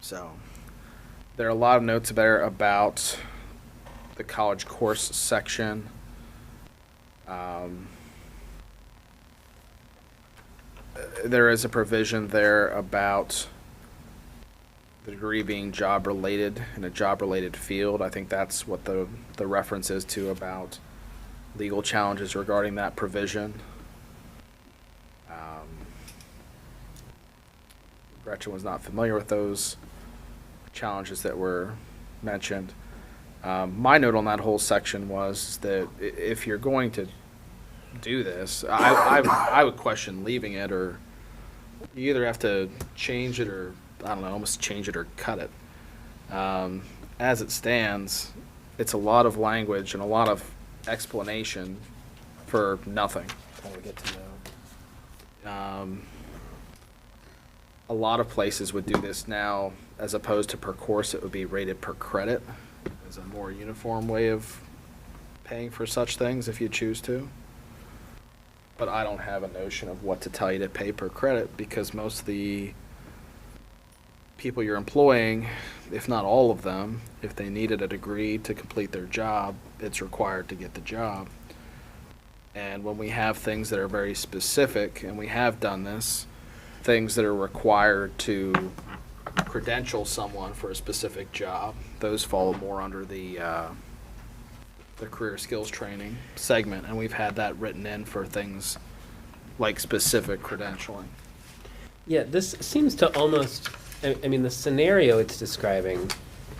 So there are a lot of notes there about the college course section. There is a provision there about the degree being job-related in a job-related field. I think that's what the reference is to about legal challenges regarding that provision. Gretchen was not familiar with those challenges that were mentioned. My note on that whole section was that if you're going to do this, I would question leaving it, or you either have to change it or, I don't know, almost change it or cut it. As it stands, it's a lot of language and a lot of explanation for nothing. How we get to know. A lot of places would do this now, as opposed to per course, it would be rated per credit as a more uniform way of paying for such things if you choose to. But I don't have a notion of what to tell you to pay per credit, because most of the people you're employing, if not all of them, if they needed a degree to complete their job, it's required to get the job. And when we have things that are very specific, and we have done this, things that are required to credential someone for a specific job, those fall more under the the career skills training segment, and we've had that written in for things like specific credentialing. Yeah, this seems to almost, I mean, the scenario it's describing,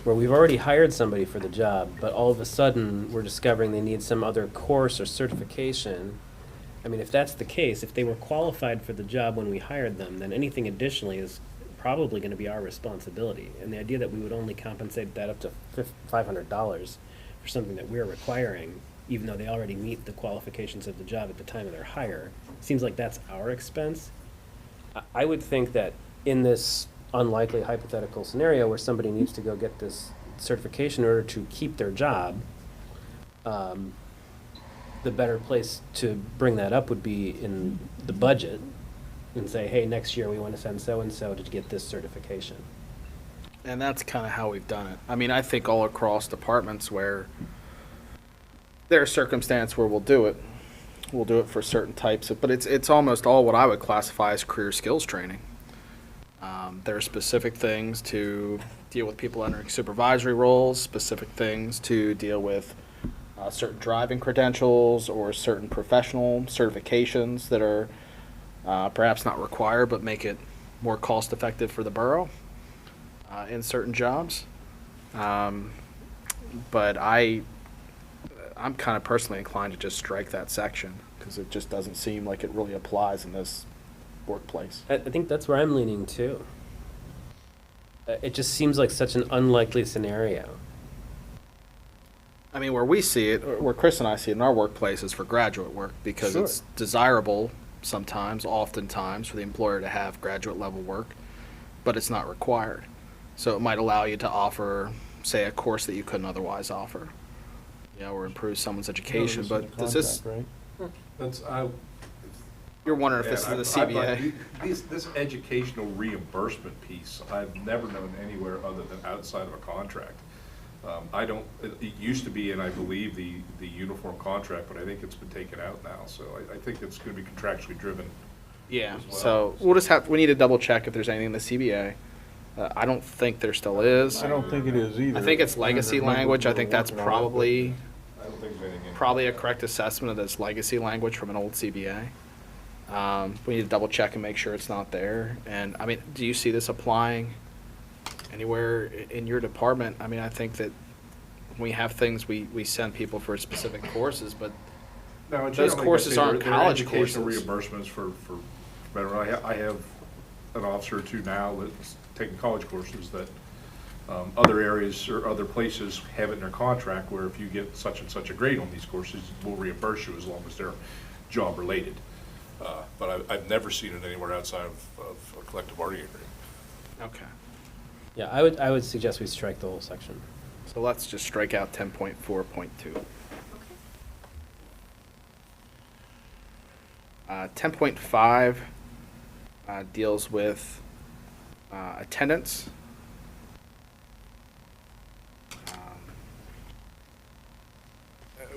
where we've already hired somebody for the job, but all of a sudden, we're discovering they need some other course or certification. I mean, if that's the case, if they were qualified for the job when we hired them, then anything additionally is probably gonna be our responsibility. And the idea that we would only compensate that up to $500 for something that we're requiring, even though they already meet the qualifications of the job at the time of their hire, seems like that's our expense. I would think that in this unlikely hypothetical scenario where somebody needs to go get this certification in order to keep their job, the better place to bring that up would be in the budget and say, hey, next year we want to send so-and-so to get this certification. And that's kind of how we've done it. I mean, I think all across departments where there's circumstance where we'll do it for certain types of, but it's almost all what I would classify as career skills training. There are specific things to deal with people entering supervisory roles, specific things to deal with certain driving credentials or certain professional certifications that are perhaps not required but make it more cost effective for the borough in certain jobs. But I'm kind of personally inclined to just strike that section because it just doesn't seem like it really applies in this workplace. I think that's where I'm leaning too. It just seems like such an unlikely scenario. I mean, where we see it, or where Chris and I see it in our workplace is for graduate work because Sure. it's desirable sometimes, oftentimes, for the employer to have graduate level work, but it's not required. So it might allow you to offer, say, a course that you couldn't otherwise offer, or improve someone's education. But does this, That's, you're wondering if this is the CBA? This educational reimbursement piece, I've never known anywhere other than outside of a contract. It used to be, and I believe, the uniform contract, but I think it's been taken out now, so I think it's gonna be contractually driven. Yeah, as well. so we need to double check if there's anything in the CBA. I don't think there still is. I don't think it is either. I think it's legacy language. I think that's We're working on it, probably I don't think there's anything in. probably a correct assessment of this legacy language from an old CBA. We need to double check and make sure it's not there. And, I mean, do you see this applying anywhere in your department? I mean, I think that when we have things, we send people for specific courses, but No, those generally, courses they're- aren't they're college educational courses. reimbursements for better. I have an officer or two now that's taking college courses that other areas or other places have it in their contract where if you get such and such a grade on these courses, we'll reimburse you as long as they're job related. But I've never seen it anywhere outside of a collective bargaining agreement. Okay. Yeah, I would suggest we strike the whole section. So let's just strike out 10.4.2. 10.5 deals with attendance.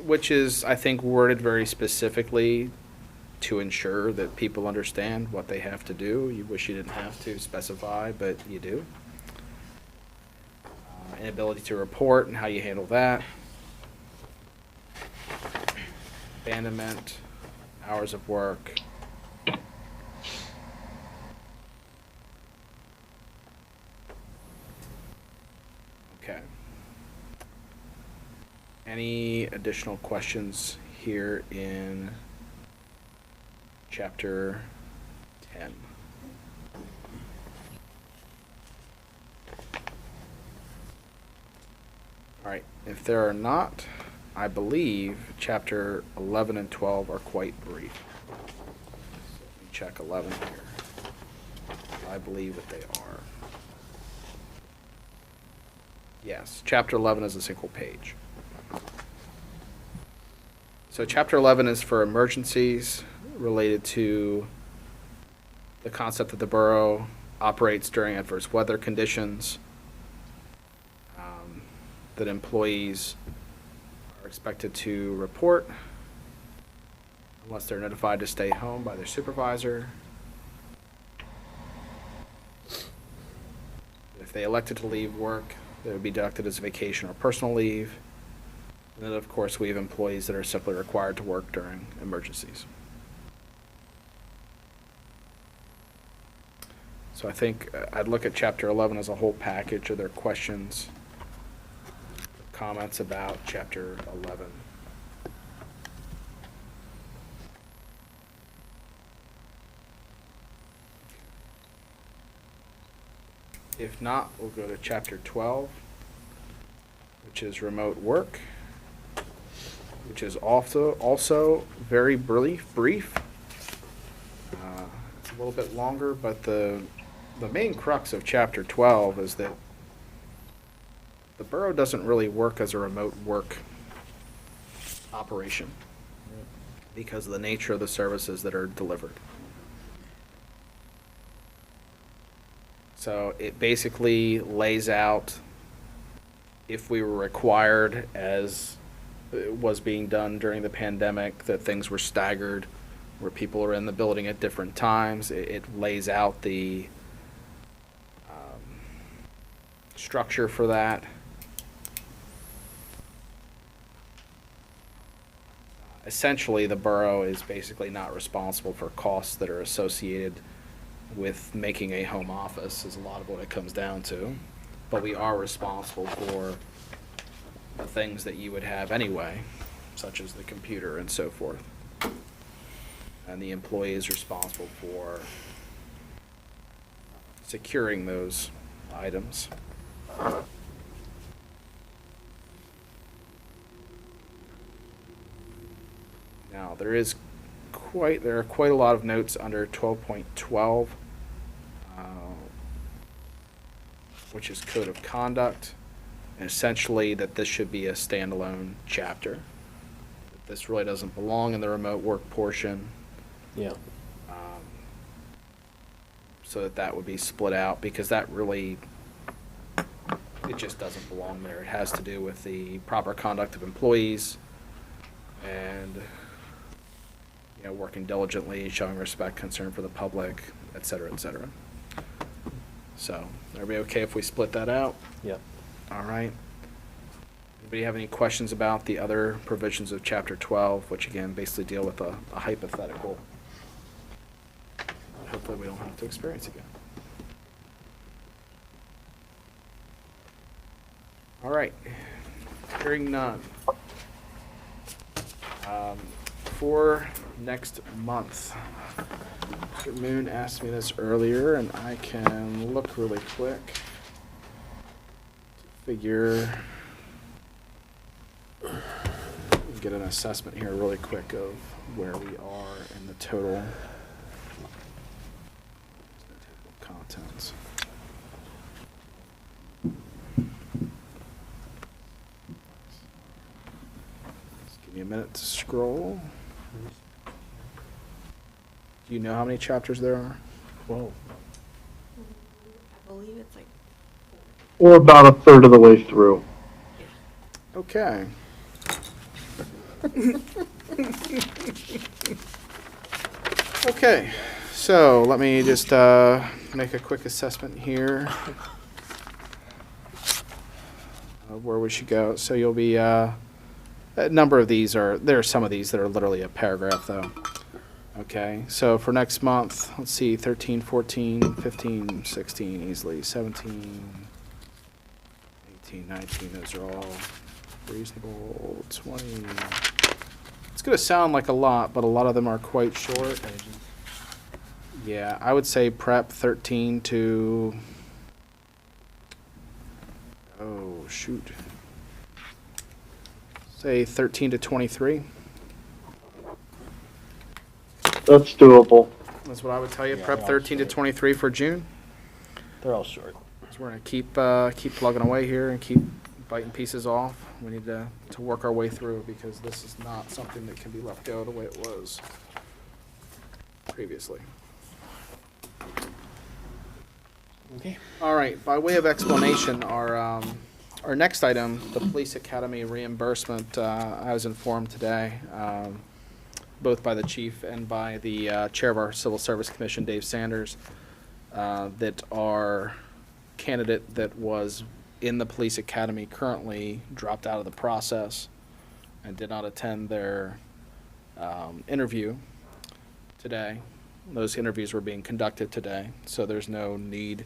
Which is, I think, worded very specifically to ensure that people understand what they have to do. You wish you didn't have to specify, but you do. Inability to report and how you handle that. Abandonment, hours of work. Okay. Any additional questions here in chapter 10? All right, if there are not, I believe chapter 11 and 12 are quite brief. So let me check 11 here. I believe that they are. Yes, chapter 11 is a single page. So chapter 11 is for emergencies related to the concept that the borough operates during adverse weather conditions, that employees are expected to report unless they're notified to stay home by their supervisor. If they elected to leave work, they would be deducted as vacation or personal leave. And then, of course, we have employees that are simply required to work during emergencies. So I think I'd look at Chapter 11 as a whole package. Are there questions, comments about Chapter 11? If not, we'll go to Chapter 12, which is remote work, which is also very brief. It's a little bit longer, but the main crux of Chapter 12 is that the borough doesn't really work as a remote work operation because of the nature of the services that are delivered. So it basically lays out, if we were required, as was being done during the pandemic, that things were staggered, where people are in the building at different times. It lays out the structure for that. Essentially, the borough is basically not responsible for costs that are associated with making a home office, is a lot of what it comes down to. But we are responsible for the things that you would have anyway, such as the computer and so forth. And the employee is responsible for securing those items. Now, there are quite a lot of notes under 12.12, which is Code of Conduct, and essentially that this should be a standalone chapter. That this really doesn't belong in the remote work portion. Yeah. So that would be split out, because that really, it just doesn't belong there. It has to do with the proper conduct of employees and, working diligently, showing respect, concern for the public, et cetera, et cetera. So, everybody okay if we split that out? Yep. All right. Anybody have any questions about the other provisions of Chapter 12, which again basically deal with a hypothetical that hopefully we don't have to experience again? All right. Hearing none. For next month, Mr. Moon asked me this earlier, and I can look really quick to figure, get an assessment here really quick of where we are in the total contents. Just give me a minute to scroll. Do you know how many chapters there are? 12. I believe it's like Or about a third of the way through. Okay. Okay, so let me just make a quick assessment here of where we should go. So you'll be, a number of these there are some of these that are literally a paragraph though. Okay, so for next month, let's see, 13, 14, 15, 16 easily, 17, 18, 19, those are all reasonable, 20. It's going to sound like a lot, but a lot of them are quite short. Yeah, I would say prep 13 to, say 13 to 23. That's doable. That's what I would tell you. Yeah, Prep they're all 13 to short. 23 for June. They're all short. So we're going to keep plugging away here and keep biting pieces off. We need to work our way through, because this is not something that can be left go the way it was previously. Okay. All right, by way of explanation, our next item, the Police Academy reimbursement, I was informed today, both by the chief and by the chair of our Civil Service Commission, Dave Sanders, that our candidate that was in the Police Academy currently dropped out of the process. and did not attend their interview today. Those interviews were being conducted today, so there's no need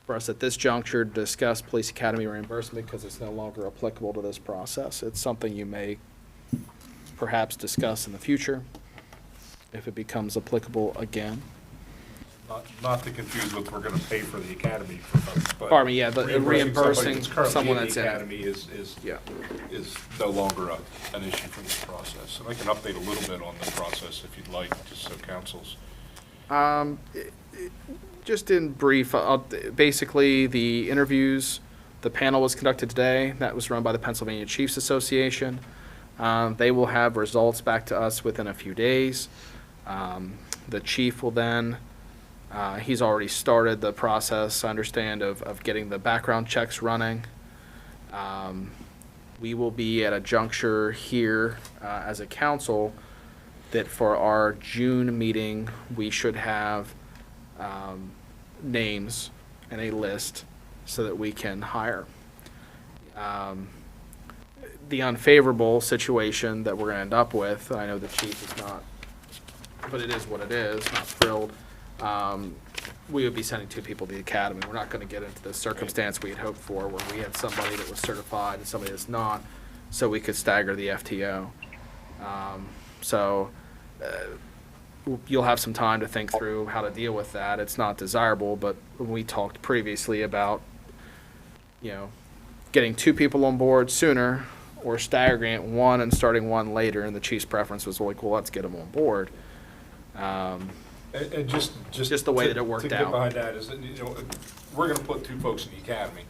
for us at this juncture to discuss police academy reimbursement because it's no longer applicable to this process. It's something you may perhaps discuss in the future if it becomes applicable again. Not to confuse with we're gonna pay for the academy for folks, but. Pardon me, yeah, but somebody reimbursing that's currently someone in the that's in it. academy is Yeah. no longer an issue for this process. And I can update a little bit on the process if you'd like, just so council's. Just in brief, basically, the interviews, the panel was conducted today. That was run by the Pennsylvania Chiefs Association. They will have results back to us within a few days. The chief will then, he's already started the process, I understand, of getting the background checks running. We will be at a juncture here as a council that for our June meeting, we should have names and a list so that we can hire. The unfavorable situation that we're going to end up with, I know the chief is not, but it is what it is, not thrilled. We would be sending 2 people to the academy. We're not going to get into the circumstance we had hoped for where we had somebody that was certified and somebody that's not, so we could stagger the FTO. You'll have some time to think through how to deal with that. It's not desirable, but when we talked previously about, getting 2 people on board sooner or staggering it 1 and starting 1 later, and the chief's preference was like, well, let's get them on board. And just the way that it worked to get out. behind that is that, we're gonna put 2 folks in the academy,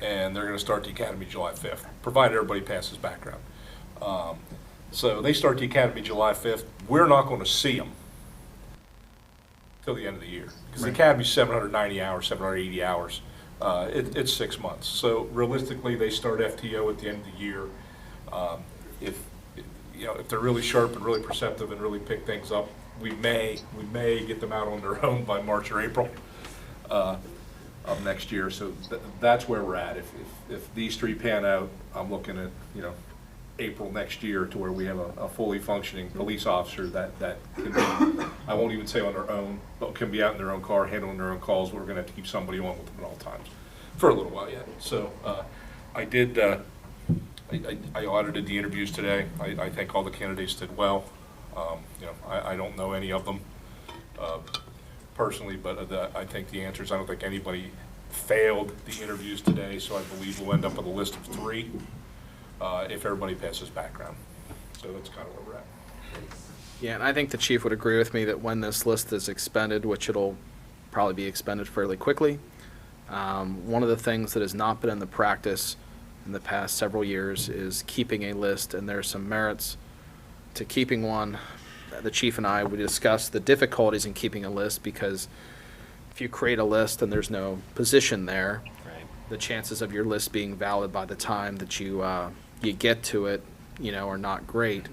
and they're gonna start the academy July 5th, provided everybody passes background. So they start the academy July 5th. We're not gonna see them till the end of the year. Because the academy's 790 hours, 780 hours. It's 6 months. So realistically, they start FTO at the end of the year. If they're really sharp and really perceptive and really pick things up, we may get them out on their own by March or April of next year. So that's where we're at. If these 3 pan out, I'm looking at, April next year to where we have a fully functioning police officer that can be, I won't even say on their own, but can be out in their own car, handling their own calls. We're gonna have to keep somebody on with them at all times for a little while yet. So I did, I audited the interviews today. I think all the candidates did well. I don't know any of them personally, but I think the answers, I don't think anybody failed the interviews today, so I believe we'll end up with a list of 3 if everybody passes background. So that's kind of where we're at. Yeah, and I think the chief would agree with me that when this list is expended, which it'll probably be expended fairly quickly, one of the things that has not been in the practice in the past several years is keeping a list, and there's some merits to keeping one. The chief and I would discuss the difficulties in keeping a list, because if you create a list and there's no position there, the chances of your list being valid by the time that you get to it, are not great.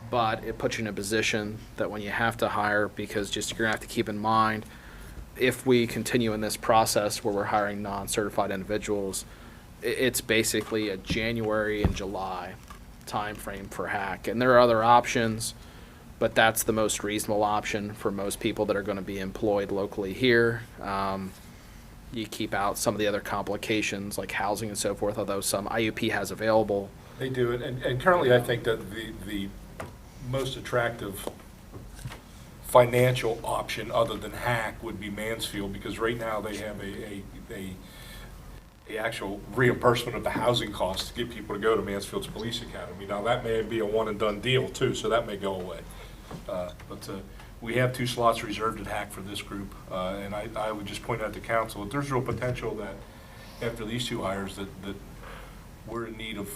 But it puts you in a position that when you have to hire, because you're gonna have to keep in mind, if we continue in this process where we're hiring non-certified individuals, it's basically a January and July timeframe for hack. And there are other options, but that's the most reasonable option for most people that are going to be employed locally here. You keep out some of the other complications like housing and so forth, although some IUP has available. They do, and currently I think that the most attractive financial option other than hack would be Mansfield, because right now they have a actual reimbursement of the housing costs to get people to go to Mansfield's Police Academy. Now that may be a one and done deal too, so that may go away. But we have 2 slots reserved at hack for this group, and I would just point out to council that there's real potential that after these 2 hires that we're in need of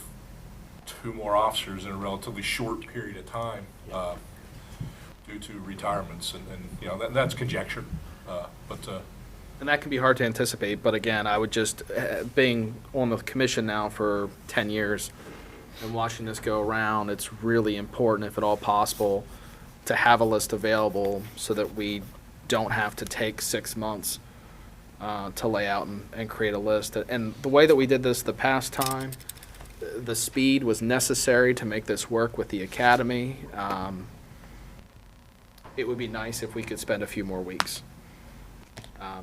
2 more officers in a relatively short period of time due to retirements, and that's conjecture, And that can be hard to anticipate, but again, I would just, being on the commission now for 10 years and watching this go around, it's really important, if at all possible, to have a list available so that we don't have to take 6 months to lay out and create a list. And the way that we did this the past time, the speed was necessary to make this work with the academy. It would be nice if we could spend a few more weeks.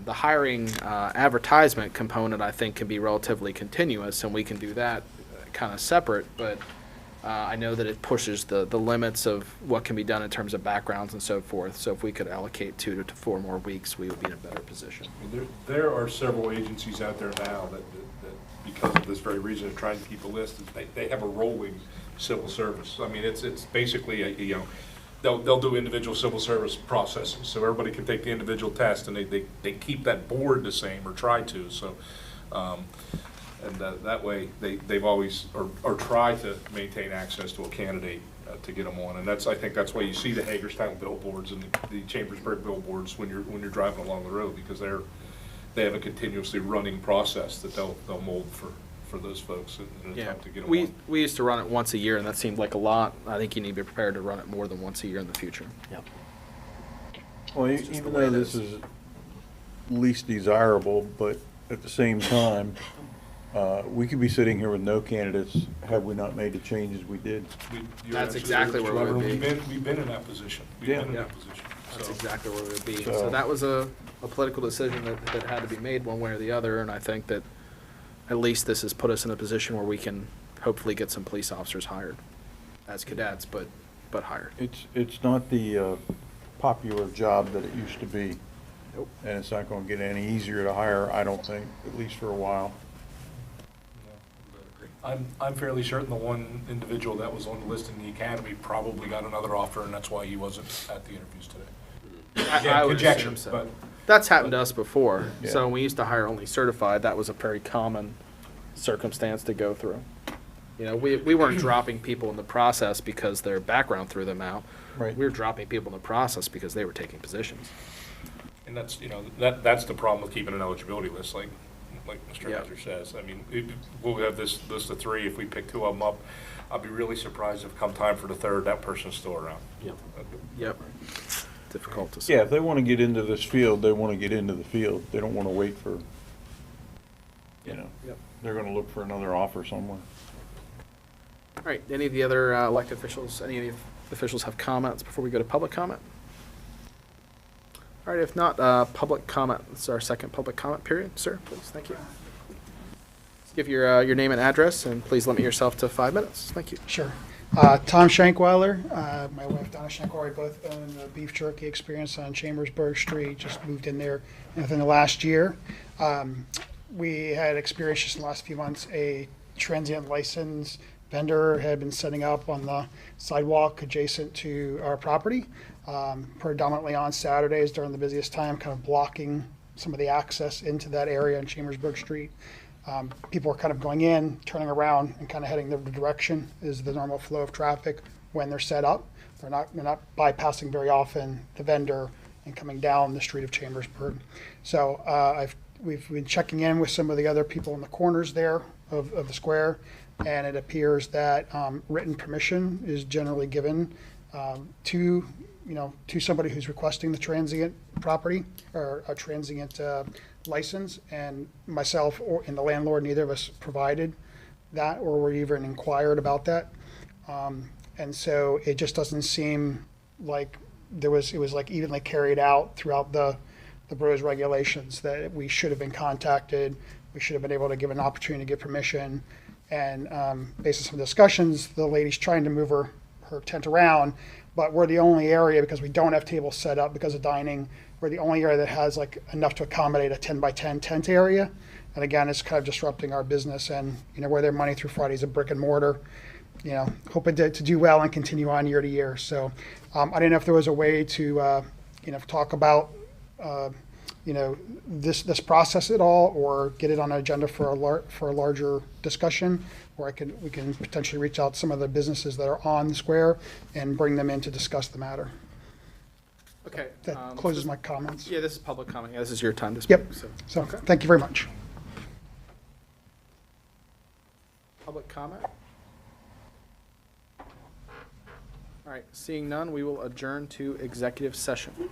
The hiring advertisement component, I think, can be relatively continuous, and we can do that kind of separate, but I know that it pushes the limits of what can be done in terms of backgrounds and so forth. So if we could allocate 2 to 4 more weeks, we would be in a better position. There are several agencies out there now that because of this very reason, are trying to keep a list. They have a rolling civil service. I mean, it's basically they'll do individual civil service processes, so everybody can take the individual test, and they keep that board the same, or try to. So, and that way they've always or try to maintain access to a candidate to get them on, and I think that's why you see the Hagerstown billboards and the Chambersburg billboards when you're driving along the road, because they have a continuously running process that they'll mold for those folks in an attempt to get them on. We used to run it once a year, and that seemed like a lot. I think you need to be prepared to run it more than once a year in the future. Yep. Well, even though this is least desirable, but at the same time, we could be sitting here with no candidates had we not made the changes we did. That's exactly where we would be. We've been in that position. That's exactly where we would be. So- So that was a political decision that had to be made one way or the other, and I think that at least this has put us in a position where we can hopefully get some police officers hired as cadets, but hired. It's not the popular job that it used to be. Nope. And it's not going to get any easier to hire, I don't think, at least for a while. I'm fairly certain the one individual that was on the list in the academy probably got another offer, and that's why he wasn't at the interviews today. I would Conjecture, assume so. but That's happened to us before. Yeah. So when we used to hire only certified, that was a very common circumstance to go through. You know, we weren't dropping people in the process because their background threw them out. Right. We were dropping people in the process because they were taking positions. And that's, that's the problem with keeping an eligibility list, like Mr. Yeah. Heyser says. I mean, we'll have this list of 3. If we pick 2 of them up, I'll be really surprised if come time for the 3rd, that person's still around. Yep. Yep. Difficult to say. Yeah, if they want to get into this field, they want to get into the field. They don't want to wait for, Yep. they're going to look for another offer somewhere. All right, any of the other elected officials, any of the officials have comments before we go to public comment? All right, if not, public comment. This is our second public comment period. Sir, please, thank you. Just give your name and address, and please limit yourself to 5 minutes. Thank you. Sure. Tom Shankweiler, my wife Donna Shankweiler, both own the beef jerky experience on Chambersburg Street, just moved in there within the last year. We had experienced just in the last few months, a transient license vendor had been setting up on the sidewalk adjacent to our property, predominantly on Saturdays during the busiest time, kind of blocking some of the access into that area on Chambersburg Street. People are kind of going in, turning around, and kind of heading the direction is the normal flow of traffic when they're set up. They're not bypassing very often the vendor and coming down the street of Chambersburg. So we've been checking in with some of the other people in the corners there of the square, and it appears that written permission is generally given to somebody who's requesting the transient property or a transient license, and myself and the landlord, neither of us provided that or were even inquired about that. And so it just doesn't seem like it was like evenly carried out throughout the borough's regulations, that we should have been contacted, we should have been able to give an opportunity to get permission. And based on some discussions, the lady's trying to move her tent around, but we're the only area, because we don't have tables set up because of dining, we're the only area that has like enough to accommodate a 10 by 10 tent area. And again, it's kind of disrupting our business, and we're there Monday through Friday as a brick and mortar, hoping to do well and continue on year to year. So I didn't know if there was a way to, talk about, this process at all, or get it on an agenda for a larger discussion, or we can potentially reach out to some of the businesses that are on the square and bring them in to discuss the matter. Okay. That closes my comments. Yeah, this is public comment. Yeah, this is your time to speak. Yep. So thank you very much. Public comment? All right, seeing none, we will adjourn to executive session.